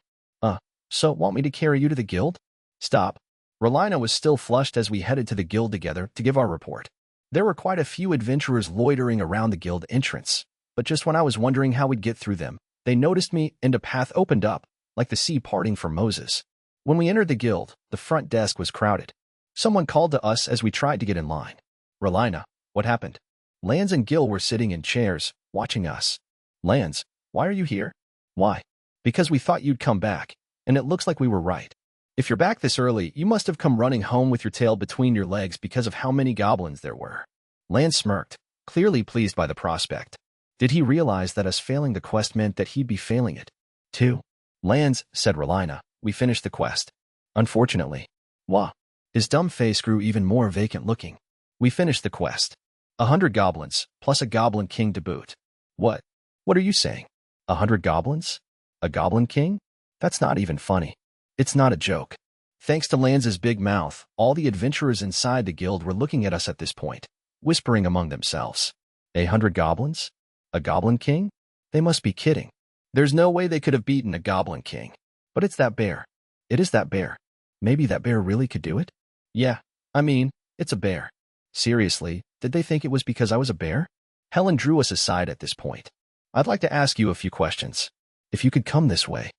So want me to carry you to the guild? Stop. Relina was still flushed as we headed to the guild together to give our report. There were quite a few adventurers loitering around the guild entrance, but just when I was wondering how we'd get through them, they noticed me and a path opened up, like the sea parting for Moses. When we entered the guild, the front desk was crowded. Someone called to us as we tried to get in line. Relina, what happened? Lance and Gil were sitting in chairs, watching us. Lance, why are you here? Why? Because we thought you'd come back, and it looks like we were right. If you're back this early, you must have come running home with your tail between your legs because of how many goblins there were. Lance smirked, clearly pleased by the prospect. Did he realize that us failing the quest meant that he'd be failing it, too? Lance, said Relina, we finished the quest. Unfortunately. Wah. His dumb face grew even more vacant-looking. We finished the quest. 100 goblins, plus a goblin king to boot. What? What are you saying? 100 goblins? A goblin king? That's not even funny. It's not a joke. Thanks to Lance's big mouth, all the adventurers inside the guild were looking at us at this point, whispering among themselves. 100 goblins? A goblin king? They must be kidding. There's no way they could have beaten a goblin king. But it's that bear. It is that bear. Maybe that bear really could do it? Yeah, I mean, it's a bear. Seriously, did they think it was because I was a bear? Helen drew us aside at this point. I'd like to ask you a few questions. If you could come this way.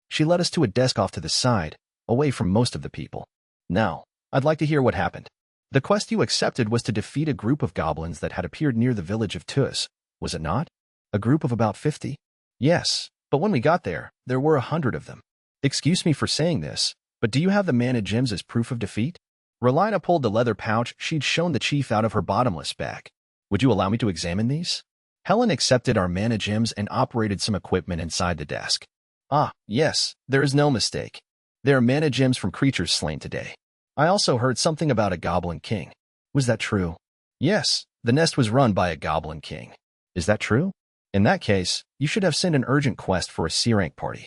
She led us to a desk off to the side, away from most of the people. Now, I'd like to hear what happened. The quest you accepted was to defeat a group of goblins that had appeared near the village of Tus, was it not? A group of about 50? Yes, but when we got there, there were 100 of them. Excuse me for saying this, but do you have the mana gems as proof of defeat? Relina pulled the leather pouch she'd shown the chief out of her bottomless bag. Would you allow me to examine these? Helen accepted our mana gems and operated some equipment inside the desk. Ah, yes, there is no mistake. There are mana gems from creatures slain today. I also heard something about a goblin king. Was that true? Yes, the nest was run by a goblin king. Is that true? In that case, you should have sent an urgent quest for a C-rank party.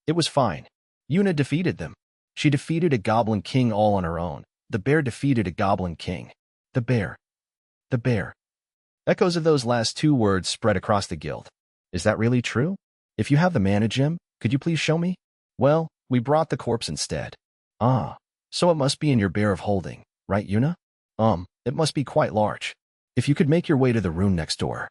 It was fine. Yuna defeated them. She defeated a goblin king all on her own. The bear defeated a goblin king. The bear. The bear. Echoes of those last two words spread across the guild. Is that really true? If you have the mana gem, could you please show me? Well, we brought the corpse instead. Ah, so it must be in your bear of holding, right, Yuna? It must be quite large. If you could make your way to the room next door.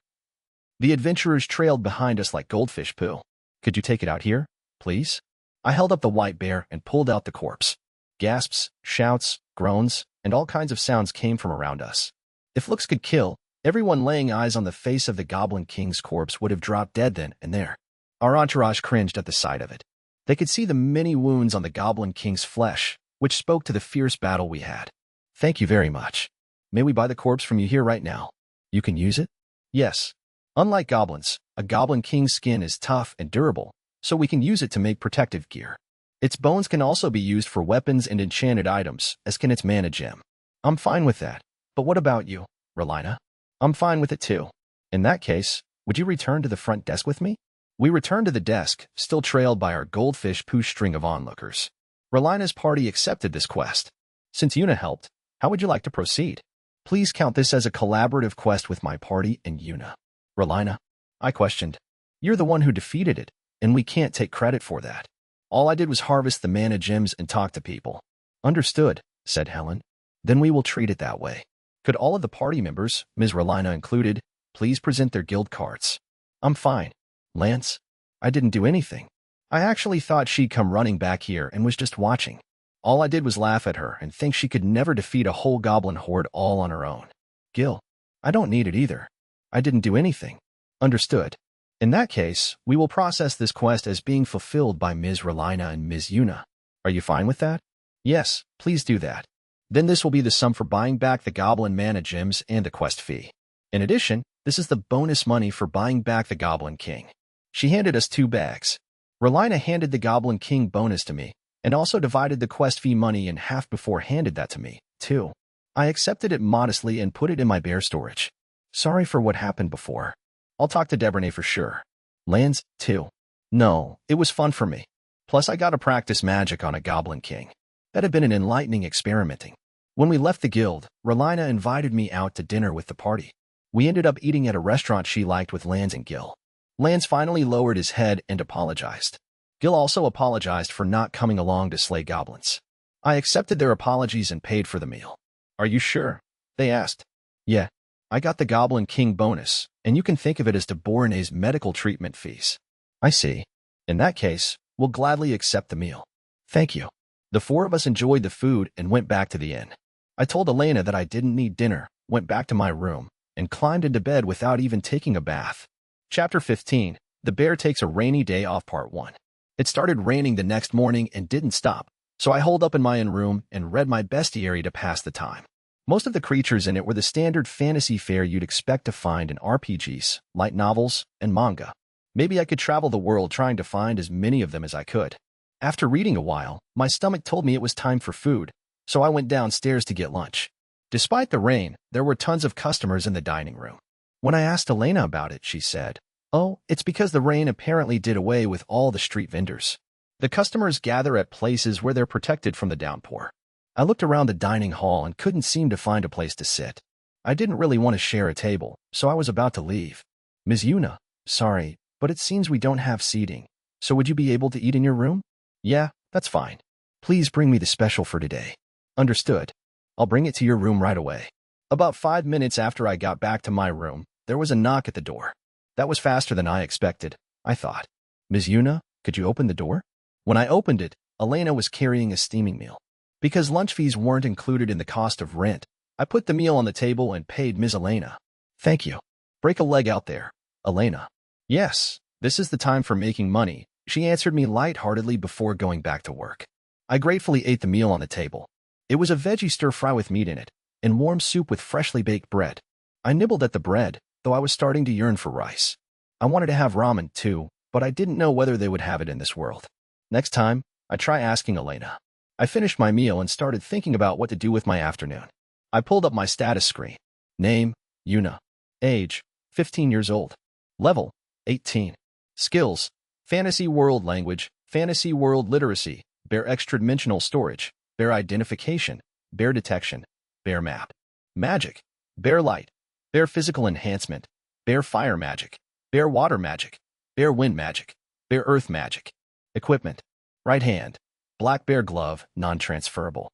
The adventurers trailed behind us like goldfish poo. Could you take it out here, please? I held up the white bear and pulled out the corpse. Gasps, shouts, groans, and all kinds of sounds came from around us. If looks could kill, everyone laying eyes on the face of the Goblin King's corpse would have dropped dead then and there. Our entourage cringed at the sight of it. They could see the many wounds on the Goblin King's flesh, which spoke to the fierce battle we had. Thank you very much. May we buy the corpse from you here right now? You can use it? Yes. Unlike goblins, a Goblin King's skin is tough and durable, so we can use it to make protective gear. Its bones can also be used for weapons and enchanted items, as can its mana gem. I'm fine with that. But what about you, Relina? I'm fine with it too. In that case, would you return to the front desk with me? We returned to the desk, still trailed by our goldfish poo string of onlookers. Relina's party accepted this quest. Since Yuna helped, how would you like to proceed? Please count this as a collaborative quest with my party and Yuna. Relina, I questioned. You're the one who defeated it, and we can't take credit for that. All I did was harvest the mana gems and talk to people. Understood, said Helen. Then we will treat it that way. Could all of the party members, Ms. Relina included, please present their guild cards? I'm fine. Lance, I didn't do anything. I actually thought she'd come running back here and was just watching. All I did was laugh at her and think she could never defeat a whole goblin horde all on her own. Gil, I don't need it either. I didn't do anything. Understood. In that case, we will process this quest as being fulfilled by Ms. Relina and Ms. Yuna. Are you fine with that? Yes, please do that. Then this will be the sum for buying back the goblin mana gems and the quest fee. In addition, this is the bonus money for buying back the Goblin King. She handed us 2 bags. Relina handed the Goblin King bonus to me, and also divided the quest fee money in half before handed that to me, too. I accepted it modestly and put it in my bear storage. Sorry for what happened before. I'll talk to Debrene for sure. Lance, too. No, it was fun for me. Plus I got to practice magic on a Goblin King. That had been an enlightening experimenting. When we left the guild, Relina invited me out to dinner with the party. We ended up eating at a restaurant she liked with Lance and Gil. Lance finally lowered his head and apologized. Gil also apologized for not coming along to slay goblins. I accepted their apologies and paid for the meal. Are you sure? They asked. Yeah, I got the Goblin King bonus, and you can think of it as Deborah's medical treatment fees. I see. In that case, we'll gladly accept the meal. Thank you. The 4 of us enjoyed the food and went back to the inn. I told Elena that I didn't need dinner, went back to my room, and climbed into bed without even taking a bath. Chapter 15, The Bear Takes a Rainy Day Off Part 1. It started raining the next morning and didn't stop, so I holed up in my own room and read my bestiary to pass the time. Most of the creatures in it were the standard fantasy fare you'd expect to find in RPGs, light novels, and manga. Maybe I could travel the world trying to find as many of them as I could. After reading a while, my stomach told me it was time for food, so I went downstairs to get lunch. Despite the rain, there were tons of customers in the dining room. When I asked Elena about it, she said, "Oh, it's because the rain apparently did away with all the street vendors. The customers gather at places where they're protected from the downpour." I looked around the dining hall and couldn't seem to find a place to sit. I didn't really want to share a table, so I was about to leave. Ms. Yuna, sorry, but it seems we don't have seating, so would you be able to eat in your room? Yeah, that's fine. Please bring me the special for today. Understood. I'll bring it to your room right away. About 5 minutes after I got back to my room, there was a knock at the door. That was faster than I expected, I thought. Ms. Yuna, could you open the door? When I opened it, Elena was carrying a steaming meal. Because lunch fees weren't included in the cost of rent, I put the meal on the table and paid Ms. Elena. Thank you. Break a leg out there, Elena. Yes, this is the time for making money, she answered me lightheartedly before going back to work. I gratefully ate the meal on the table. It was a veggie stir-fry with meat in it, and warm soup with freshly baked bread. I nibbled at the bread, though I was starting to yearn for rice. I wanted to have ramen too, but I didn't know whether they would have it in this world. Next time, I'd try asking Elena. I finished my meal and started thinking about what to do with my afternoon. I pulled up my status screen. Name, Yuna. Age, 15 years old. Level, 18. Skills, Fantasy World Language, Fantasy World Literacy, Bear Extra-Dimensional Storage, Bear Identification, Bear Detection, Bear Map. Magic, Bear Light, Bear Physical Enhancement, Bear Fire Magic, Bear Water Magic, Bear Wind Magic, Bear Earth Magic. Equipment: right hand, black bear glove, non-transferable.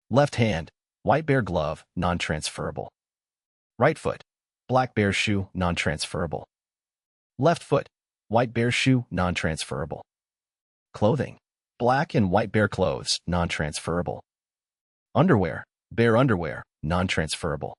Left hand, white bear glove, non-transferable. Right foot, black bear shoe, non-transferable. Left foot, white bear shoe, non-transferable. Clothing: black and white bear clothes, non-transferable. Underwear: bear underwear, non-transferable.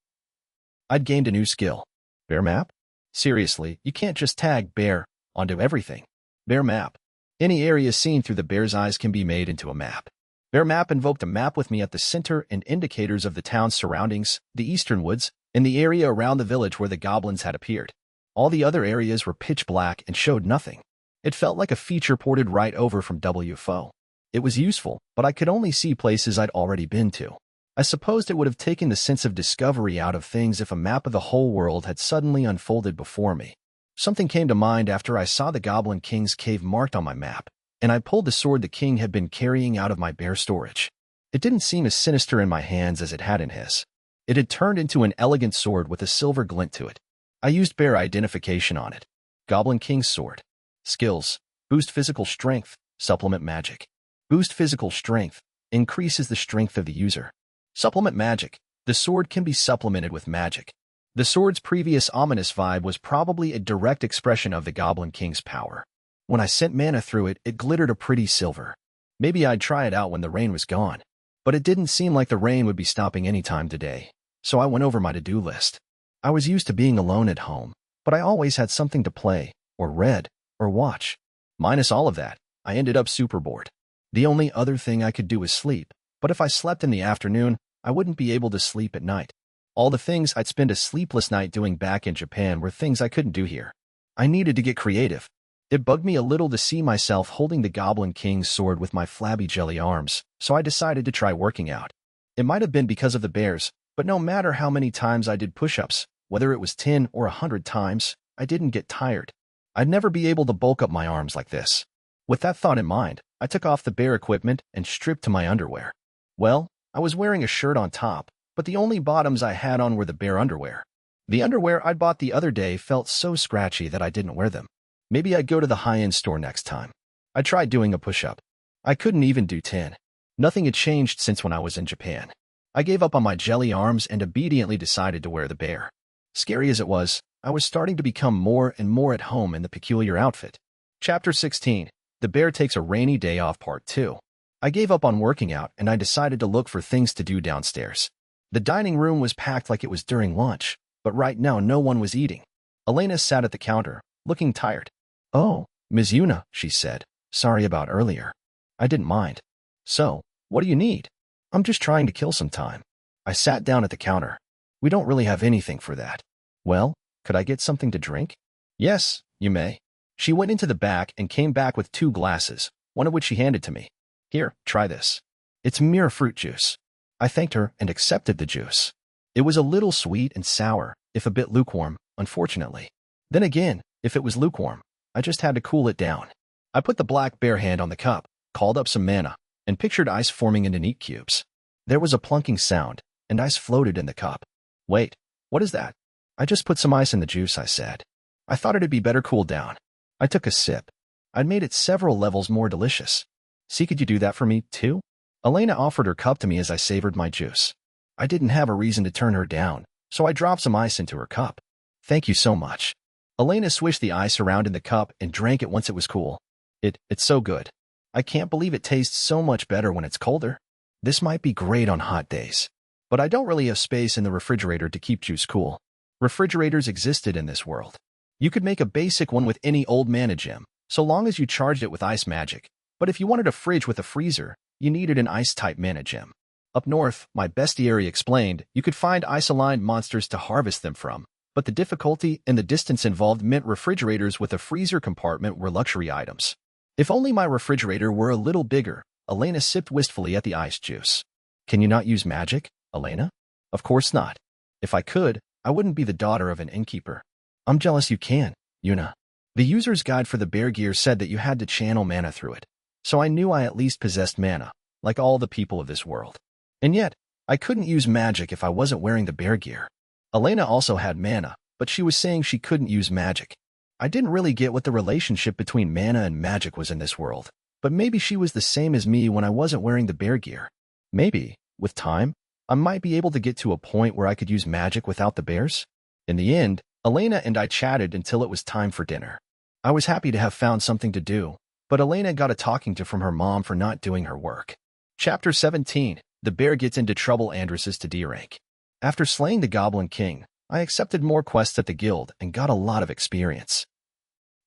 I'd gained a new skill. Bear map? Seriously, you can't just tag bear onto everything. Bear map. Any area seen through the bear's eyes can be made into a map. Bear map invoked a map with me at the center and indicators of the town's surroundings, the eastern woods, and the area around the village where the goblins had appeared. All the other areas were pitch black and showed nothing. It felt like a feature ported right over from WFO. It was useful, but I could only see places I'd already been to. I supposed it would have taken the sense of discovery out of things if a map of the whole world had suddenly unfolded before me. Something came to mind after I saw the Goblin King's cave marked on my map, and I pulled the sword the king had been carrying out of my bear storage. It didn't seem as sinister in my hands as it had in his. It had turned into an elegant sword with a silver glint to it. I used bear identification on it. Goblin King's sword. Skills: boost physical strength, supplement magic. Boost physical strength increases the strength of the user. Supplement magic. The sword can be supplemented with magic. The sword's previous ominous vibe was probably a direct expression of the Goblin King's power. When I sent mana through it, it glittered a pretty silver. Maybe I'd try it out when the rain was gone. But it didn't seem like the rain would be stopping any time today, so I went over my to-do list. I was used to being alone at home, but I always had something to play, or read, or watch. Minus all of that, I ended up super bored. The only other thing I could do was sleep, but if I slept in the afternoon, I wouldn't be able to sleep at night. All the things I'd spend a sleepless night doing back in Japan were things I couldn't do here. I needed to get creative. It bugged me a little to see myself holding the Goblin King's sword with my flabby jelly arms, so I decided to try working out. It might have been because of the bears, but no matter how many times I did push-ups, whether it was 10 or 100 times, I didn't get tired. I'd never be able to bulk up my arms like this. With that thought in mind, I took off the bear equipment and stripped to my underwear. Well, I was wearing a shirt on top, but the only bottoms I had on were the bear underwear. The underwear I'd bought the other day felt so scratchy that I didn't wear them. Maybe I'd go to the high-end store next time. I tried doing a push-up. I couldn't even do 10. Nothing had changed since when I was in Japan. I gave up on my jelly arms and obediently decided to wear the bear. Scary as it was, I was starting to become more and more at home in the peculiar outfit. Chapter 16. The Bear Takes a Rainy Day Off Part 2. I gave up on working out and I decided to look for things to do downstairs. The dining room was packed like it was during lunch, but right now no one was eating. Elena sat at the counter, looking tired. "Oh, Ms. Yuna," she said. "Sorry about earlier." I didn't mind. "So, what do you need?" "I'm just trying to kill some time." I sat down at the counter. "We don't really have anything for that." "Well, could I get something to drink?" "Yes, you may." She went into the back and came back with 2 glasses, one of which she handed to me. "Here, try this. It's Mira fruit juice." I thanked her and accepted the juice. It was a little sweet and sour, if a bit lukewarm, unfortunately. Then again, if it was lukewarm, I just had to cool it down. I put the black bear hand on the cup, called up some mana, and pictured ice forming into neat cubes. There was a plunking sound, and ice floated in the cup. "Wait, what is that?" "I just put some ice in the juice," I said. "I thought it'd be better cooled down." I took a sip. I'd made it several levels more delicious. "See, could you do that for me, too?" Elena offered her cup to me as I savored my juice. I didn't have a reason to turn her down, so I dropped some ice into her cup. "Thank you so much." Elena swished the ice around in the cup and drank it once it was cool. It's so good. I can't believe it tastes so much better when it's colder. This might be great on hot days. But I don't really have space in the refrigerator to keep juice cool. Refrigerators existed in this world. You could make a basic one with any old mana gem, so long as you charged it with ice magic. But if you wanted a fridge with a freezer, you needed an ice-type mana gem. Up north, my bestiary explained, you could find ice-aligned monsters to harvest them from, but the difficulty and the distance involved meant refrigerators with a freezer compartment were luxury items. If only my refrigerator were a little bigger. Elena sipped wistfully at the ice juice. "Can you not use magic, Elena?" "Of course not. If I could, I wouldn't be the daughter of an innkeeper." "I'm jealous you can, Yuna." The user's guide for the bear gear said that you had to channel mana through it, so I knew I at least possessed mana, like all the people of this world. And yet, I couldn't use magic if I wasn't wearing the bear gear. Elena also had mana, but she was saying she couldn't use magic. I didn't really get what the relationship between mana and magic was in this world, but maybe she was the same as me when I wasn't wearing the bear gear. Maybe, with time, I might be able to get to a point where I could use magic without the bears. In the end, Elena and I chatted until it was time for dinner. I was happy to have found something to do, but Elena got a talking to from her mom for not doing her work. Chapter 17. The bear gets into trouble. Andrus is to D rank. After slaying the Goblin King, I accepted more quests at the guild and got a lot of experience.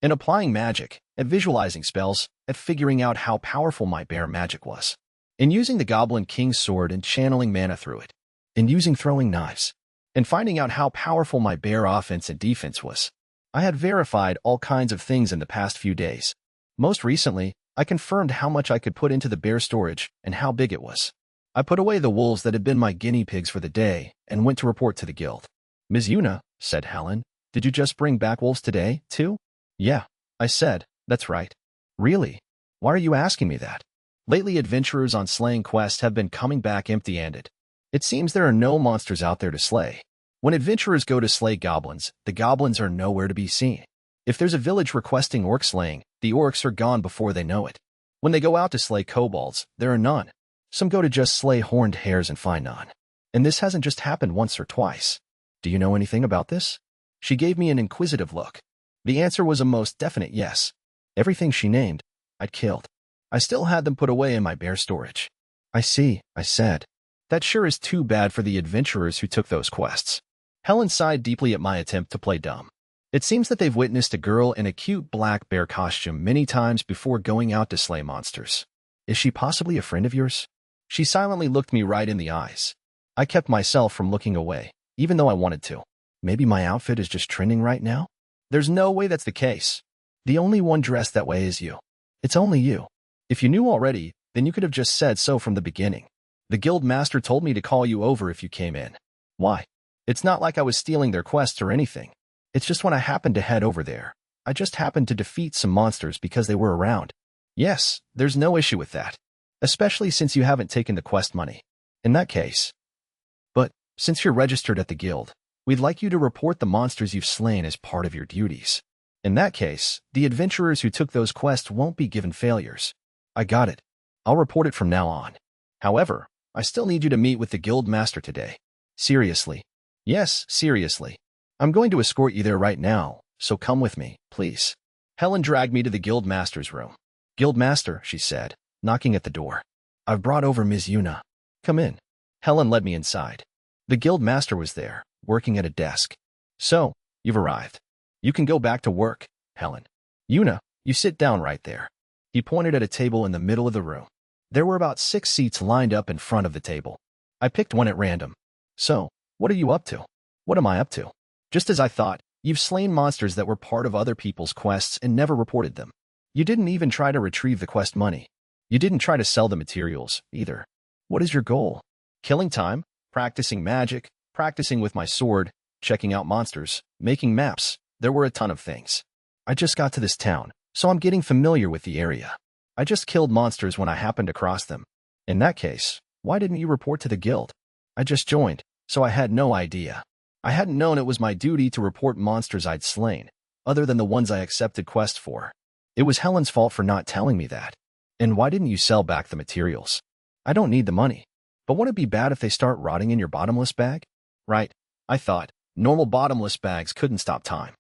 In applying magic, at visualizing spells, at figuring out how powerful my bear magic was. In using the Goblin King's sword and channeling mana through it. In using throwing knives. And finding out how powerful my bear offense and defense was. I had verified all kinds of things in the past few days. Most recently, I confirmed how much I could put into the bear storage and how big it was. I put away the wolves that had been my guinea pigs for the day and went to report to the guild. "Ms. Yuna," said Helen, "did you just bring back wolves today, too?" "Yeah," I said, "that's right." "Really? Why are you asking me that?" "Lately, adventurers on slaying quests have been coming back empty-handed. It seems there are no monsters out there to slay. When adventurers go to slay goblins, the goblins are nowhere to be seen. If there's a village requesting orc slaying, the orcs are gone before they know it. When they go out to slay kobolds, there are none. Some go to just slay horned hares and find none. And this hasn't just happened once or twice. Do you know anything about this?" She gave me an inquisitive look. The answer was a most definite yes. Everything she named, I'd killed. I still had them put away in my bear storage. "I see," I said. "That sure is too bad for the adventurers who took those quests." Helen sighed deeply at my attempt to play dumb. It seems that they've witnessed a girl in a cute black bear costume many times before going out to slay monsters. "Is she possibly a friend of yours?" She silently looked me right in the eyes. I kept myself from looking away, even though I wanted to. Maybe my outfit is just trending right now? There's no way that's the case. The only one dressed that way is you. It's only you. If you knew already, then you could have just said so from the beginning. The guild master told me to call you over if you came in. Why? It's not like I was stealing their quests or anything. It's just when I happened to head over there, I just happened to defeat some monsters because they were around. Yes, there's no issue with that. Especially since you haven't taken the quest money. In that case. But, since you're registered at the guild, we'd like you to report the monsters you've slain as part of your duties. In that case, the adventurers who took those quests won't be given failures. I got it. I'll report it from now on. However, I still need you to meet with the guild master today. Seriously. Yes, seriously. I'm going to escort you there right now, so come with me, please. Helen dragged me to the guild master's room. "Guild master," she said, knocking at the door. "I've brought over Ms. Yuna. Come in." Helen led me inside. The guild master was there, working at a desk. "So, you've arrived. You can go back to work, Helen. Yuna, you sit down right there." He pointed at a table in the middle of the room. There were about 6 seats lined up in front of the table. I picked one at random. "So, what are you up to?" "What am I up to?" "Just as I thought, you've slain monsters that were part of other people's quests and never reported them. You didn't even try to retrieve the quest money. You didn't try to sell the materials, either. What is your goal?" "Killing time, practicing magic, practicing with my sword, checking out monsters, making maps. There were a ton of things. I just got to this town, so I'm getting familiar with the area. I just killed monsters when I happened across them. In that case, why didn't you report to the guild?" "I just joined, so I had no idea. I hadn't known it was my duty to report monsters I'd slain, other than the ones I accepted quests for. It was Helen's fault for not telling me that. And why didn't you sell back the materials?" "I don't need the money. But won't it be bad if they start rotting in your bottomless bag?" "Right. I thought. Normal bottomless bags couldn't stop time.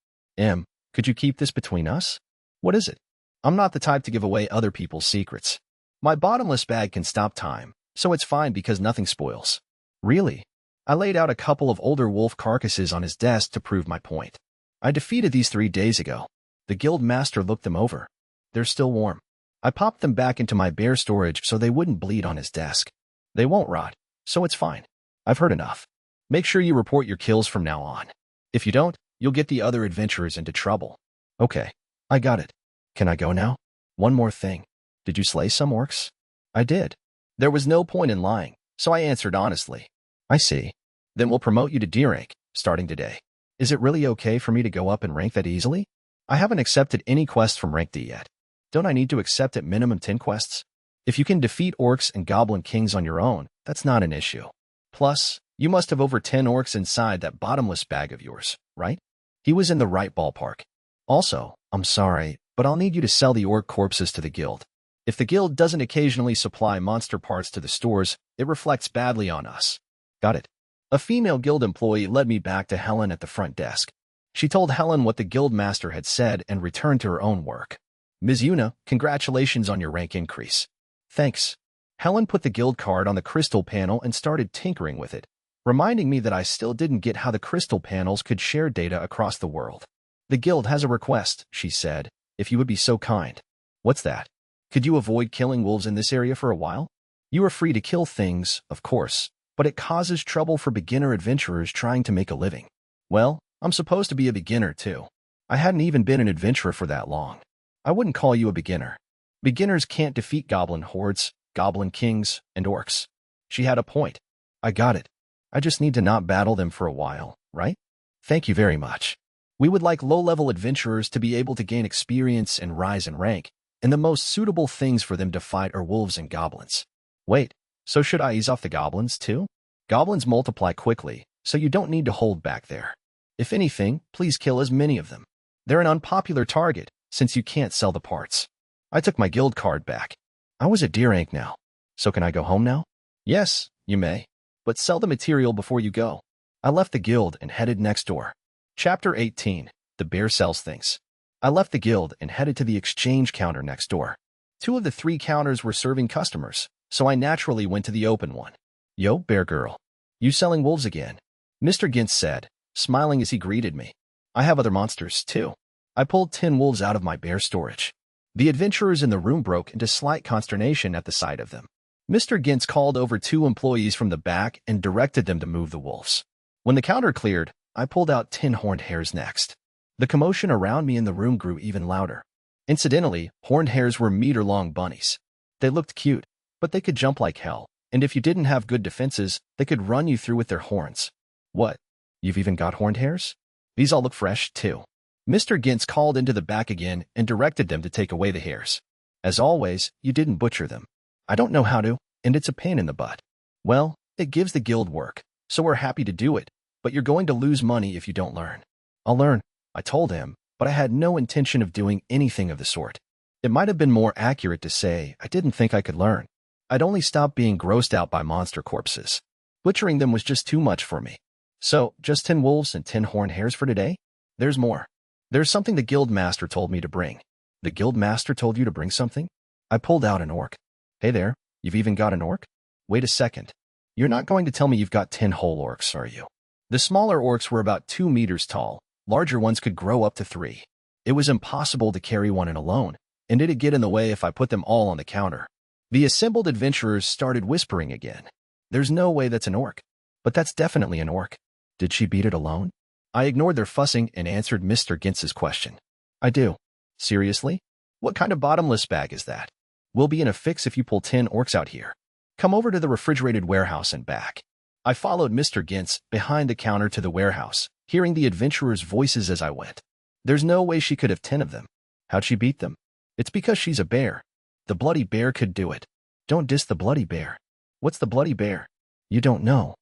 Could you keep this between us?" "What is it?" "I'm not the type to give away other people's secrets. My bottomless bag can stop time, so it's fine because nothing spoils." "Really?" I laid out a couple of older wolf carcasses on his desk to prove my point. "I defeated these 3 days ago." The guild master looked them over. "They're still warm." I popped them back into my bear storage so they wouldn't bleed on his desk. "They won't rot, so it's fine. I've heard enough. Make sure you report your kills from now on. If you don't, you'll get the other adventurers into trouble." "Okay, I got it. Can I go now?" "One more thing. Did you slay some orcs?" "I did." There was no point in lying, so I answered honestly. "I see. Then we'll promote you to D rank, starting today. Is it really okay for me to go up in rank that easily? I haven't accepted any quests from rank D yet. Don't I need to accept at minimum 10 quests? If you can defeat orcs and goblin kings on your own, that's not an issue. Plus, You must have over 10 orcs inside that bottomless bag of yours, right? He was in the right ballpark. Also, I'm sorry, but I'll need you to sell the orc corpses to the guild. If the guild doesn't occasionally supply monster parts to the stores, it reflects badly on us. Got it. A female guild employee led me back to Helen at the front desk. She told Helen what the guild master had said and returned to her own work. Ms. Yuna, congratulations on your rank increase. Thanks. Helen put the guild card on the crystal panel and started tinkering with it, reminding me that I still didn't get how the crystal panels could share data across the world. The guild has a request, she said, if you would be so kind. What's that? Could you avoid killing wolves in this area for a while? You are free to kill things, of course, but it causes trouble for beginner adventurers trying to make a living. Well, I'm supposed to be a beginner too. I hadn't even been an adventurer for that long. I wouldn't call you a beginner. Beginners can't defeat goblin hordes, goblin kings, and orcs. She had a point. I got it. I just need to not battle them for a while, right? Thank you very much. We would like low-level adventurers to be able to gain experience and rise in rank, and the most suitable things for them to fight are wolves and goblins. Wait, so should I ease off the goblins too? Goblins multiply quickly, so you don't need to hold back there. If anything, please kill as many of them. They're an unpopular target, since you can't sell the parts. I took my guild card back. I was at D rank now. So can I go home now? Yes, you may. But sell the material before you go. I left the guild and headed next door. Chapter 18. The Bear Sells Things. I left the guild and headed to the exchange counter next door. 2 of the 3 counters were serving customers, so I naturally went to the open one. Yo, Bear Girl. You selling wolves again? Mr. Gintz said, smiling as he greeted me. I have other monsters, too. I pulled 10 wolves out of my bear storage. The adventurers in the room broke into slight consternation at the sight of them. Mr. Gintz called over 2 employees from the back and directed them to move the wolves. When the counter cleared, I pulled out 10 horned hares next. The commotion around me in the room grew even louder. Incidentally, horned hares were meter-long bunnies. They looked cute, but they could jump like hell, and if you didn't have good defenses, they could run you through with their horns. What? You've even got horned hares? These all look fresh, too. Mr. Gintz called into the back again and directed them to take away the hares. As always, you didn't butcher them. I don't know how to, and it's a pain in the butt. Well, it gives the guild work, so we're happy to do it, but you're going to lose money if you don't learn. I'll learn, I told him, but I had no intention of doing anything of the sort. It might have been more accurate to say I didn't think I could learn. I'd only stopped being grossed out by monster corpses. Butchering them was just too much for me. So, just 10 wolves and 10 horned hares for today? There's more. There's something the guild master told me to bring. The guild master told you to bring something? I pulled out an orc. Hey there, you've even got an orc? Wait a second. You're not going to tell me you've got 10 whole orcs, are you? The smaller orcs were about 2 meters tall. Larger ones could grow up to 3. It was impossible to carry one in alone, and it'd get in the way if I put them all on the counter. The assembled adventurers started whispering again. There's no way that's an orc. But that's definitely an orc. Did she beat it alone? I ignored their fussing and answered Mr. Gintz's question. I do. Seriously? What kind of bottomless bag is that? We'll be in a fix if you pull 10 orcs out here. Come over to the refrigerated warehouse and back. I followed Mr. Gintz behind the counter to the warehouse, hearing the adventurers' voices as I went. There's no way she could have 10 of them. How'd she beat them? It's because she's a bear. The bloody bear could do it. Don't diss the bloody bear. What's the bloody bear? You don't know.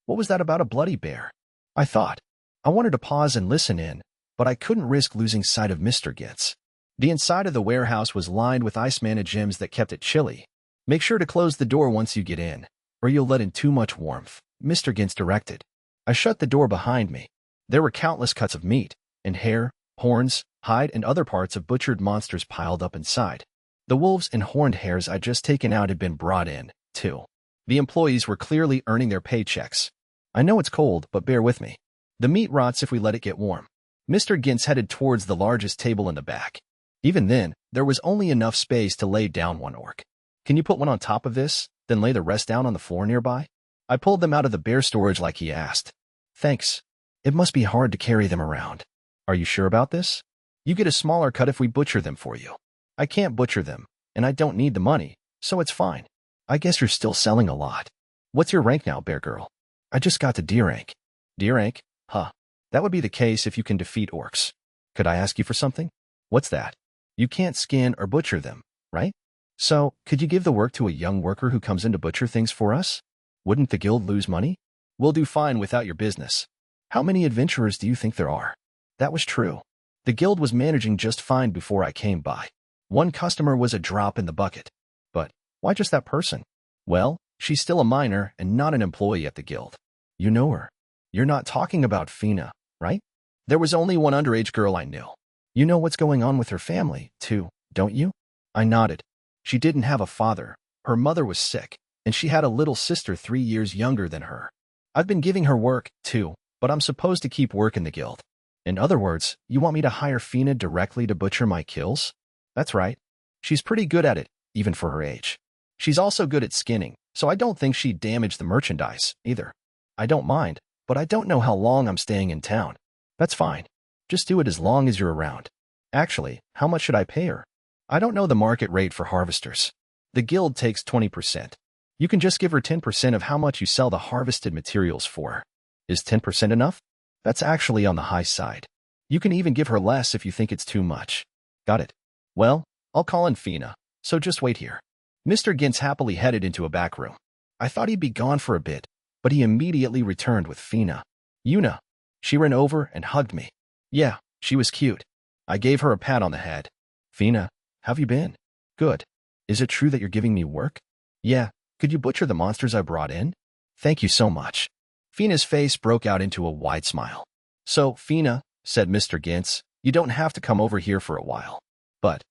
What was that about a bloody bear? I thought. I wanted to pause and listen in, but I couldn't risk losing sight of Mr. Gintz. The inside of the warehouse was lined with ice mana gems that kept it chilly. Make sure to close the door once you get in, or you'll let in too much warmth, Mr. Gintz directed. I shut the door behind me. There were countless cuts of meat, and hair, horns, hide, and other parts of butchered monsters piled up inside. The wolves and horned hares I'd just taken out had been brought in, too. The employees were clearly earning their paychecks. I know it's cold, but bear with me. The meat rots if we let it get warm. Mr. Gintz headed towards the largest table in the back. Even then, there was only enough space to lay down one orc. Can you put one on top of this, then lay the rest down on the floor nearby? I pulled them out of the bear storage like he asked. Thanks. It must be hard to carry them around. Are you sure about this? You get a smaller cut if we butcher them for you. I can't butcher them, and I don't need the money, so it's fine. I guess you're still selling a lot. What's your rank now, Bear Girl? I just got to D rank. D rank? Huh. That would be the case if you can defeat orcs. Could I ask you for something? What's that? You can't skin or butcher them, right? So, could you give the work to a young worker who comes in to butcher things for us? Wouldn't the guild lose money? We'll do fine without your business. How many adventurers do you think there are? That was true. The guild was managing just fine before I came by. One customer was a drop in the bucket. But why just that person? Well, she's still a minor and not an employee at the guild. You know her. You're not talking about Fina, right? There was only one underage girl I knew. You know what's going on with her family, too, don't you? I nodded. She didn't have a father. Her mother was sick, and she had a little sister 3 years younger than her. I've been giving her work, too, but I'm supposed to keep work in the guild. In other words, you want me to hire Fina directly to butcher my kills? That's right. She's pretty good at it, even for her age. She's also good at skinning, so I don't think she'd damage the merchandise, either. I don't mind, but I don't know how long I'm staying in town. That's fine. Just do it as long as you're around. Actually, how much should I pay her? I don't know the market rate for harvesters. The guild takes 20%. You can just give her 10% of how much you sell the harvested materials for. Is 10% enough? That's actually on the high side. You can even give her less if you think it's too much. Got it. Well, I'll call in Fina, so just wait here. Mr. Gintz happily headed into a back room. I thought he'd be gone for a bit, but he immediately returned with Fina. Yuna. She ran over and hugged me. Yeah, she was cute. I gave her a pat on the head. Fina, how've you been? Good. Is it true that you're giving me work? Yeah. Could you butcher the monsters I brought in? Thank you so much. Fina's face broke out into a wide smile. So, Fina, said Mr. Gintz, you don't have to come over here for a while. But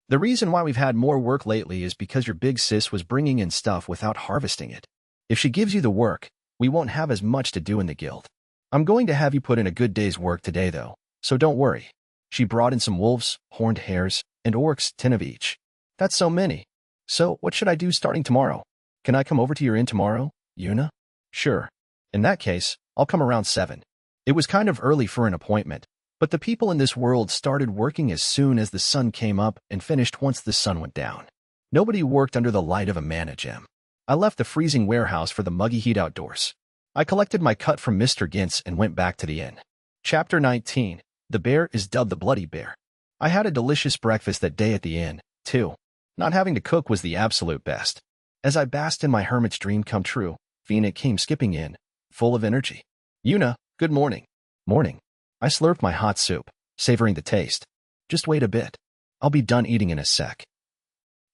the reason why we've had more work lately is because your big sis was bringing in stuff without harvesting it. If she gives you the work, we won't have as much to do in the guild. I'm going to have you put in a good day's work today, though, so don't worry. She brought in some wolves, horned hares, and orcs, 10 of each. That's so many. So, what should I do starting tomorrow? Can I come over to your inn tomorrow, Yuna? Sure. In that case, I'll come around 7. It was kind of early for an appointment, but the people in this world started working as soon as the sun came up and finished once the sun went down. Nobody worked under the light of a mana gem. I left the freezing warehouse for the muggy heat outdoors. I collected my cut from Mr. Gintz and went back to the inn. Chapter 19. The bear is dubbed the Bloody Bear. I had a delicious breakfast that day at the inn, too. Not having to cook was the absolute best. As I basked in my hermit's dream come true, Fina came skipping in, full of energy. Yuna, good morning. Morning. I slurped my hot soup, savoring the taste. Just wait a bit. I'll be done eating in a sec.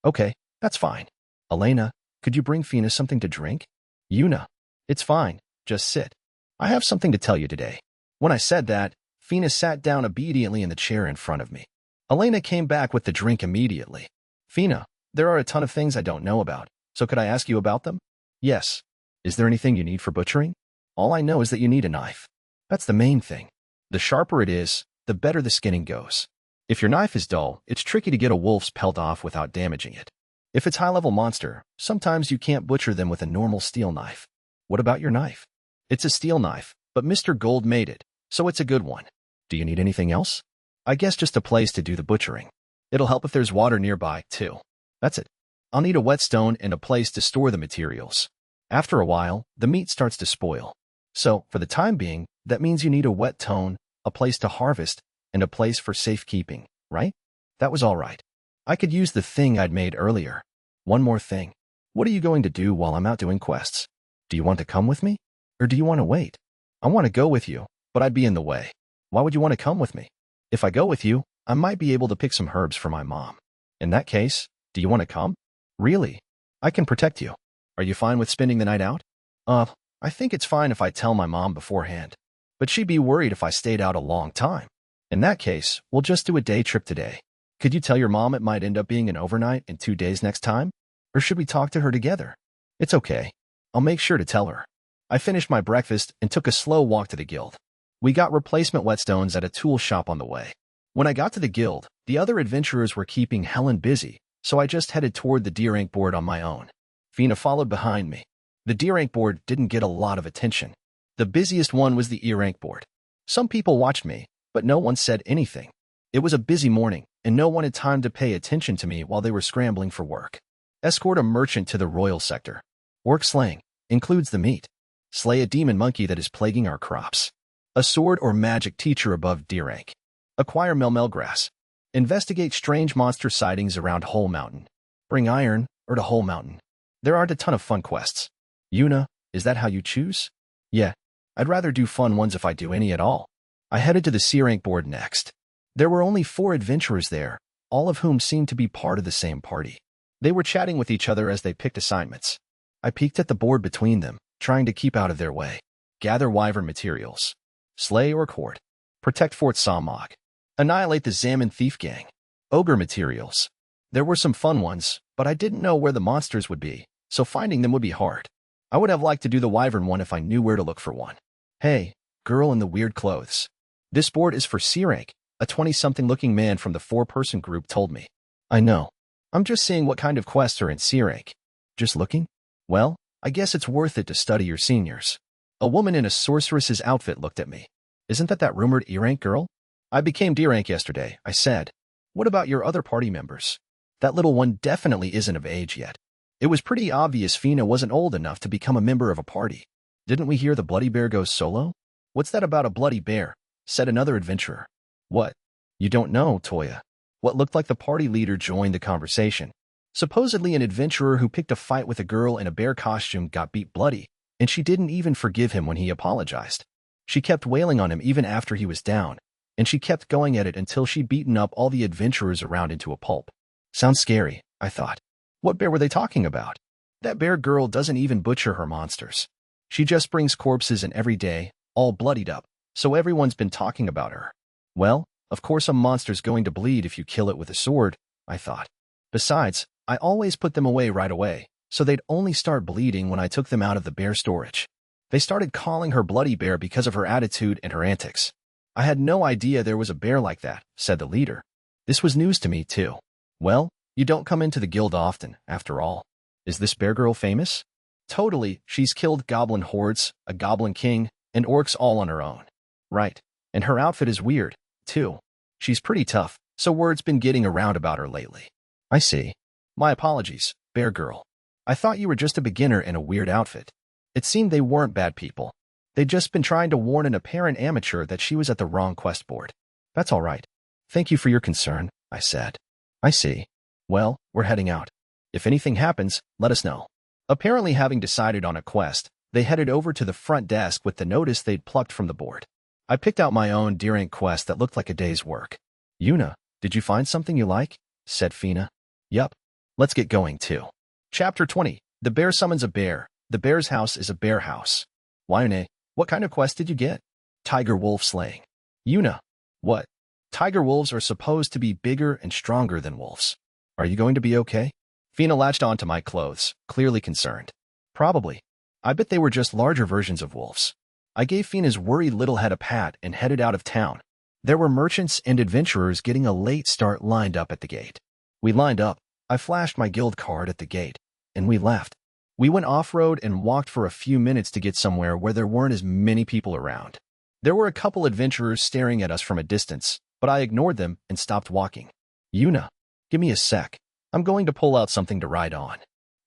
Okay, that's fine. Elena, could you bring Fina something to drink? Yuna, it's fine, just sit. I have something to tell you today. When I said that, Fina sat down obediently in the chair in front of me. Elena came back with the drink immediately. Fina, there are a ton of things I don't know about, so could I ask you about them? Yes. Is there anything you need for butchering? All I know is that you need a knife. That's the main thing. The sharper it is, the better the skinning goes. If your knife is dull, it's tricky to get a wolf's pelt off without damaging it. If it's high-level monster, sometimes you can't butcher them with a normal steel knife. What about your knife? It's a steel knife, but Mr. Gold made it, so it's a good one. Do you need anything else? I guess just a place to do the butchering. It'll help if there's water nearby, too. That's it. I'll need a whetstone and a place to store the materials. After a while, the meat starts to spoil. So, for the time being, that means you need a wet tone, a place to harvest, and a place for safekeeping, right? That was all right. I could use the thing I'd made earlier. One more thing. What are you going to do while I'm out doing quests? Do you want to come with me? Or do you want to wait? I want to go with you, but I'd be in the way. Why would you want to come with me? If I go with you, I might be able to pick some herbs for my mom. In that case, do you want to come? Really? I can protect you. Are you fine with spending the night out? I think it's fine if I tell my mom beforehand. But she'd be worried if I stayed out a long time. In that case, we'll just do a day trip today. Could you tell your mom it might end up being an overnight and 2 days next time? Or should we talk to her together? It's okay. I'll make sure to tell her. I finished my breakfast and took a slow walk to the guild. We got replacement whetstones at a tool shop on the way. When I got to the guild, the other adventurers were keeping Helen busy, so I just headed toward the D-rank board on my own. Fina followed behind me. The D-rank board didn't get a lot of attention. The busiest one was the E-rank board. Some people watched me, but no one said anything. It was a busy morning, and no one had time to pay attention to me while they were scrambling for work. Escort a merchant to the royal sector. Orc slaying includes the meat. Slay a demon monkey that is plaguing our crops. A sword or magic teacher above D-rank. Acquire Melmel grass. Investigate strange monster sightings around Hole Mountain. Bring iron, or to Hole Mountain. There aren't a ton of fun quests. Yuna, is that how you choose? Yeah, I'd rather do fun ones if I do any at all. I headed to the C-rank board next. There were only 4 adventurers there, all of whom seemed to be part of the same party. They were chatting with each other as they picked assignments. I peeked at the board between them, trying to keep out of their way. Gather Wyvern materials. Slay or court. Protect Fort Samog. Annihilate the Zaman Thief Gang. Ogre materials. There were some fun ones, but I didn't know where the monsters would be, so finding them would be hard. I would have liked to do the Wyvern one if I knew where to look for one. Hey, girl in the weird clothes. This board is for C-rank, a 20-something looking man from the 4-person group told me. I know. I'm just seeing what kind of quests are in C-rank. Just looking? Well, I guess it's worth it to study your seniors. A woman in a sorceress's outfit looked at me. Isn't that rumored E-rank girl? I became D-rank yesterday, I said. What about your other party members? That little one definitely isn't of age yet. It was pretty obvious Fina wasn't old enough to become a member of a party. Didn't we hear the Bloody Bear goes solo? What's that about a bloody bear? Said another adventurer. What? You don't know, Toya. What looked like the party leader joined the conversation. Supposedly an adventurer who picked a fight with a girl in a bear costume got beat bloody, and she didn't even forgive him when he apologized. She kept wailing on him even after he was down, and she kept going at it until she'd beaten up all the adventurers around into a pulp. Sounds scary, I thought. What bear were they talking about? That bear girl doesn't even butcher her monsters. She just brings corpses in every day, all bloodied up, so everyone's been talking about her. Well, of course a monster's going to bleed if you kill it with a sword, I thought. Besides, I always put them away right away, so they'd only start bleeding when I took them out of the bear storage. They started calling her Bloody Bear because of her attitude and her antics. I had no idea there was a bear like that, said the leader. This was news to me, too. Well, you don't come into the guild often, after all. Is this bear girl famous? Totally, she's killed goblin hordes, a goblin king, and orcs all on her own. Right, and her outfit is weird, too. She's pretty tough, so word's been getting around about her lately. I see. My apologies, bear girl. I thought you were just a beginner in a weird outfit. It seemed they weren't bad people. They'd just been trying to warn an apparent amateur that she was at the wrong quest board. That's all right. Thank you for your concern, I said. I see. Well, we're heading out. If anything happens, let us know. Apparently having decided on a quest, they headed over to the front desk with the notice they'd plucked from the board. I picked out my own D-rank quest that looked like a day's work. Yuna, did you find something you like? Said Fina. Yup. Let's get going, too. Chapter 20. The bear summons a bear. The bear's house is a bear house. Yune, what kind of quest did you get? Tiger wolf slaying. Yuna. What? Tiger wolves are supposed to be bigger and stronger than wolves. Are you going to be okay? Fina latched onto my clothes, clearly concerned. Probably. I bet they were just larger versions of wolves. I gave Fina's worried little head a pat and headed out of town. There were merchants and adventurers getting a late start lined up at the gate. We lined up, I flashed my guild card at the gate, and we left. We went off-road and walked for a few minutes to get somewhere where there weren't as many people around. There were a couple adventurers staring at us from a distance, but I ignored them and stopped walking. Yuna, give me a sec. I'm going to pull out something to ride on.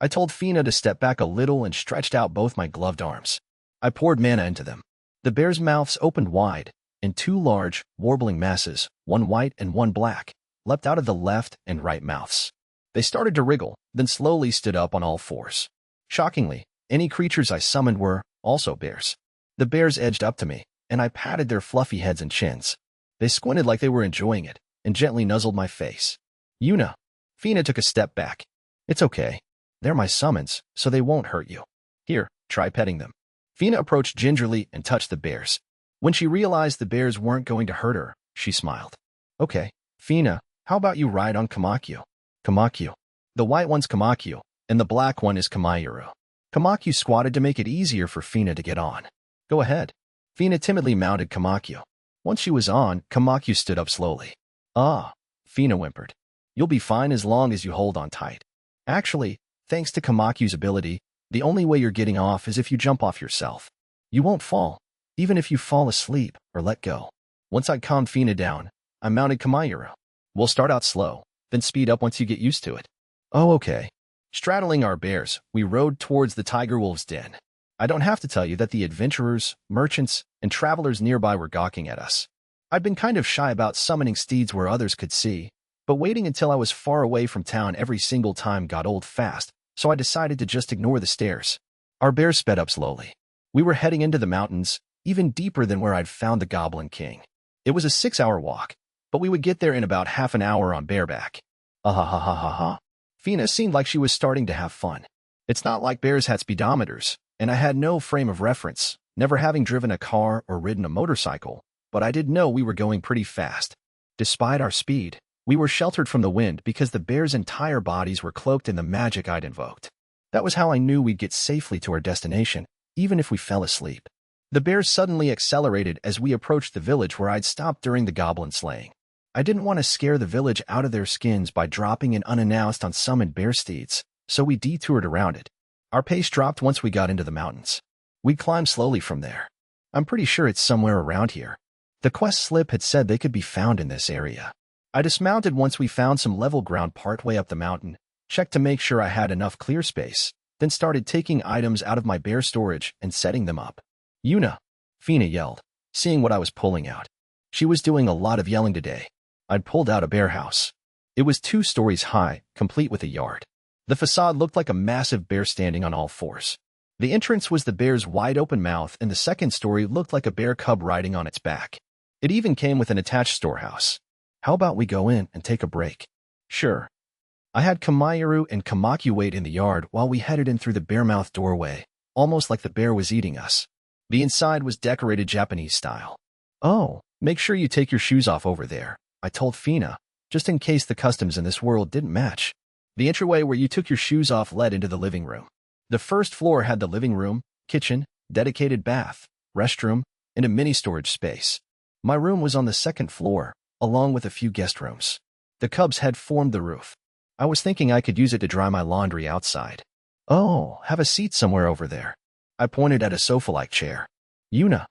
I told Fina to step back a little and stretched out both my gloved arms. I poured mana into them. The bears' mouths opened wide, and 2 large, warbling masses, one white and one black, leapt out of the left and right mouths. They started to wriggle, then slowly stood up on all fours. Shockingly, any creatures I summoned were also bears. The bears edged up to me, and I patted their fluffy heads and chins. They squinted like they were enjoying it, and gently nuzzled my face. Yuna. Fina took a step back. It's okay. They're my summons, so they won't hurt you. Here, try petting them. Fina approached gingerly and touched the bears. When she realized the bears weren't going to hurt her, she smiled. Okay, Fina, how about you ride on Kamakyu? Kamakyu. The white one's Kamakyu, and the black one is Kamayuru. Kamakyu squatted to make it easier for Fina to get on. Go ahead. Fina timidly mounted Kamakyu. Once she was on, Kamakyu stood up slowly. Ah, Fina whimpered. You'll be fine as long as you hold on tight. Actually, thanks to Kamakyu's ability, the only way you're getting off is if you jump off yourself. You won't fall, even if you fall asleep or let go. Once I'd calmed Fina down, I mounted Kamayuru. We'll start out slow, then speed up once you get used to it. Oh, okay. Straddling our bears, we rode towards the tiger wolf's den. I don't have to tell you that the adventurers, merchants, and travelers nearby were gawking at us. I'd been kind of shy about summoning steeds where others could see, but waiting until I was far away from town every single time got old fast, so I decided to just ignore the stares. Our bears sped up slowly. We were heading into the mountains, even deeper than where I'd found the Goblin King. It was a 6-hour walk, but we would get there in about half an hour on bareback. Ha. Fina seemed like she was starting to have fun. It's not like bears had speedometers, and I had no frame of reference, never having driven a car or ridden a motorcycle, but I did know we were going pretty fast. Despite our speed, we were sheltered from the wind because the bears' entire bodies were cloaked in the magic I'd invoked. That was how I knew we'd get safely to our destination, even if we fell asleep. The bears suddenly accelerated as we approached the village where I'd stopped during the goblin slaying. I didn't want to scare the village out of their skins by dropping in unannounced on summoned bear steeds, so we detoured around it. Our pace dropped once we got into the mountains. We climbed slowly from there. I'm pretty sure it's somewhere around here. The quest slip had said they could be found in this area. I dismounted once we found some level ground partway up the mountain, checked to make sure I had enough clear space, then started taking items out of my bear storage and setting them up. Yuna, Fina yelled, seeing what I was pulling out. She was doing a lot of yelling today. I'd pulled out a bear house. It was 2 stories high, complete with a yard. The facade looked like a massive bear standing on all fours. The entrance was the bear's wide-open mouth, and the second story looked like a bear cub riding on its back. It even came with an attached storehouse. How about we go in and take a break? Sure. I had Komayaru and Kamaku wait in the yard while we headed in through the bear-mouthed doorway, almost like the bear was eating us. The inside was decorated Japanese style. Oh, make sure you take your shoes off over there, I told Fina, just in case the customs in this world didn't match. The entryway where you took your shoes off led into the living room. The first floor had the living room, kitchen, dedicated bath, restroom, and a mini storage space. My room was on the second floor, along with a few guest rooms. The cubs had formed the roof. I was thinking I could use it to dry my laundry outside. Oh, have a seat somewhere over there. I pointed at a sofa-like chair. Yuna.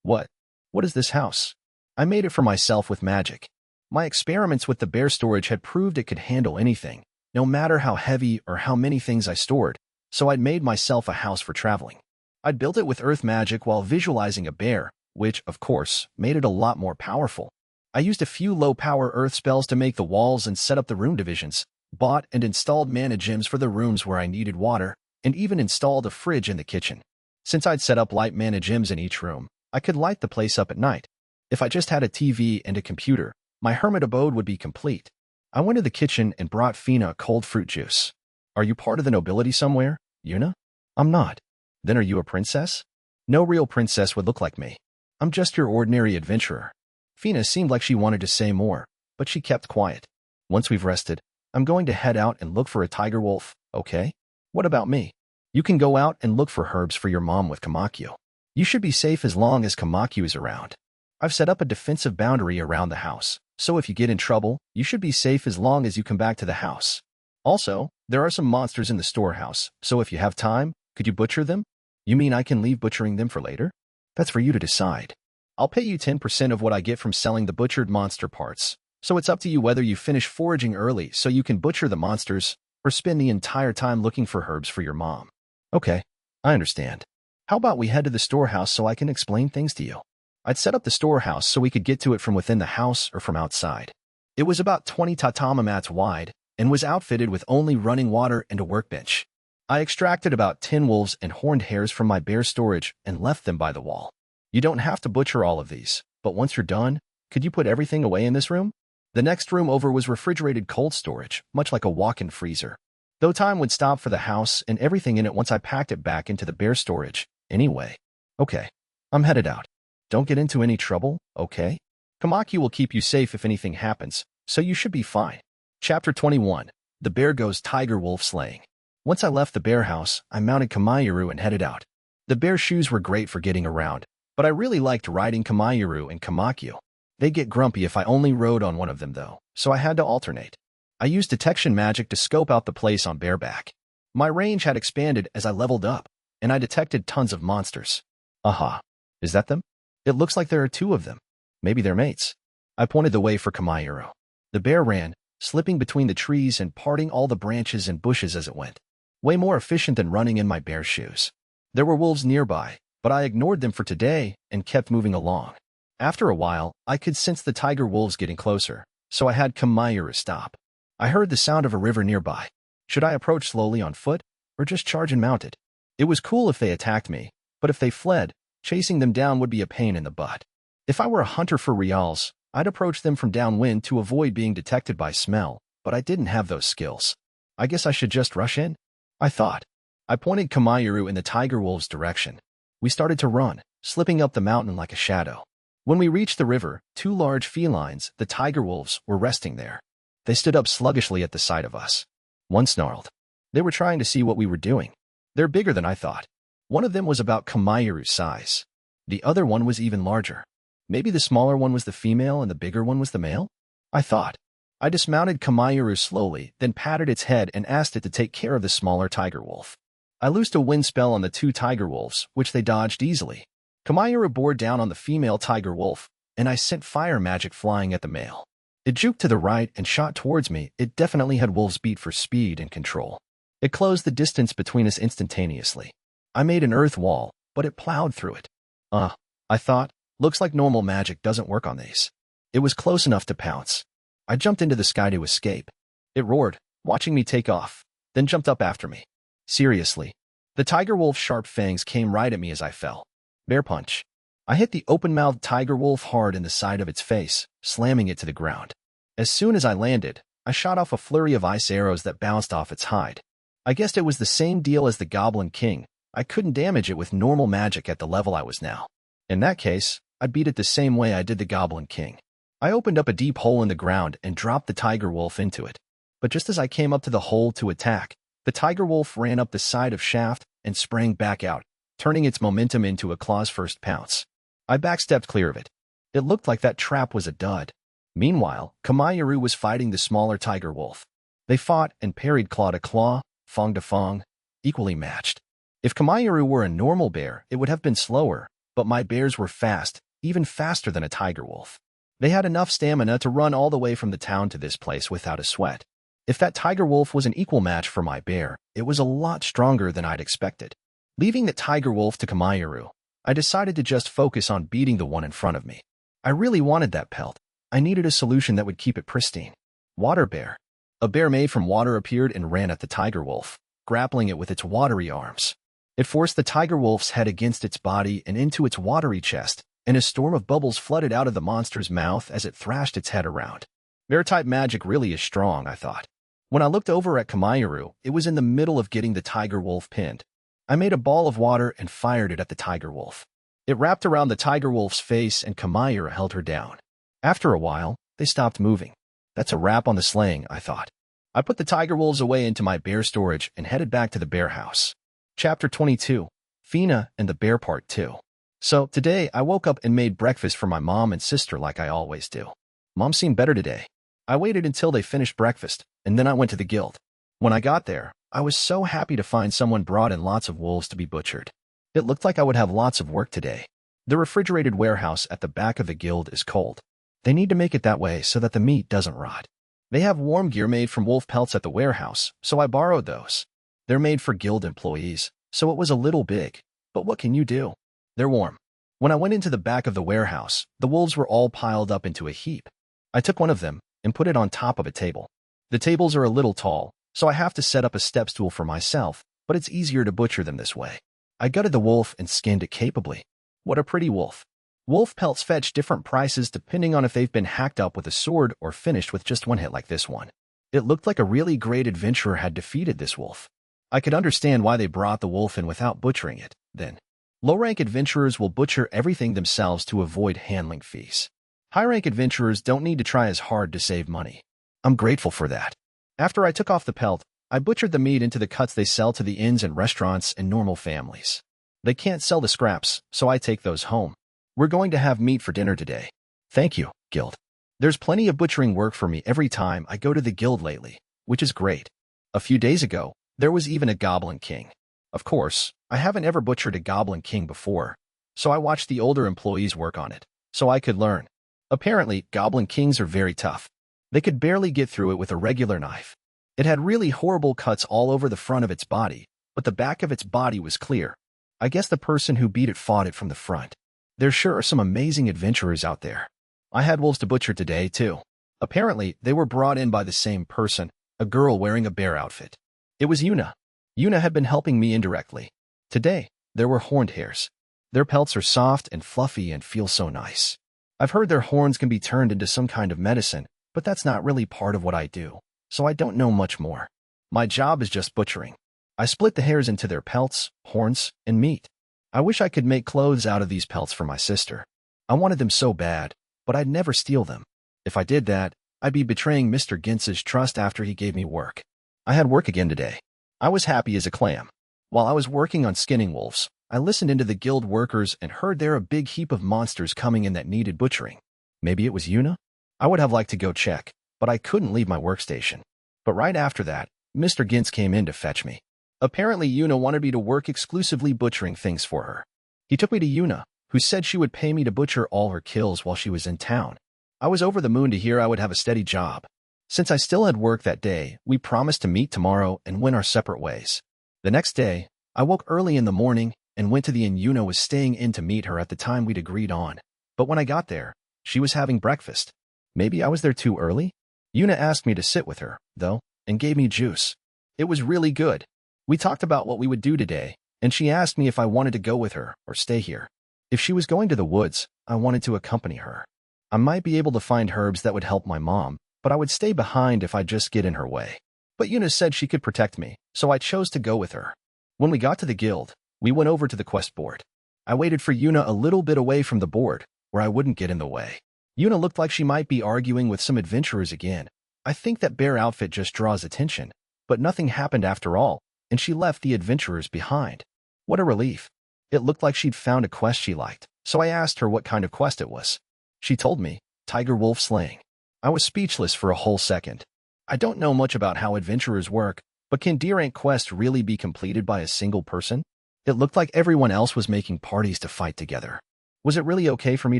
What? What is this house? I made it for myself with magic. My experiments with the bear storage had proved it could handle anything, no matter how heavy or how many things I stored, so I'd made myself a house for traveling. I'd built it with earth magic while visualizing a bear, which, of course, made it a lot more powerful. I used a few low-power earth spells to make the walls and set up the room divisions, bought and installed mana gems for the rooms where I needed water, and even installed a fridge in the kitchen. Since I'd set up light mana gems in each room, I could light the place up at night. If I just had a TV and a computer, my hermit abode would be complete. I went to the kitchen and brought Fina a cold fruit juice. Are you part of the nobility somewhere, Yuna? I'm not. Then are you a princess? No real princess would look like me. I'm just your ordinary adventurer. Fina seemed like she wanted to say more, but she kept quiet. Once we've rested, I'm going to head out and look for a tiger wolf, okay? What about me? You can go out and look for herbs for your mom with Kamaku. You should be safe as long as Kamaku is around. I've set up a defensive boundary around the house, so if you get in trouble, you should be safe as long as you come back to the house. Also, there are some monsters in the storehouse, so if you have time, could you butcher them? You mean I can leave butchering them for later? That's for you to decide. I'll pay you 10% of what I get from selling the butchered monster parts, so it's up to you whether you finish foraging early so you can butcher the monsters, or spend the entire time looking for herbs for your mom. Okay, I understand. How about we head to the storehouse so I can explain things to you? I'd set up the storehouse so we could get to it from within the house or from outside. It was about 20 tatami mats wide and was outfitted with only running water and a workbench. I extracted about 10 wolves and horned hares from my bear storage and left them by the wall. You don't have to butcher all of these, but once you're done, could you put everything away in this room? The next room over was refrigerated cold storage, much like a walk-in freezer. Though time would stop for the house and everything in it once I packed it back into the bear storage, anyway. Okay, I'm headed out. Don't get into any trouble, okay? Kamaku will keep you safe if anything happens, so you should be fine. Chapter 21. The Bear Goes Tiger Wolf Slaying. Once I left the bear house, I mounted Komayaru and headed out. The bear shoes were great for getting around, but I really liked riding Komayaru and Kamaku. They'd get grumpy if I only rode on one of them though, so I had to alternate. I used detection magic to scope out the place on bareback. My range had expanded as I leveled up, and I detected tons of monsters. Aha. Is that them? It looks like there are 2 of them. Maybe they're mates. I pointed the way for Komayaru. The bear ran, slipping between the trees and parting all the branches and bushes as it went. Way more efficient than running in my bear shoes. There were wolves nearby, but I ignored them for today and kept moving along. After a while, I could sense the tiger wolves getting closer, so I had Komayaru stop. I heard the sound of a river nearby. Should I approach slowly on foot, or just charge and mount it? It was cool if they attacked me, But if they fled, chasing them down would be a pain in the butt. If I were a hunter for reals, I'd approach them from downwind to avoid being detected by smell, but I didn't have those skills. I guess I should just rush in, I thought. I pointed Kamayaru in the tiger wolf's direction. We started to run, slipping up the mountain like a shadow. When we reached the river, two large felines, the tiger wolves, were resting there. They stood up sluggishly at the sight of us. One snarled. They were trying to see what we were doing. They're bigger than I thought. One of them was about Kamayaru's size. The other one was even larger. Maybe the smaller one was the female and the bigger one was the male? I thought. I dismounted Kamayaru slowly, then patted its head and asked it to take care of the smaller tiger wolf. I loosed a wind spell on the two tiger wolves, which they dodged easily. Kamayaru bore down on the female tiger wolf, and I sent fire magic flying at the male. It juked to the right and shot towards me. It definitely had wolf's beat for speed and control. It closed the distance between us instantaneously. I made an earth wall, but it plowed through it. I thought, looks like normal magic doesn't work on these. It was close enough to pounce. I jumped into the sky to escape. It roared, watching me take off, then jumped up after me. Seriously. The tiger wolf's sharp fangs came right at me as I fell. Bear punch. I hit the open-mouthed tiger wolf hard in the side of its face, slamming it to the ground. As soon as I landed, I shot off a flurry of ice arrows that bounced off its hide. I guessed it was the same deal as the Goblin King. I couldn't damage it with normal magic at the level I was now. In that case, I'd beat it the same way I did the Goblin King. I opened up a deep hole in the ground and dropped the tiger wolf into it. But just as I came up to the hole to attack, the tiger wolf ran up the side of shaft and sprang back out, turning its momentum into a claws-first pounce. I backstepped clear of it. It looked like that trap was a dud. Meanwhile, Kamayaru was fighting the smaller tiger wolf. They fought and parried claw to claw, fong to fong, equally matched. If Kamayaru were a normal bear, it would have been slower, but my bears were fast, even faster than a tiger wolf. They had enough stamina to run all the way from the town to this place without a sweat. If that tiger wolf was an equal match for my bear, it was a lot stronger than I'd expected. Leaving the tiger wolf to Kamayaru, I decided to just focus on beating the one in front of me. I really wanted that pelt. I needed a solution that would keep it pristine. Water bear. A bear made from water appeared and ran at the tiger wolf, grappling it with its watery arms. It forced the tiger wolf's head against its body and into its watery chest, and a storm of bubbles flooded out of the monster's mouth as it thrashed its head around. Bear-type magic really is strong, I thought. When I looked over at Kamayaru, it was in the middle of getting the tiger wolf pinned. I made a ball of water and fired it at the tiger wolf. It wrapped around the tiger wolf's face and Kamayaru held her down. After a while, they stopped moving. That's a wrap on the slaying, I thought. I put the tiger wolves away into my bear storage and headed back to the bear house. Chapter 22. Fina and the Bear Part 2. So, today, I woke up and made breakfast for my mom and sister like I always do. Mom seemed better today. I waited until they finished breakfast, and then I went to the guild. When I got there, I was so happy to find someone brought in lots of wolves to be butchered. It looked like I would have lots of work today. The refrigerated warehouse at the back of the guild is cold. They need to make it that way so that the meat doesn't rot. They have warm gear made from wolf pelts at the warehouse, so I borrowed those. They're made for guild employees, so it was a little big. But what can you do? They're warm. When I went into the back of the warehouse, the wolves were all piled up into a heap. I took one of them and put it on top of a table. The tables are a little tall, so I have to set up a step stool for myself, but it's easier to butcher them this way. I gutted the wolf and skinned it capably. What a pretty wolf. Wolf pelts fetch different prices depending on if they've been hacked up with a sword or finished with just one hit like this one. It looked like a really great adventurer had defeated this wolf. I could understand why they brought the wolf in without butchering it, then. Low-rank adventurers will butcher everything themselves to avoid handling fees. High-rank adventurers don't need to try as hard to save money. I'm grateful for that. After I took off the pelt, I butchered the meat into the cuts they sell to the inns and restaurants and normal families. They can't sell the scraps, so I take those home. We're going to have meat for dinner today. Thank you, guild. There's plenty of butchering work for me every time I go to the guild lately, which is great. A few days ago, there was even a Goblin King. Of course, I haven't ever butchered a Goblin King before, so I watched the older employees work on it, so I could learn. Apparently, Goblin Kings are very tough. They could barely get through it with a regular knife. It had really horrible cuts all over the front of its body, but the back of its body was clear. I guess the person who beat it fought it from the front. There sure are some amazing adventurers out there. I had wolves to butcher today, too. Apparently, they were brought in by the same person, a girl wearing a bear outfit. It was Yuna. Yuna had been helping me indirectly. Today, there were horned hares. Their pelts are soft and fluffy and feel so nice. I've heard their horns can be turned into some kind of medicine, but that's not really part of what I do, so I don't know much more. My job is just butchering. I split the hairs into their pelts, horns, and meat. I wish I could make clothes out of these pelts for my sister. I wanted them so bad, but I'd never steal them. If I did that, I'd be betraying Mr. Gintz's trust after he gave me work. I had work again today. I was happy as a clam. While I was working on skinning wolves, I listened into the guild workers and heard there a big heap of monsters coming in that needed butchering. Maybe it was Yuna? I would have liked to go check, but I couldn't leave my workstation. But right after that, Mr. Gintz came in to fetch me. Apparently Yuna wanted me to work exclusively butchering things for her. He took me to Yuna, who said she would pay me to butcher all her kills while she was in town. I was over the moon to hear I would have a steady job. Since I still had work that day, we promised to meet tomorrow and went our separate ways. The next day, I woke early in the morning and went to the inn Yuna was staying in to meet her at the time we'd agreed on. But when I got there, she was having breakfast. Maybe I was there too early? Yuna asked me to sit with her, though, and gave me juice. It was really good. We talked about what we would do today, and she asked me if I wanted to go with her or stay here. If she was going to the woods, I wanted to accompany her. I might be able to find herbs that would help my mom, but I would stay behind if I just get in her way. But Yuna said she could protect me, so I chose to go with her. When we got to the guild, we went over to the quest board. I waited for Yuna a little bit away from the board, where I wouldn't get in the way. Yuna looked like she might be arguing with some adventurers again. I think that bear outfit just draws attention, but nothing happened after all, and she left the adventurers behind. What a relief. It looked like she'd found a quest she liked, so I asked her what kind of quest it was. She told me, tiger wolf slaying. I was speechless for a whole second. I don't know much about how adventurers work, but can D-rank quests really be completed by a single person? It looked like everyone else was making parties to fight together. Was it really okay for me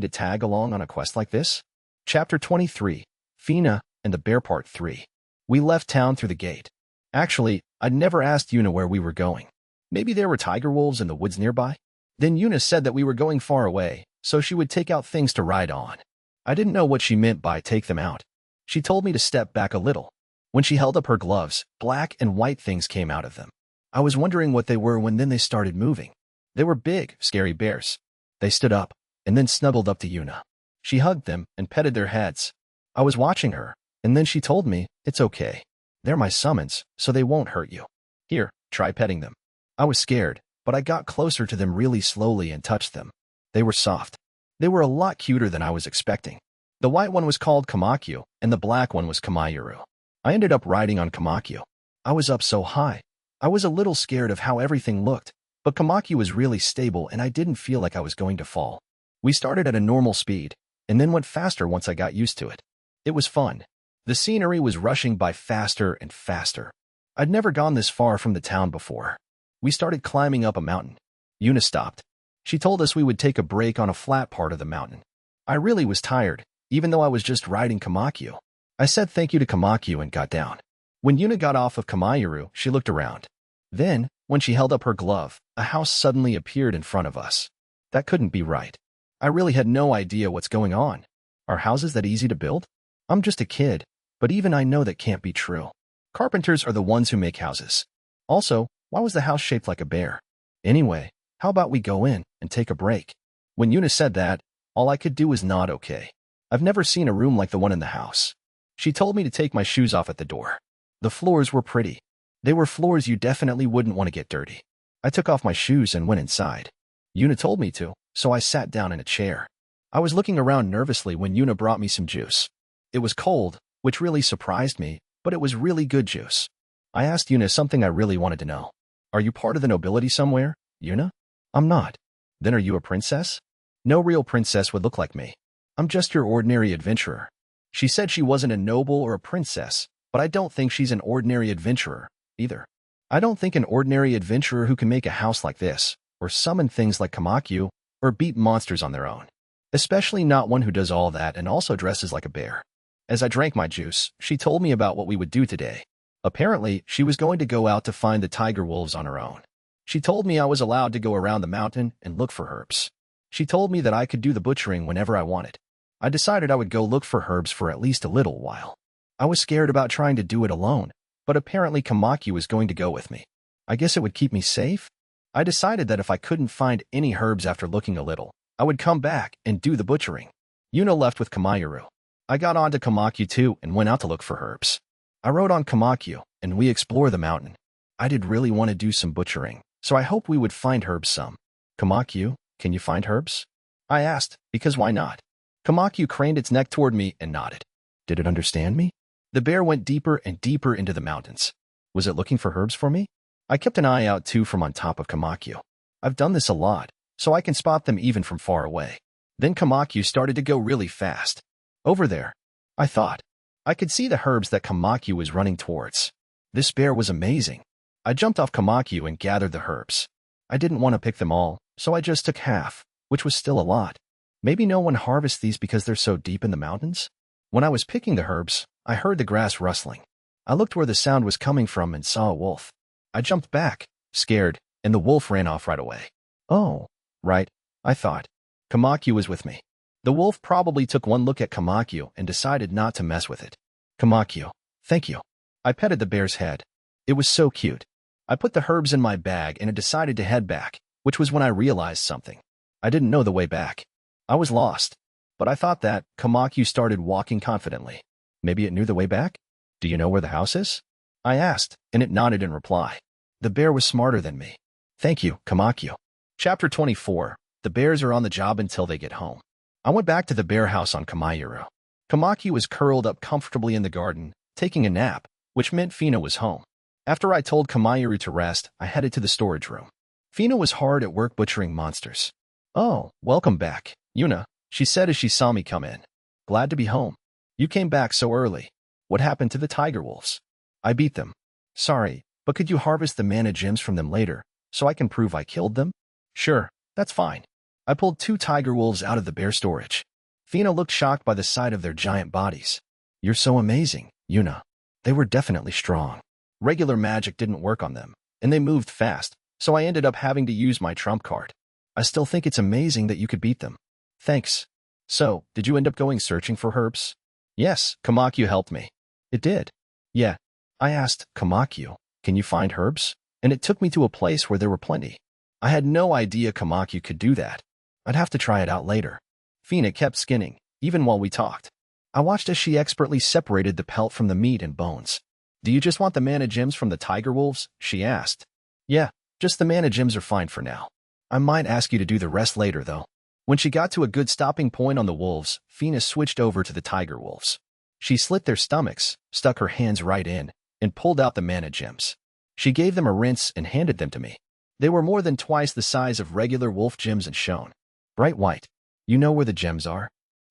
to tag along on a quest like this? Chapter 23, Fina and the Bear Part 3. We left town through the gate. Actually, I'd never asked Yuna where we were going. Maybe there were tiger wolves in the woods nearby? Then Yuna said that we were going far away, so she would take out things to ride on. I didn't know what she meant by take them out. She told me to step back a little. When she held up her gloves, black and white things came out of them. I was wondering what they were when then they started moving. They were big, scary bears. They stood up, and then snuggled up to Yuna. She hugged them and petted their heads. I was watching her, and then she told me, "It's okay. They're my summons, so they won't hurt you. Here, try petting them." I was scared, but I got closer to them really slowly and touched them. They were soft. They were a lot cuter than I was expecting. The white one was called Kamakyu, and the black one was Kamayuru. I ended up riding on Kamakyu. I was up so high. I was a little scared of how everything looked, but Kamakyu was really stable and I didn't feel like I was going to fall. We started at a normal speed, and then went faster once I got used to it. It was fun. The scenery was rushing by faster and faster. I'd never gone this far from the town before. We started climbing up a mountain. Yuna stopped. She told us we would take a break on a flat part of the mountain. I really was tired, even though I was just riding Kamakyu. I said thank you to Kamakyu and got down. When Yuna got off of Kamayuru, she looked around. Then, when she held up her glove, a house suddenly appeared in front of us. That couldn't be right. I really had no idea what's going on. Are houses that easy to build? I'm just a kid, but even I know that can't be true. Carpenters are the ones who make houses. Also, why was the house shaped like a bear? Anyway, how about we go in and take a break? When Yuna said that, all I could do was nod okay. I've never seen a room like the one in the house. She told me to take my shoes off at the door. The floors were pretty. They were floors you definitely wouldn't want to get dirty. I took off my shoes and went inside. Yuna told me to, so I sat down in a chair. I was looking around nervously when Yuna brought me some juice. It was cold, which really surprised me, but it was really good juice. I asked Yuna something I really wanted to know. Are you part of the nobility somewhere, Yuna? I'm not. Then are you a princess? No real princess would look like me. I'm just your ordinary adventurer. She said she wasn't a noble or a princess, but I don't think she's an ordinary adventurer, either. I don't think an ordinary adventurer who can make a house like this, or summon things like Kamakyu, or beat monsters on their own. Especially not one who does all that and also dresses like a bear. As I drank my juice, she told me about what we would do today. Apparently, she was going to go out to find the tiger wolves on her own. She told me I was allowed to go around the mountain and look for herbs. She told me that I could do the butchering whenever I wanted. I decided I would go look for herbs for at least a little while. I was scared about trying to do it alone, but apparently Kamakyu was going to go with me. I guess it would keep me safe? I decided that if I couldn't find any herbs after looking a little, I would come back and do the butchering. Yuna left with Komayaru. I got onto Komakyu too and went out to look for herbs. I rode on Komakyu, and we explored the mountain. I did really want to do some butchering, so I hoped we would find herbs some. Komakyu, can you find herbs? I asked, because why not? Komakyu craned its neck toward me and nodded. Did it understand me? The bear went deeper and deeper into the mountains. Was it looking for herbs for me? I kept an eye out too from on top of Komakyu. I've done this a lot, so I can spot them even from far away. Then Komakyu started to go really fast. Over there, I thought. I could see the herbs that Komakyu was running towards. This bear was amazing. I jumped off Komakyu and gathered the herbs. I didn't want to pick them all, so I just took half, which was still a lot. Maybe no one harvests these because they're so deep in the mountains? When I was picking the herbs, I heard the grass rustling. I looked where the sound was coming from and saw a wolf. I jumped back, scared, and the wolf ran off right away. Oh, right, I thought. Komakyu was with me. The wolf probably took one look at Komakyu and decided not to mess with it. Komakyu, thank you. I petted the bear's head. It was so cute. I put the herbs in my bag and I decided to head back, which was when I realized something. I didn't know the way back. I was lost. But I thought that Komakyu started walking confidently. Maybe it knew the way back? Do you know where the house is? I asked, and it nodded in reply. The bear was smarter than me. Thank you, Komakyu. Chapter 24. The bears are on the job until they get home. I went back to the bear house on Komayaru. Komakyu was curled up comfortably in the garden, taking a nap, which meant Fina was home. After I told Komayaru to rest, I headed to the storage room. Fina was hard at work butchering monsters. Oh, welcome back, Yuna, she said as she saw me come in. Glad to be home. You came back so early. What happened to the tiger wolves? I beat them. Sorry, but could you harvest the mana gems from them later, so I can prove I killed them? Sure, that's fine. I pulled 2 tiger wolves out of the bear storage. Fina looked shocked by the sight of their giant bodies. You're so amazing, Yuna. They were definitely strong. Regular magic didn't work on them, and they moved fast, so I ended up having to use my trump card. I still think it's amazing that you could beat them. Thanks. So, did you end up going searching for herbs? Yes, Komakyu helped me. It did? Yeah. I asked, Komakyu, can you find herbs? And it took me to a place where there were plenty. I had no idea Komakyu could do that. I'd have to try it out later. Fina kept skinning, even while we talked. I watched as she expertly separated the pelt from the meat and bones. Do you just want the mana gems from the tiger wolves? She asked. Yeah, just the mana gems are fine for now. I might ask you to do the rest later, though. When she got to a good stopping point on the wolves, Fina switched over to the tiger wolves. She slit their stomachs, stuck her hands right in, and pulled out the mana gems. She gave them a rinse and handed them to me. They were more than twice the size of regular wolf gems and shone bright white. You know where the gems are?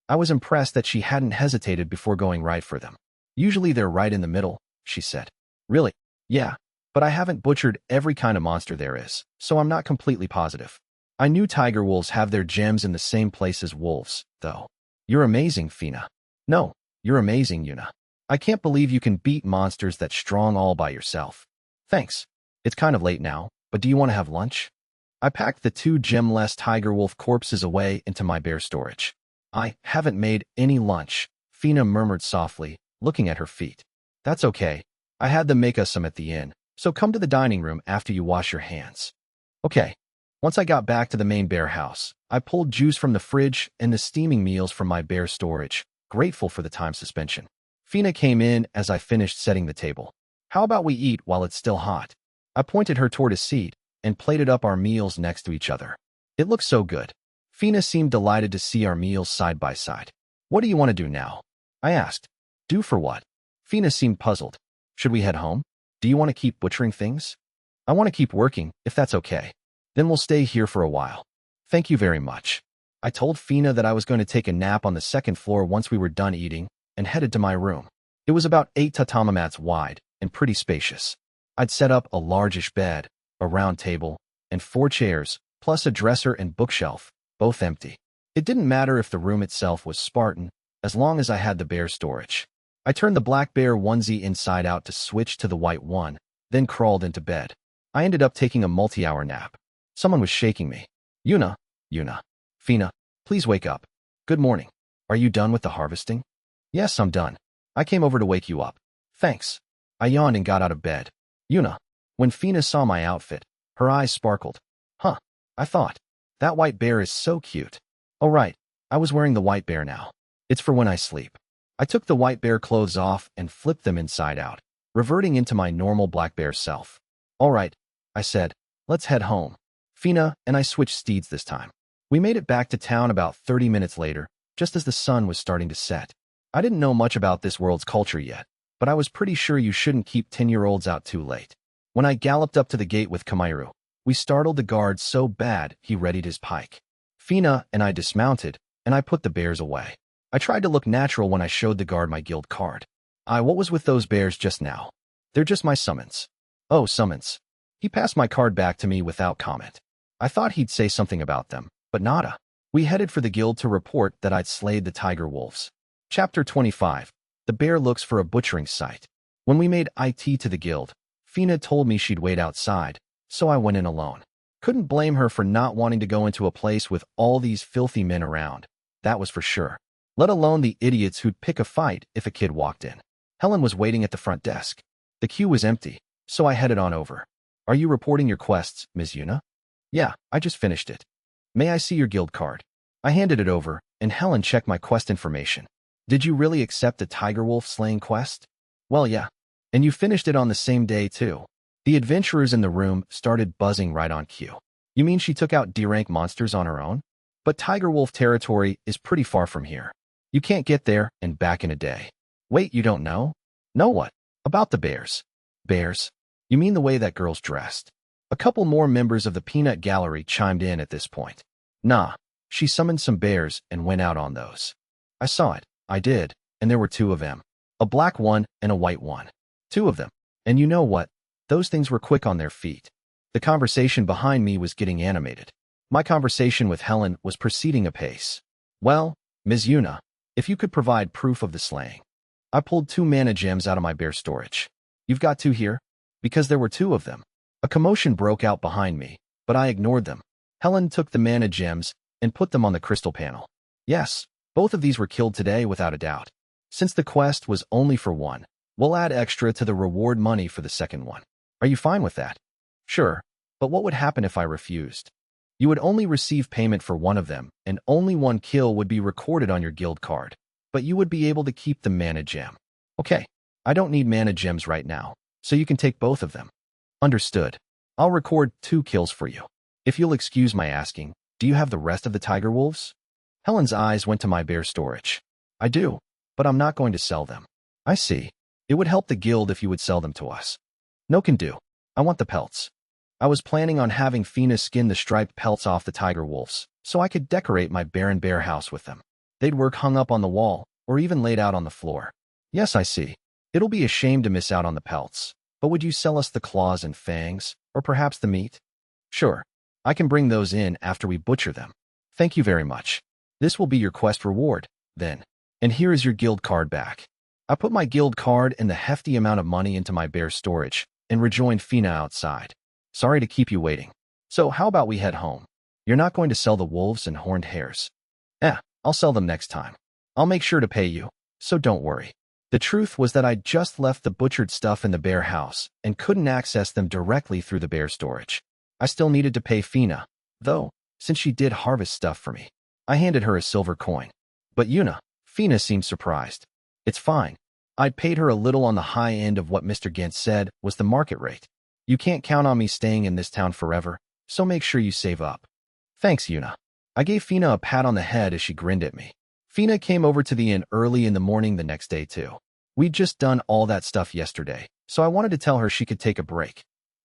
I was impressed that she hadn't hesitated before going right for them. Usually they're right in the middle, she said. Really? Yeah, but I haven't butchered every kind of monster there is, so I'm not completely positive. I knew tiger wolves have their gems in the same place as wolves, though. You're amazing, Fina. No, you're amazing, Yuna. I can't believe you can beat monsters that strong all by yourself. Thanks. It's kind of late now, but do you want to have lunch? I packed the 2 gemless tiger wolf corpses away into my bear storage. I haven't made any lunch, Fina murmured softly, looking at her feet. That's okay. I had them make us some at the inn, so come to the dining room after you wash your hands. Okay. Once I got back to the main bear house, I pulled juice from the fridge and the steaming meals from my bear storage, grateful for the time suspension. Fina came in as I finished setting the table. How about we eat while it's still hot? I pointed her toward a seat and plated up our meals next to each other. It looked so good. Fina seemed delighted to see our meals side by side. What do you want to do now? I asked. Do for what? Fina seemed puzzled. Should we head home? Do you want to keep butchering things? I want to keep working, if that's okay. Then we'll stay here for a while. Thank you very much. I told Fina that I was going to take a nap on the 2nd floor once we were done eating and headed to my room. It was about 8 tatami mats wide and pretty spacious. I'd set up a largish bed, a round table, and 4 chairs, plus a dresser and bookshelf, both empty. It didn't matter if the room itself was Spartan, as long as I had the bear storage. I turned the black bear onesie inside out to switch to the white one, then crawled into bed. I ended up taking a multi-hour nap. Someone was shaking me. Yuna, Fina, please wake up. Good morning. Are you done with the harvesting? Yes, I'm done. I came over to wake you up. Thanks. I yawned and got out of bed. Yuna. When Fina saw my outfit, her eyes sparkled. I thought. That white bear is so cute. Oh right, I was wearing the white bear now. It's for when I sleep. I took the white bear clothes off and flipped them inside out, reverting into my normal black bear self. All right, I said, let's head home. Fina and I switched steeds this time. We made it back to town about 30 minutes later, just as the sun was starting to set. I didn't know much about this world's culture yet, but I was pretty sure you shouldn't keep 10-year-olds out too late. When I galloped up to the gate with Kamairu, we startled the guard so bad he readied his pike. Fina and I dismounted, and I put the bears away. I tried to look natural when I showed the guard my guild card. What was with those bears just now? They're just my summons. Oh, summons. He passed my card back to me without comment. I thought he'd say something about them, but nada. We headed for the guild to report that I'd slayed the tiger wolves. Chapter 25. The bear looks for a butchering site. When we made IT to the guild, Fina told me she'd wait outside, so I went in alone. Couldn't blame her for not wanting to go into a place with all these filthy men around. That was for sure. Let alone the idiots who'd pick a fight if a kid walked in. Helen was waiting at the front desk. The queue was empty, so I headed on over. Are you reporting your quests, Ms. Yuna? Yeah, I just finished it. May I see your guild card? I handed it over, and Helen checked my quest information. Did you really accept the tiger wolf slaying quest? Well, yeah. And you finished it on the same day, too. The adventurers in the room started buzzing right on cue. You mean she took out D-rank monsters on her own? But tiger wolf territory is pretty far from here. You can't get there and back in a day. Wait, you don't know? Know what? About the bears. Bears? You mean the way that girl's dressed? A couple more members of the peanut gallery chimed in at this point. Nah, she summoned some bears and went out on those. I saw it. I did, and there were two of them. A black one and a white one. Two of them. And you know what? Those things were quick on their feet. The conversation behind me was getting animated. My conversation with Helen was proceeding apace. Well, Ms. Yuna, if you could provide proof of the slaying. I pulled 2 mana gems out of my bear storage. You've got 2 here? Because there were 2 of them. A commotion broke out behind me, but I ignored them. Helen took the mana gems and put them on the crystal panel. Yes, both of these were killed today without a doubt. Since the quest was only for one, we'll add extra to the reward money for the second one. Are you fine with that? Sure, but what would happen if I refused? You would only receive payment for one of them, and only one kill would be recorded on your guild card. But you would be able to keep the mana gem. Okay, I don't need mana gems right now, so you can take both of them. Understood. I'll record 2 kills for you. If you'll excuse my asking, do you have the rest of the tiger wolves? Helen's eyes went to my bear storage. I do, but I'm not going to sell them. I see. It would help the guild if you would sell them to us. No can do. I want the pelts. I was planning on having Fina skin the striped pelts off the tiger wolves, so I could decorate my Baron Bear house with them. They'd work hung up on the wall, or even laid out on the floor. Yes, I see. It'll be a shame to miss out on the pelts, but would you sell us the claws and fangs, or perhaps the meat? Sure. I can bring those in after we butcher them. Thank you very much. This will be your quest reward, then. And here is your guild card back. I put my guild card and the hefty amount of money into my bear storage, and rejoined Fina outside. Sorry to keep you waiting. So how about we head home? You're not going to sell the wolves and horned hares. I'll sell them next time. I'll make sure to pay you, so don't worry. The truth was that I'd just left the butchered stuff in the bear house and couldn't access them directly through the bear storage. I still needed to pay Fina, though, since she did harvest stuff for me. I handed her a silver coin. But Yuna, Fina seemed surprised. It's fine. I'd paid her a little on the high end of what Mr. Gent said was the market rate. You can't count on me staying in this town forever, so make sure you save up. Thanks, Yuna. I gave Fina a pat on the head as she grinned at me. Fina came over to the inn early in the morning the next day, too. We'd just done all that stuff yesterday, so I wanted to tell her she could take a break.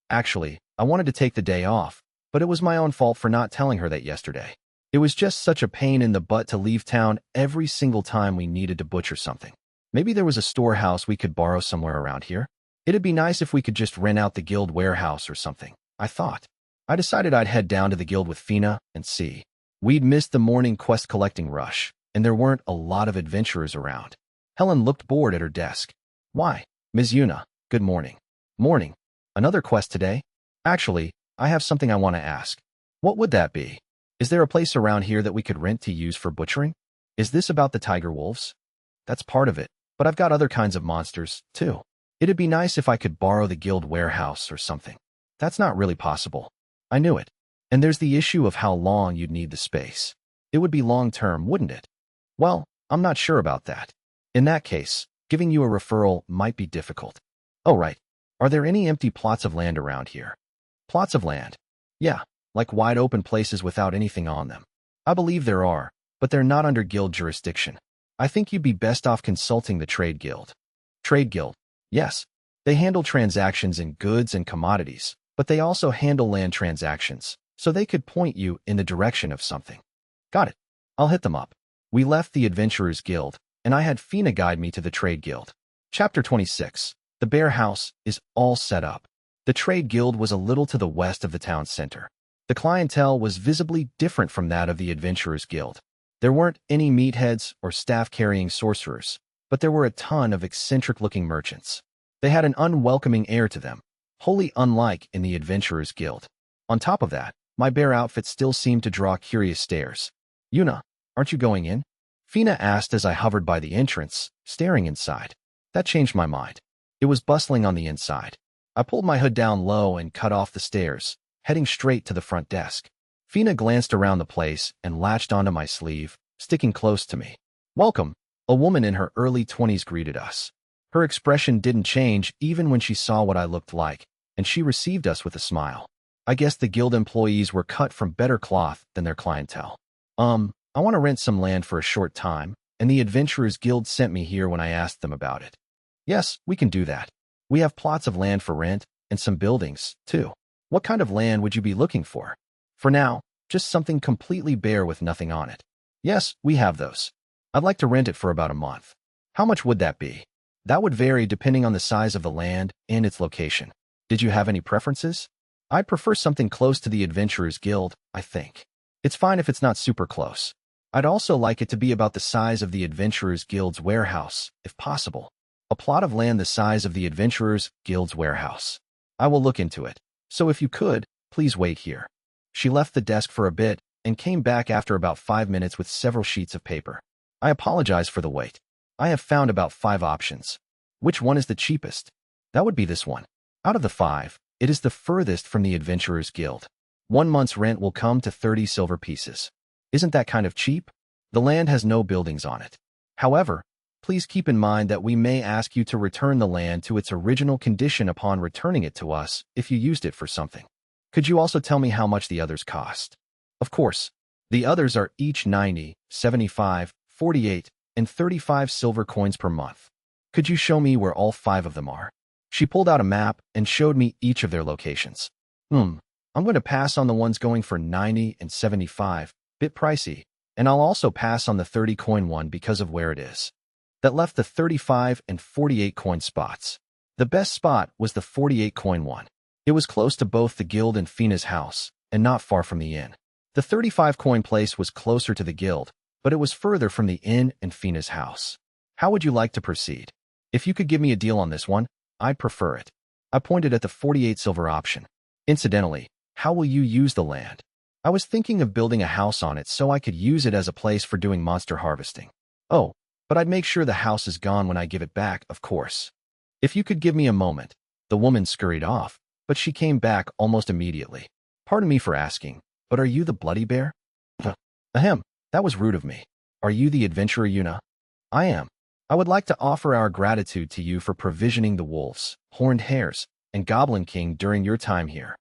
Actually, I wanted to take the day off, but it was my own fault for not telling her that yesterday. It was just such a pain in the butt to leave town every single time we needed to butcher something. Maybe there was a storehouse we could borrow somewhere around here. It'd be nice if we could just rent out the guild warehouse or something, I thought. I decided I'd head down to the guild with Fina and see. We'd missed the morning quest collecting rush, and there weren't a lot of adventurers around. Helen looked bored at her desk. Why, Ms. Yuna, good morning. Morning. Another quest today? Actually, I have something I want to ask. What would that be? Is there a place around here that we could rent to use for butchering? Is this about the tiger wolves? That's part of it, but I've got other kinds of monsters, too. It'd be nice if I could borrow the guild warehouse or something. That's not really possible. I knew it. And there's the issue of how long you'd need the space. It would be long-term, wouldn't it? Well, I'm not sure about that. In that case, giving you a referral might be difficult. Oh, right. Are there any empty plots of land around here? Plots of land? Yeah, like wide open places without anything on them. I believe there are, but they're not under guild jurisdiction. I think you'd be best off consulting the trade guild. Trade guild? Yes. They handle transactions in goods and commodities, but they also handle land transactions, so they could point you in the direction of something. Got it. I'll hit them up. We left the Adventurers Guild, and I had Fina guide me to the Trade Guild. Chapter 26. The Bear House is all set up. The Trade Guild was a little to the west of the town center. The clientele was visibly different from that of the Adventurers Guild. There weren't any meatheads or staff-carrying sorcerers, but there were a ton of eccentric-looking merchants. They had an unwelcoming air to them, wholly unlike in the Adventurers Guild. On top of that, my bear outfit still seemed to draw curious stares. Yuna, aren't you going in? Fina asked as I hovered by the entrance, staring inside. That changed my mind. It was bustling on the inside. I pulled my hood down low and cut off the stairs, heading straight to the front desk. Fina glanced around the place and latched onto my sleeve, sticking close to me. Welcome, a woman in her early 20s greeted us. Her expression didn't change even when she saw what I looked like, and she received us with a smile. I guess the guild employees were cut from better cloth than their clientele. I want to rent some land for a short time, and the Adventurers Guild sent me here when I asked them about it. Yes, we can do that. We have plots of land for rent, and some buildings, too. What kind of land would you be looking for? For now, just something completely bare with nothing on it. Yes, we have those. I'd like to rent it for about a month. How much would that be? That would vary depending on the size of the land and its location. Did you have any preferences? I'd prefer something close to the Adventurers Guild, I think. It's fine if it's not super close. I'd also like it to be about the size of the Adventurers Guild's warehouse, if possible. A plot of land the size of the Adventurers Guild's warehouse. I will look into it. So if you could, please wait here. She left the desk for a bit and came back after about 5 minutes with several sheets of paper. I apologize for the wait. I have found about 5 options. Which one is the cheapest? That would be this one. Out of the 5, it is the furthest from the Adventurers Guild. 1 month's rent will come to 30 silver pieces. Isn't that kind of cheap? The land has no buildings on it. However, please keep in mind that we may ask you to return the land to its original condition upon returning it to us if you used it for something. Could you also tell me how much the others cost? Of course. The others are each 90, 75, 48, and 35 silver coins per month. Could you show me where all 5 of them are? She pulled out a map and showed me each of their locations. I'm going to pass on the ones going for 90 and 75, bit pricey, and I'll also pass on the 30 coin one because of where it is. That left the 35 and 48 coin spots. The best spot was the 48 coin one. It was close to both the guild and Fina's house, and not far from the inn. The 35 coin place was closer to the guild, but it was further from the inn and Fina's house. How would you like to proceed? If you could give me a deal on this one, I'd prefer it. I pointed at the 48 silver option. Incidentally, how will you use the land? I was thinking of building a house on it so I could use it as a place for doing monster harvesting. Oh, but I'd make sure the house is gone when I give it back, of course. If you could give me a moment. The woman scurried off, but she came back almost immediately. Pardon me for asking, but are you the Bloody Bear? Ahem, that was rude of me. Are you the adventurer Yuna? I am. I would like to offer our gratitude to you for provisioning the wolves, horned hares, and Goblin King during your time here.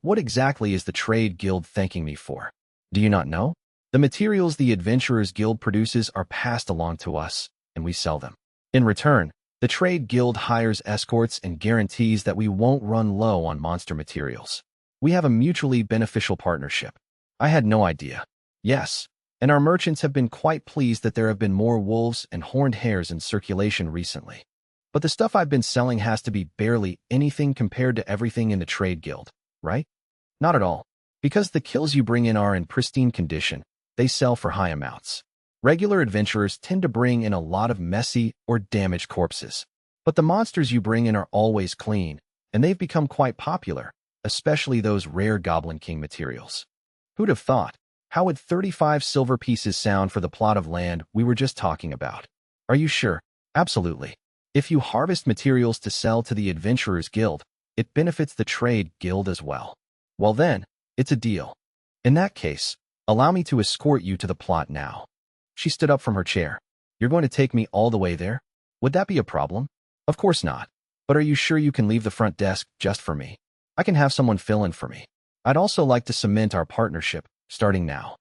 What exactly is the Trade Guild thanking me for? Do you not know? The materials the Adventurers Guild produces are passed along to us, and we sell them. In return, the Trade Guild hires escorts and guarantees that we won't run low on monster materials. We have a mutually beneficial partnership. I had no idea. Yes, and our merchants have been quite pleased that there have been more wolves and horned hares in circulation recently. But the stuff I've been selling has to be barely anything compared to everything in the Trade Guild, right? Not at all. Because the kills you bring in are in pristine condition, they sell for high amounts. Regular adventurers tend to bring in a lot of messy or damaged corpses. But the monsters you bring in are always clean, and they've become quite popular, especially those rare Goblin King materials. Who'd have thought? How would 35 silver pieces sound for the plot of land we were just talking about? Are you sure? Absolutely. If you harvest materials to sell to the Adventurers Guild, it benefits the Trade Guild as well. Well then, It's a deal. In that case, allow me to escort you to the plot now. She stood up from her chair. You're going to take me all the way there? Would that be a problem? Of course not. But are you sure you can leave the front desk just for me? I can have someone fill in for me. I'd also like to cement our partnership, starting now.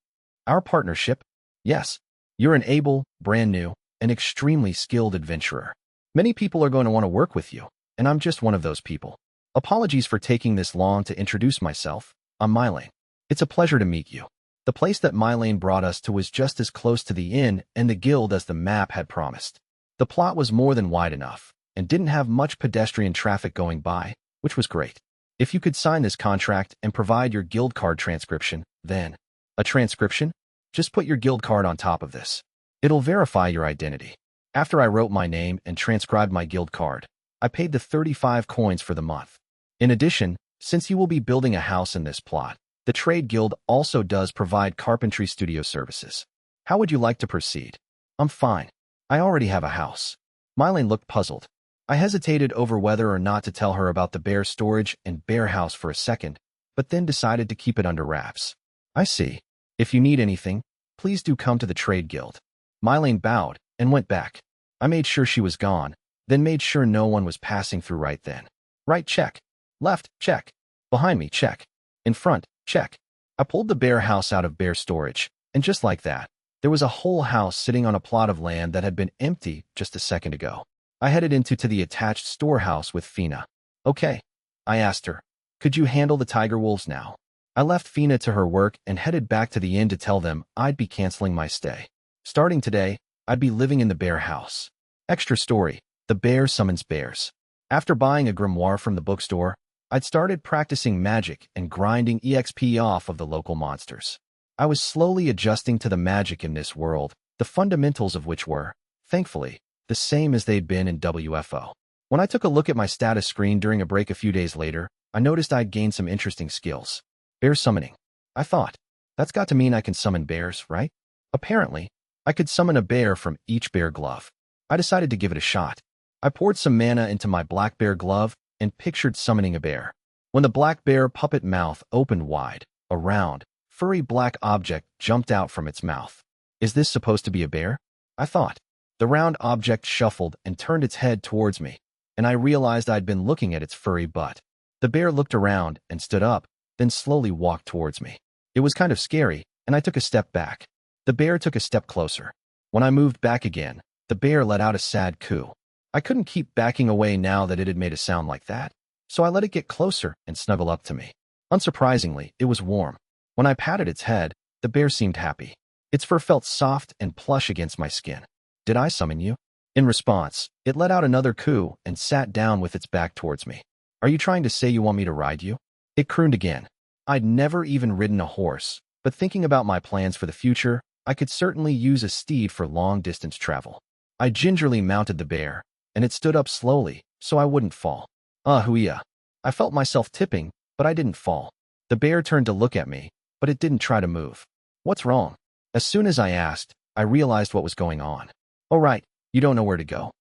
Our partnership? Yes. You're an able, brand new, and extremely skilled adventurer. Many people are going to want to work with you, and I'm just one of those people. Apologies for taking this long to introduce myself. I'm Mylane. It's a pleasure to meet you. The place that Mylane brought us to was just as close to the inn and the guild as the map had promised. The plot was more than wide enough, and didn't have much pedestrian traffic going by, which was great. If you could sign this contract and provide your guild card transcription, then... A transcription? Just put your guild card on top of this. It'll verify your identity. After I wrote my name and transcribed my guild card, I paid the 35 coins for the month. In addition, since you will be building a house in this plot, the Trade Guild also does provide carpentry studio services. How would you like to proceed? I'm fine. I already have a house. Mylane looked puzzled. I hesitated over whether or not to tell her about the bear storage and bear house for a second, but then decided to keep it under wraps. I see. If you need anything, please do come to the Trade Guild. Mylane bowed and went back. I made sure she was gone, then made sure no one was passing through right then. Right, check. Left, check. Behind me, check. In front, check. I pulled the bear house out of bear storage, and just like that, there was a whole house sitting on a plot of land that had been empty just a second ago. I headed into the attached storehouse with Fina. Okay. I asked her, could you handle the tiger wolves now? I left Fina to her work and headed back to the inn to tell them I'd be canceling my stay. Starting today, I'd be living in the bear house. Extra story, the bear summons bears. After buying a grimoire from the bookstore, I'd started practicing magic and grinding EXP off of the local monsters. I was slowly adjusting to the magic in this world, the fundamentals of which were, thankfully, the same as they'd been in WFO. When I took a look at my status screen during a break a few days later, I noticed I'd gained some interesting skills. Bear summoning. I thought, that's got to mean I can summon bears, right? Apparently, I could summon a bear from each bear glove. I decided to give it a shot. I poured some mana into my black bear glove and pictured summoning a bear. When the black bear puppet mouth opened wide, a round, furry black object jumped out from its mouth. Is this supposed to be a bear? I thought. The round object shuffled and turned its head towards me, and I realized I'd been looking at its furry butt. The bear looked around and stood up, then slowly walked towards me. It was kind of scary, and I took a step back. The bear took a step closer. When I moved back again, the bear let out a sad coo. I couldn't keep backing away now that it had made a sound like that, so I let it get closer and snuggle up to me. Unsurprisingly, it was warm. When I patted its head, the bear seemed happy. Its fur felt soft and plush against my skin. Did I summon you? In response, it let out another coo and sat down with its back towards me. Are you trying to say you want me to ride you? It crooned again. I'd never even ridden a horse, but thinking about my plans for the future, I could certainly use a steed for long-distance travel. I gingerly mounted the bear, and it stood up slowly, so I wouldn't fall. Hooyah. I felt myself tipping, but I didn't fall. The bear turned to look at me, but it didn't try to move. What's wrong? As soon as I asked, I realized what was going on. Oh right, you don't know where to go.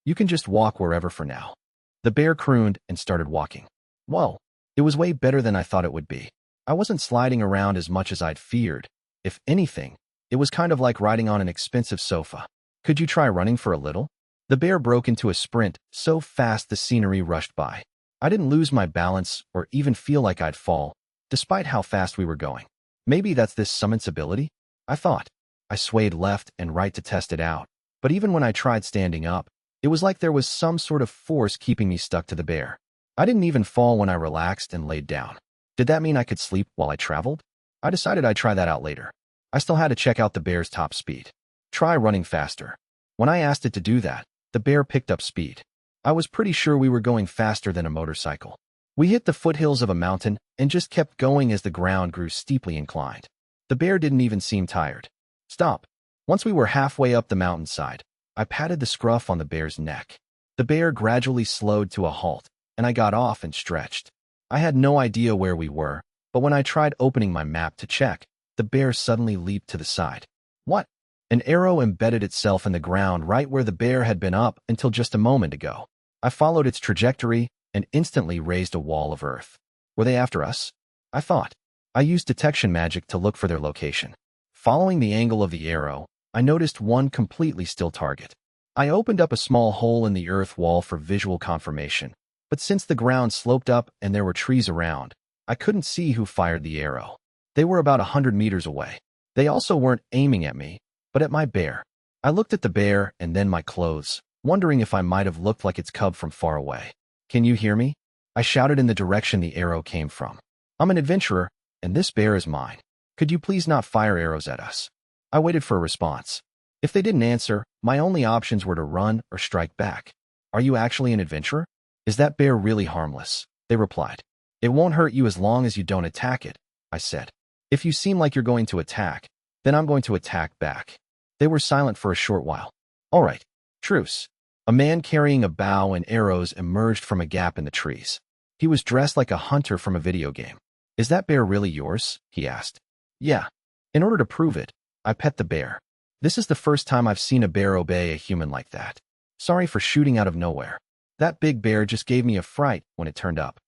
You can just walk wherever for now. The bear crooned and started walking. Whoa, it was way better than I thought it would be. I wasn't sliding around as much as I'd feared. If anything, it was kind of like riding on an expensive sofa. Could you try running for a little? The bear broke into a sprint so fast the scenery rushed by. I didn't lose my balance or even feel like I'd fall, despite how fast we were going. Maybe that's this summon's ability? I thought. I swayed left and right to test it out, but even when I tried standing up, it was like there was some sort of force keeping me stuck to the bear. I didn't even fall when I relaxed and laid down. Did that mean I could sleep while I traveled? I decided I'd try that out later. I still had to check out the bear's top speed. Try running faster. When I asked it to do that, the bear picked up speed. I was pretty sure we were going faster than a motorcycle. We hit the foothills of a mountain and just kept going as the ground grew steeply inclined. The bear didn't even seem tired. Stop. Once we were halfway up the mountainside, I patted the scruff on the bear's neck. The bear gradually slowed to a halt, and I got off and stretched. I had no idea where we were, but when I tried opening my map to check, the bear suddenly leaped to the side. What? An arrow embedded itself in the ground right where the bear had been up until just a moment ago. I followed its trajectory and instantly raised a wall of earth. Were they after us? I thought. I used detection magic to look for their location. Following the angle of the arrow, I noticed one completely still target. I opened up a small hole in the earth wall for visual confirmation, but since the ground sloped up and there were trees around, I couldn't see who fired the arrow. They were about 100 meters away. They also weren't aiming at me, but at my bear. I looked at the bear and then my clothes, wondering if I might have looked like its cub from far away. "Can you hear me?" I shouted in the direction the arrow came from. "I'm an adventurer, and this bear is mine. Could you please not fire arrows at us?" I waited for a response. If they didn't answer, my only options were to run or strike back. "Are you actually an adventurer? Is that bear really harmless?" They replied. "It won't hurt you as long as you don't attack it," I said. "If you seem like you're going to attack, then I'm going to attack back." They were silent for a short while. "All right, truce." A man carrying a bow and arrows emerged from a gap in the trees. He was dressed like a hunter from a video game. "Is that bear really yours?" he asked. "Yeah." In order to prove it, I pet the bear. This is the first time I've seen a bear obey a human like that. "Sorry for shooting out of nowhere. That big bear just gave me a fright when it turned up."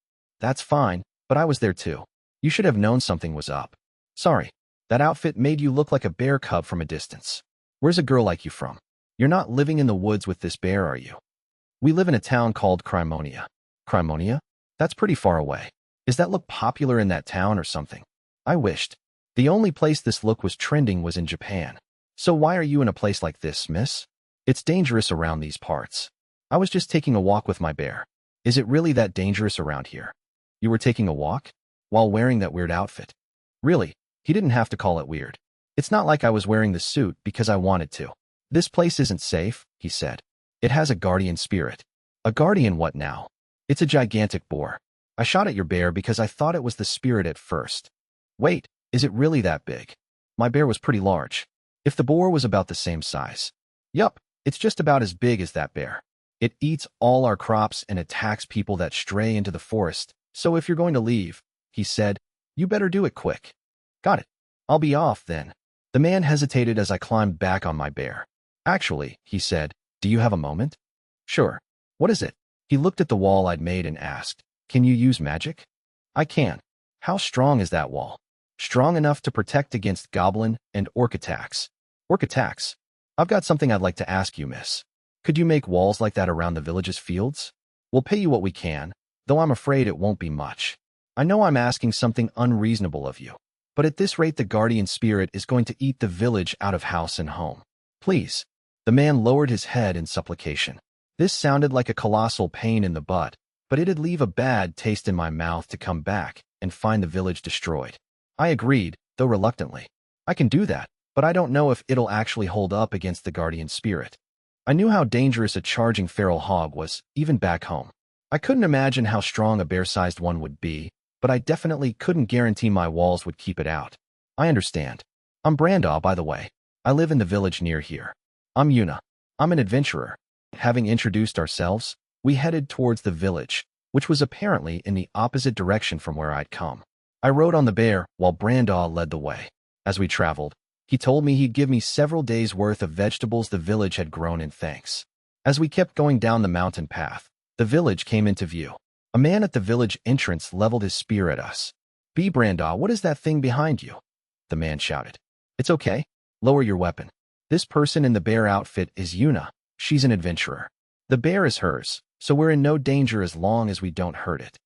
"That's fine, but I was there too. You should have known something was up." "Sorry. That outfit made you look like a bear cub from a distance. Where's a girl like you from? You're not living in the woods with this bear, are you?" "We live in a town called Crimonia." "Crimonia? That's pretty far away. Is that look popular in that town or something?" I wished. The only place this look was trending was in Japan. "So why are you in a place like this, miss?" "It's dangerous around these parts." "I was just taking a walk with my bear." "Is it really that dangerous around here?" "You were taking a walk? While wearing that weird outfit?" "Really?" He didn't have to call it weird. "It's not like I was wearing the suit because I wanted to." "This place isn't safe," he said. "It has a guardian spirit." "A guardian what now?" "It's a gigantic boar. I shot at your bear because I thought it was the spirit at first." "Wait, is it really that big?" "My bear was pretty large." "If the boar was about the same size?" "Yup, it's just about as big as that bear. It eats all our crops and attacks people that stray into the forest, so if you're going to leave," he said, "you better do it quick." "Got it. I'll be off then." The man hesitated as I climbed back on my bear. "Actually," he said, "do you have a moment?" "Sure. What is it?" He looked at the wall I'd made and asked, "Can you use magic?" "I can." "How strong is that wall?" "Strong enough to protect against goblin and orc attacks." "Orc attacks? I've got something I'd like to ask you, miss. Could you make walls like that around the village's fields?" "We'll pay you what we can, though I'm afraid it won't be much. I know I'm asking something unreasonable of you, but at this rate the guardian spirit is going to eat the village out of house and home. Please." The man lowered his head in supplication. This sounded like a colossal pain in the butt, but it'd leave a bad taste in my mouth to come back and find the village destroyed. I agreed, though reluctantly. "I can do that, but I don't know if it'll actually hold up against the guardian spirit." I knew how dangerous a charging feral hog was, even back home. I couldn't imagine how strong a bear-sized one would be, but I definitely couldn't guarantee my walls would keep it out. "I understand. I'm Brandaw, by the way. I live in the village near here." "I'm Yuna. I'm an adventurer." Having introduced ourselves, we headed towards the village, which was apparently in the opposite direction from where I'd come. I rode on the bear while Brandaw led the way. As we traveled, he told me he'd give me several days' worth of vegetables the village had grown in thanks. As we kept going down the mountain path, the village came into view. A man at the village entrance leveled his spear at us. "Be Brandaw, what is that thing behind you?" The man shouted. "It's okay. Lower your weapon. This person in the bear outfit is Yuna. She's an adventurer. The bear is hers, so we're in no danger as long as we don't hurt it."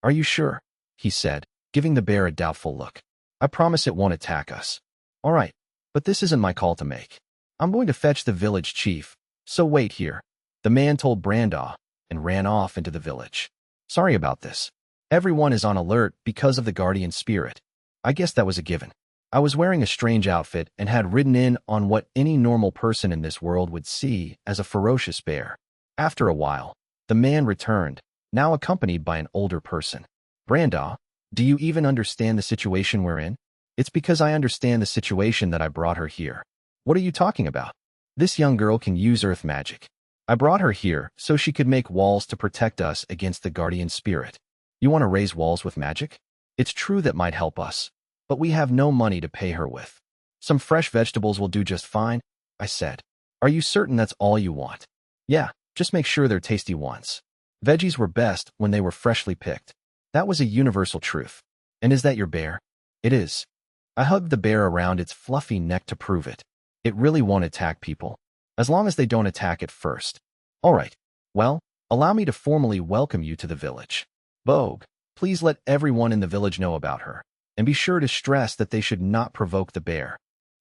"Are you sure?" he said, giving the bear a doubtful look. "I promise it won't attack us." "All right, but this isn't my call to make. I'm going to fetch the village chief, so wait here." The man told Brandaw and ran off into the village. "Sorry about this. Everyone is on alert because of the guardian spirit." I guess that was a given. I was wearing a strange outfit and had ridden in on what any normal person in this world would see as a ferocious bear. After a while, the man returned, now accompanied by an older person. "Brandaw, do you even understand the situation we're in?" "It's because I understand the situation that I brought her here." "What are you talking about?" "This young girl can use earth magic. I brought her here so she could make walls to protect us against the guardian spirit." "You want to raise walls with magic?" "It's true that might help us, but we have no money to pay her with." "Some fresh vegetables will do just fine," I said. "Are you certain that's all you want?" "Yeah, just make sure they're tasty ones." Veggies were best when they were freshly picked. That was a universal truth. "And is that your bear?" It is. I hugged the bear around its fluffy neck to prove it. It really won't attack people, as long as they don't attack it first. All right. Well, allow me to formally welcome you to the village. Bogue, please let everyone in the village know about her, and be sure to stress that they should not provoke the bear.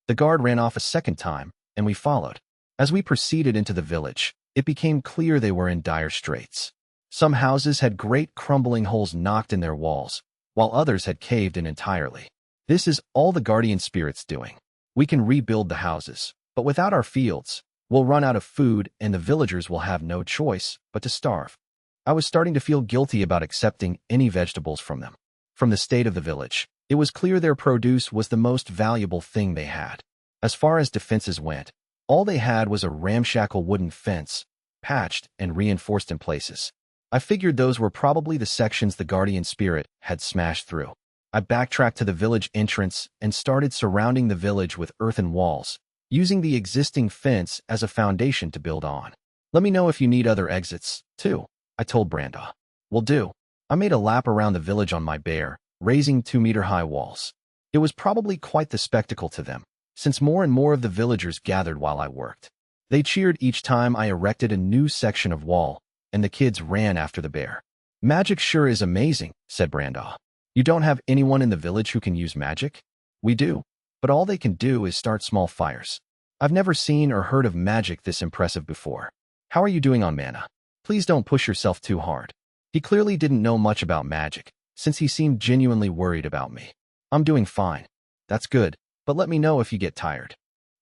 The guard ran off a second time, and we followed. As we proceeded into the village, it became clear they were in dire straits. Some houses had great crumbling holes knocked in their walls, while others had caved in entirely. This is all the guardian spirit's doing. We can rebuild the houses, but without our fields, we'll run out of food and the villagers will have no choice but to starve. I was starting to feel guilty about accepting any vegetables from them. From the state of the village, it was clear their produce was the most valuable thing they had. As far as defenses went, all they had was a ramshackle wooden fence, patched and reinforced in places. I figured those were probably the sections the guardian spirit had smashed through. I backtracked to the village entrance and started surrounding the village with earthen walls, using the existing fence as a foundation to build on. Let me know if you need other exits, too, I told Brandaw. Will do. I made a lap around the village on my bear, raising 2-meter-high walls. It was probably quite the spectacle to them, since more and more of the villagers gathered while I worked. They cheered each time I erected a new section of wall, and the kids ran after the bear. Magic sure is amazing, said Brandaw. You don't have anyone in the village who can use magic? We do, but all they can do is start small fires. I've never seen or heard of magic this impressive before. How are you doing on mana? Please don't push yourself too hard. He clearly didn't know much about magic, since he seemed genuinely worried about me. I'm doing fine. That's good, but let me know if you get tired.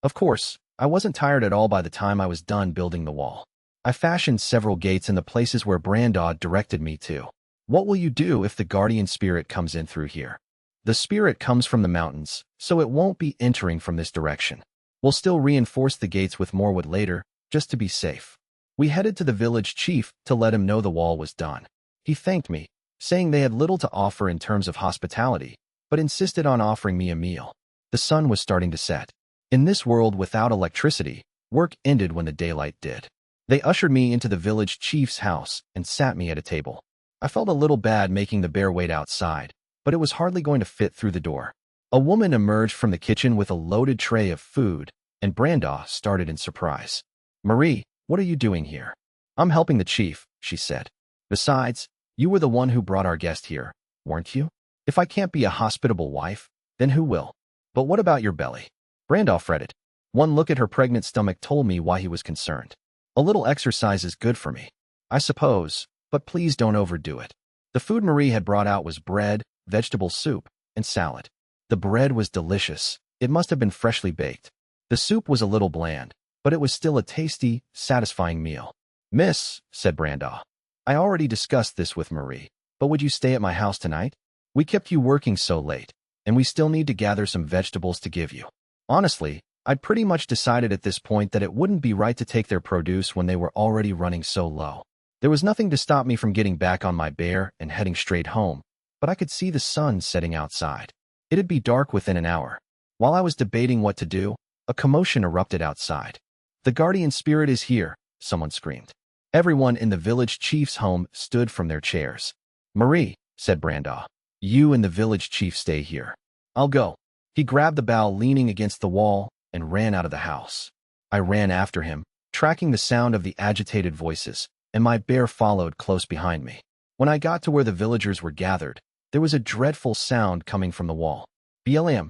Of course, I wasn't tired at all by the time I was done building the wall. I fashioned several gates in the places where Brandaw directed me to. What will you do if the guardian spirit comes in through here? The spirit comes from the mountains, so it won't be entering from this direction. We'll still reinforce the gates with more wood later, just to be safe. We headed to the village chief to let him know the wall was done. He thanked me, saying they had little to offer in terms of hospitality, but insisted on offering me a meal. The sun was starting to set. In this world without electricity, work ended when the daylight did. They ushered me into the village chief's house and sat me at a table. I felt a little bad making the bear wait outside, but it was hardly going to fit through the door. A woman emerged from the kitchen with a loaded tray of food, and Brandaw started in surprise. Marie, what are you doing here? I'm helping the chief, she said. Besides, you were the one who brought our guest here, weren't you? If I can't be a hospitable wife, then who will? But what about your belly? Brandaw fretted. One look at her pregnant stomach told me why he was concerned. A little exercise is good for me, I suppose, but please don't overdo it. The food Marie had brought out was bread, vegetable soup, and salad. The bread was delicious. It must have been freshly baked. The soup was a little bland, but it was still a tasty, satisfying meal. Miss, said Brandaw, I already discussed this with Marie, but would you stay at my house tonight? We kept you working so late, and we still need to gather some vegetables to give you. Honestly, I'd pretty much decided at this point that it wouldn't be right to take their produce when they were already running so low. There was nothing to stop me from getting back on my bear and heading straight home, but I could see the sun setting outside. It'd be dark within an hour. While I was debating what to do, a commotion erupted outside. The guardian spirit is here, someone screamed. Everyone in the village chief's home stood from their chairs. Marie, said Brandaw, you and the village chief stay here. I'll go. He grabbed the bough leaning against the wall and ran out of the house. I ran after him, tracking the sound of the agitated voices, and my bear followed close behind me. When I got to where the villagers were gathered, there was a dreadful sound coming from the wall. BLM.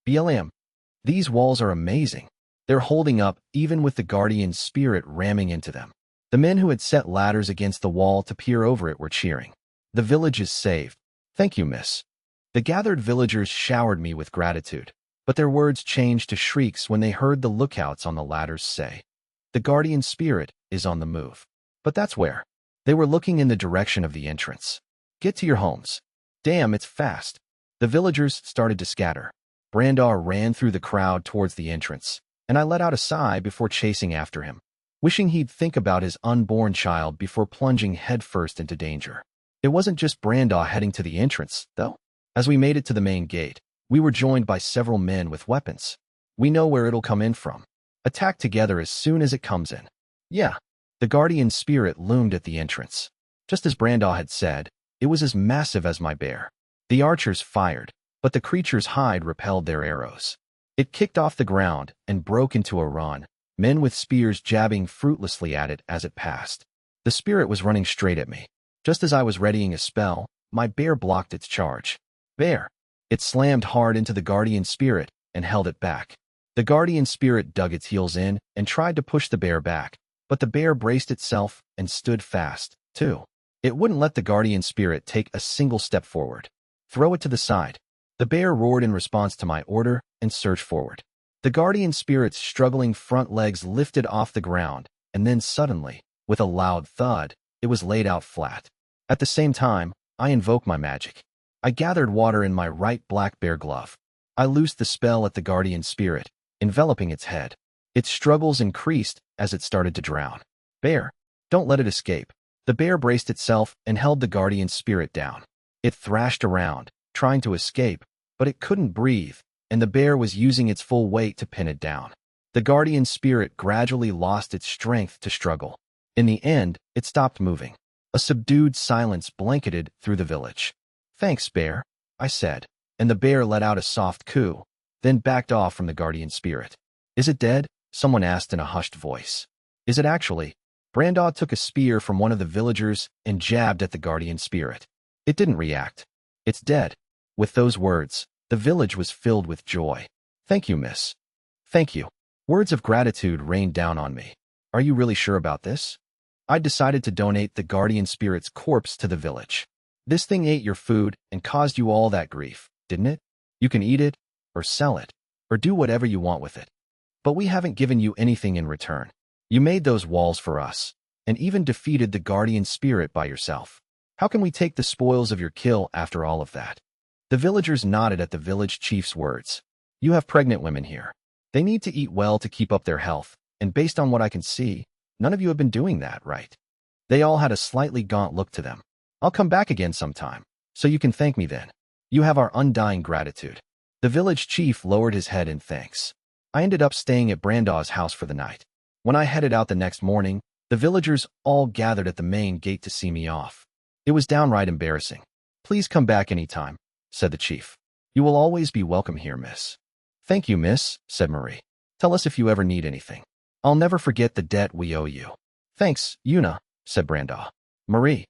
BLM. These walls are amazing. They're holding up even with the guardian spirit ramming into them. The men who had set ladders against the wall to peer over it were cheering. The village is saved. Thank you, miss. The gathered villagers showered me with gratitude, but their words changed to shrieks when they heard the lookouts on the ladders say, the guardian spirit is on the move. But that's where. They were looking in the direction of the entrance. Get to your homes. Damn, it's fast. The villagers started to scatter. Brandaw ran through the crowd towards the entrance, and I let out a sigh before chasing after him, wishing he'd think about his unborn child before plunging headfirst into danger. It wasn't just Brandaw heading to the entrance, though. As we made it to the main gate, we were joined by several men with weapons. We know where it'll come in from. Attack together as soon as it comes in. Yeah. The guardian spirit loomed at the entrance. Just as Brandaw had said, it was as massive as my bear. The archers fired, but the creature's hide repelled their arrows. It kicked off the ground and broke into a run, men with spears jabbing fruitlessly at it as it passed. The spirit was running straight at me. Just as I was readying a spell, my bear blocked its charge. Bear! It slammed hard into the guardian spirit and held it back. The guardian spirit dug its heels in and tried to push the bear back, but the bear braced itself and stood fast, too. It wouldn't let the guardian spirit take a single step forward. Throw it to the side. The bear roared in response to my order and surged forward. The guardian spirit's struggling front legs lifted off the ground, and then suddenly, with a loud thud, it was laid out flat. At the same time, I invoked my magic. I gathered water in my right black bear glove. I loosed the spell at the guardian spirit, enveloping its head. Its struggles increased as it started to drown. Bear, don't let it escape. The bear braced itself and held the guardian spirit down. It thrashed around, trying to escape, but it couldn't breathe, and the bear was using its full weight to pin it down. The guardian spirit gradually lost its strength to struggle. In the end, it stopped moving. A subdued silence blanketed through the village. "Thanks, bear," I said, and the bear let out a soft coo, then backed off from the guardian spirit. "Is it dead?" someone asked in a hushed voice. "Is it actually?" Brandaw took a spear from one of the villagers and jabbed at the guardian spirit. It didn't react. "It's dead." With those words, the village was filled with joy. "Thank you, miss." "Thank you." Words of gratitude rained down on me. "Are you really sure about this?" I decided to donate the guardian spirit's corpse to the village. "This thing ate your food and caused you all that grief, didn't it? You can eat it, or sell it, or do whatever you want with it. But we haven't given you anything in return. You made those walls for us, and even defeated the guardian spirit by yourself. How can we take the spoils of your kill after all of that?" The villagers nodded at the village chief's words. "You have pregnant women here. They need to eat well to keep up their health, and based on what I can see, none of you have been doing that, right?" They all had a slightly gaunt look to them. "I'll come back again sometime, so you can thank me then. You have our undying gratitude." The village chief lowered his head in thanks. I ended up staying at Brandaw's house for the night. When I headed out the next morning, the villagers all gathered at the main gate to see me off. It was downright embarrassing. "Please come back any time," said the chief. "You will always be welcome here, miss." "Thank you, miss," said Marie. "Tell us if you ever need anything. I'll never forget the debt we owe you." "Thanks, Una," said Brandaw. "Marie,"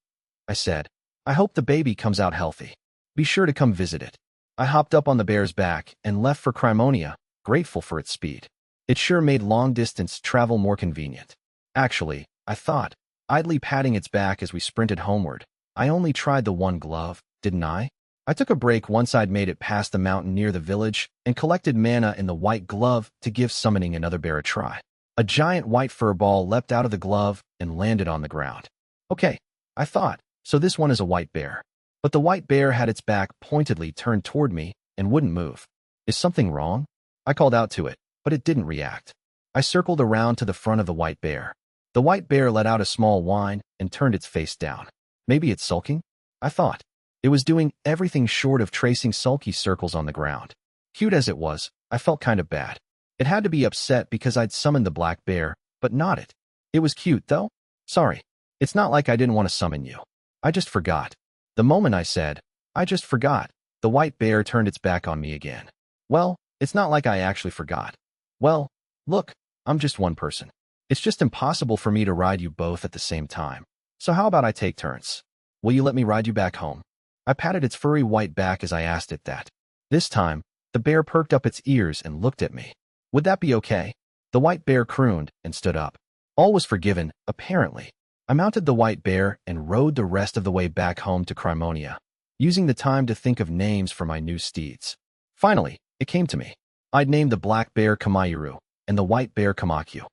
I said, "I hope the baby comes out healthy. Be sure to come visit it." I hopped up on the bear's back and left for Crimonia, grateful for its speed. It sure made long-distance travel more convenient. Actually, I thought, idly patting its back as we sprinted homeward, I only tried the one glove, didn't I? I took a break once I'd made it past the mountain near the village and collected mana in the white glove to give summoning another bear a try. A giant white fur ball leapt out of the glove and landed on the ground. "Okay," I thought, "so this one is a white bear." But the white bear had its back pointedly turned toward me and wouldn't move. "Is something wrong?" I called out to it, but it didn't react. I circled around to the front of the white bear. The white bear let out a small whine and turned its face down. Maybe it's sulking? I thought. It was doing everything short of tracing sulky circles on the ground. Cute as it was, I felt kind of bad. It had to be upset because I'd summoned the black bear, but not it. It was cute, though. "Sorry. It's not like I didn't want to summon you. I just forgot." The moment I said, "I just forgot," the white bear turned its back on me again. "Well, it's not like I actually forgot. Well, look, I'm just one person. It's just impossible for me to ride you both at the same time. So how about I take turns? Will you let me ride you back home?" I patted its furry white back as I asked it that. This time, the bear perked up its ears and looked at me. "Would that be okay?" The white bear crooned and stood up. All was forgiven, apparently. I mounted the white bear and rode the rest of the way back home to Crimonia, using the time to think of names for my new steeds. Finally, it came to me. I'd named the black bear Kamayuru and the white bear Kamakyu.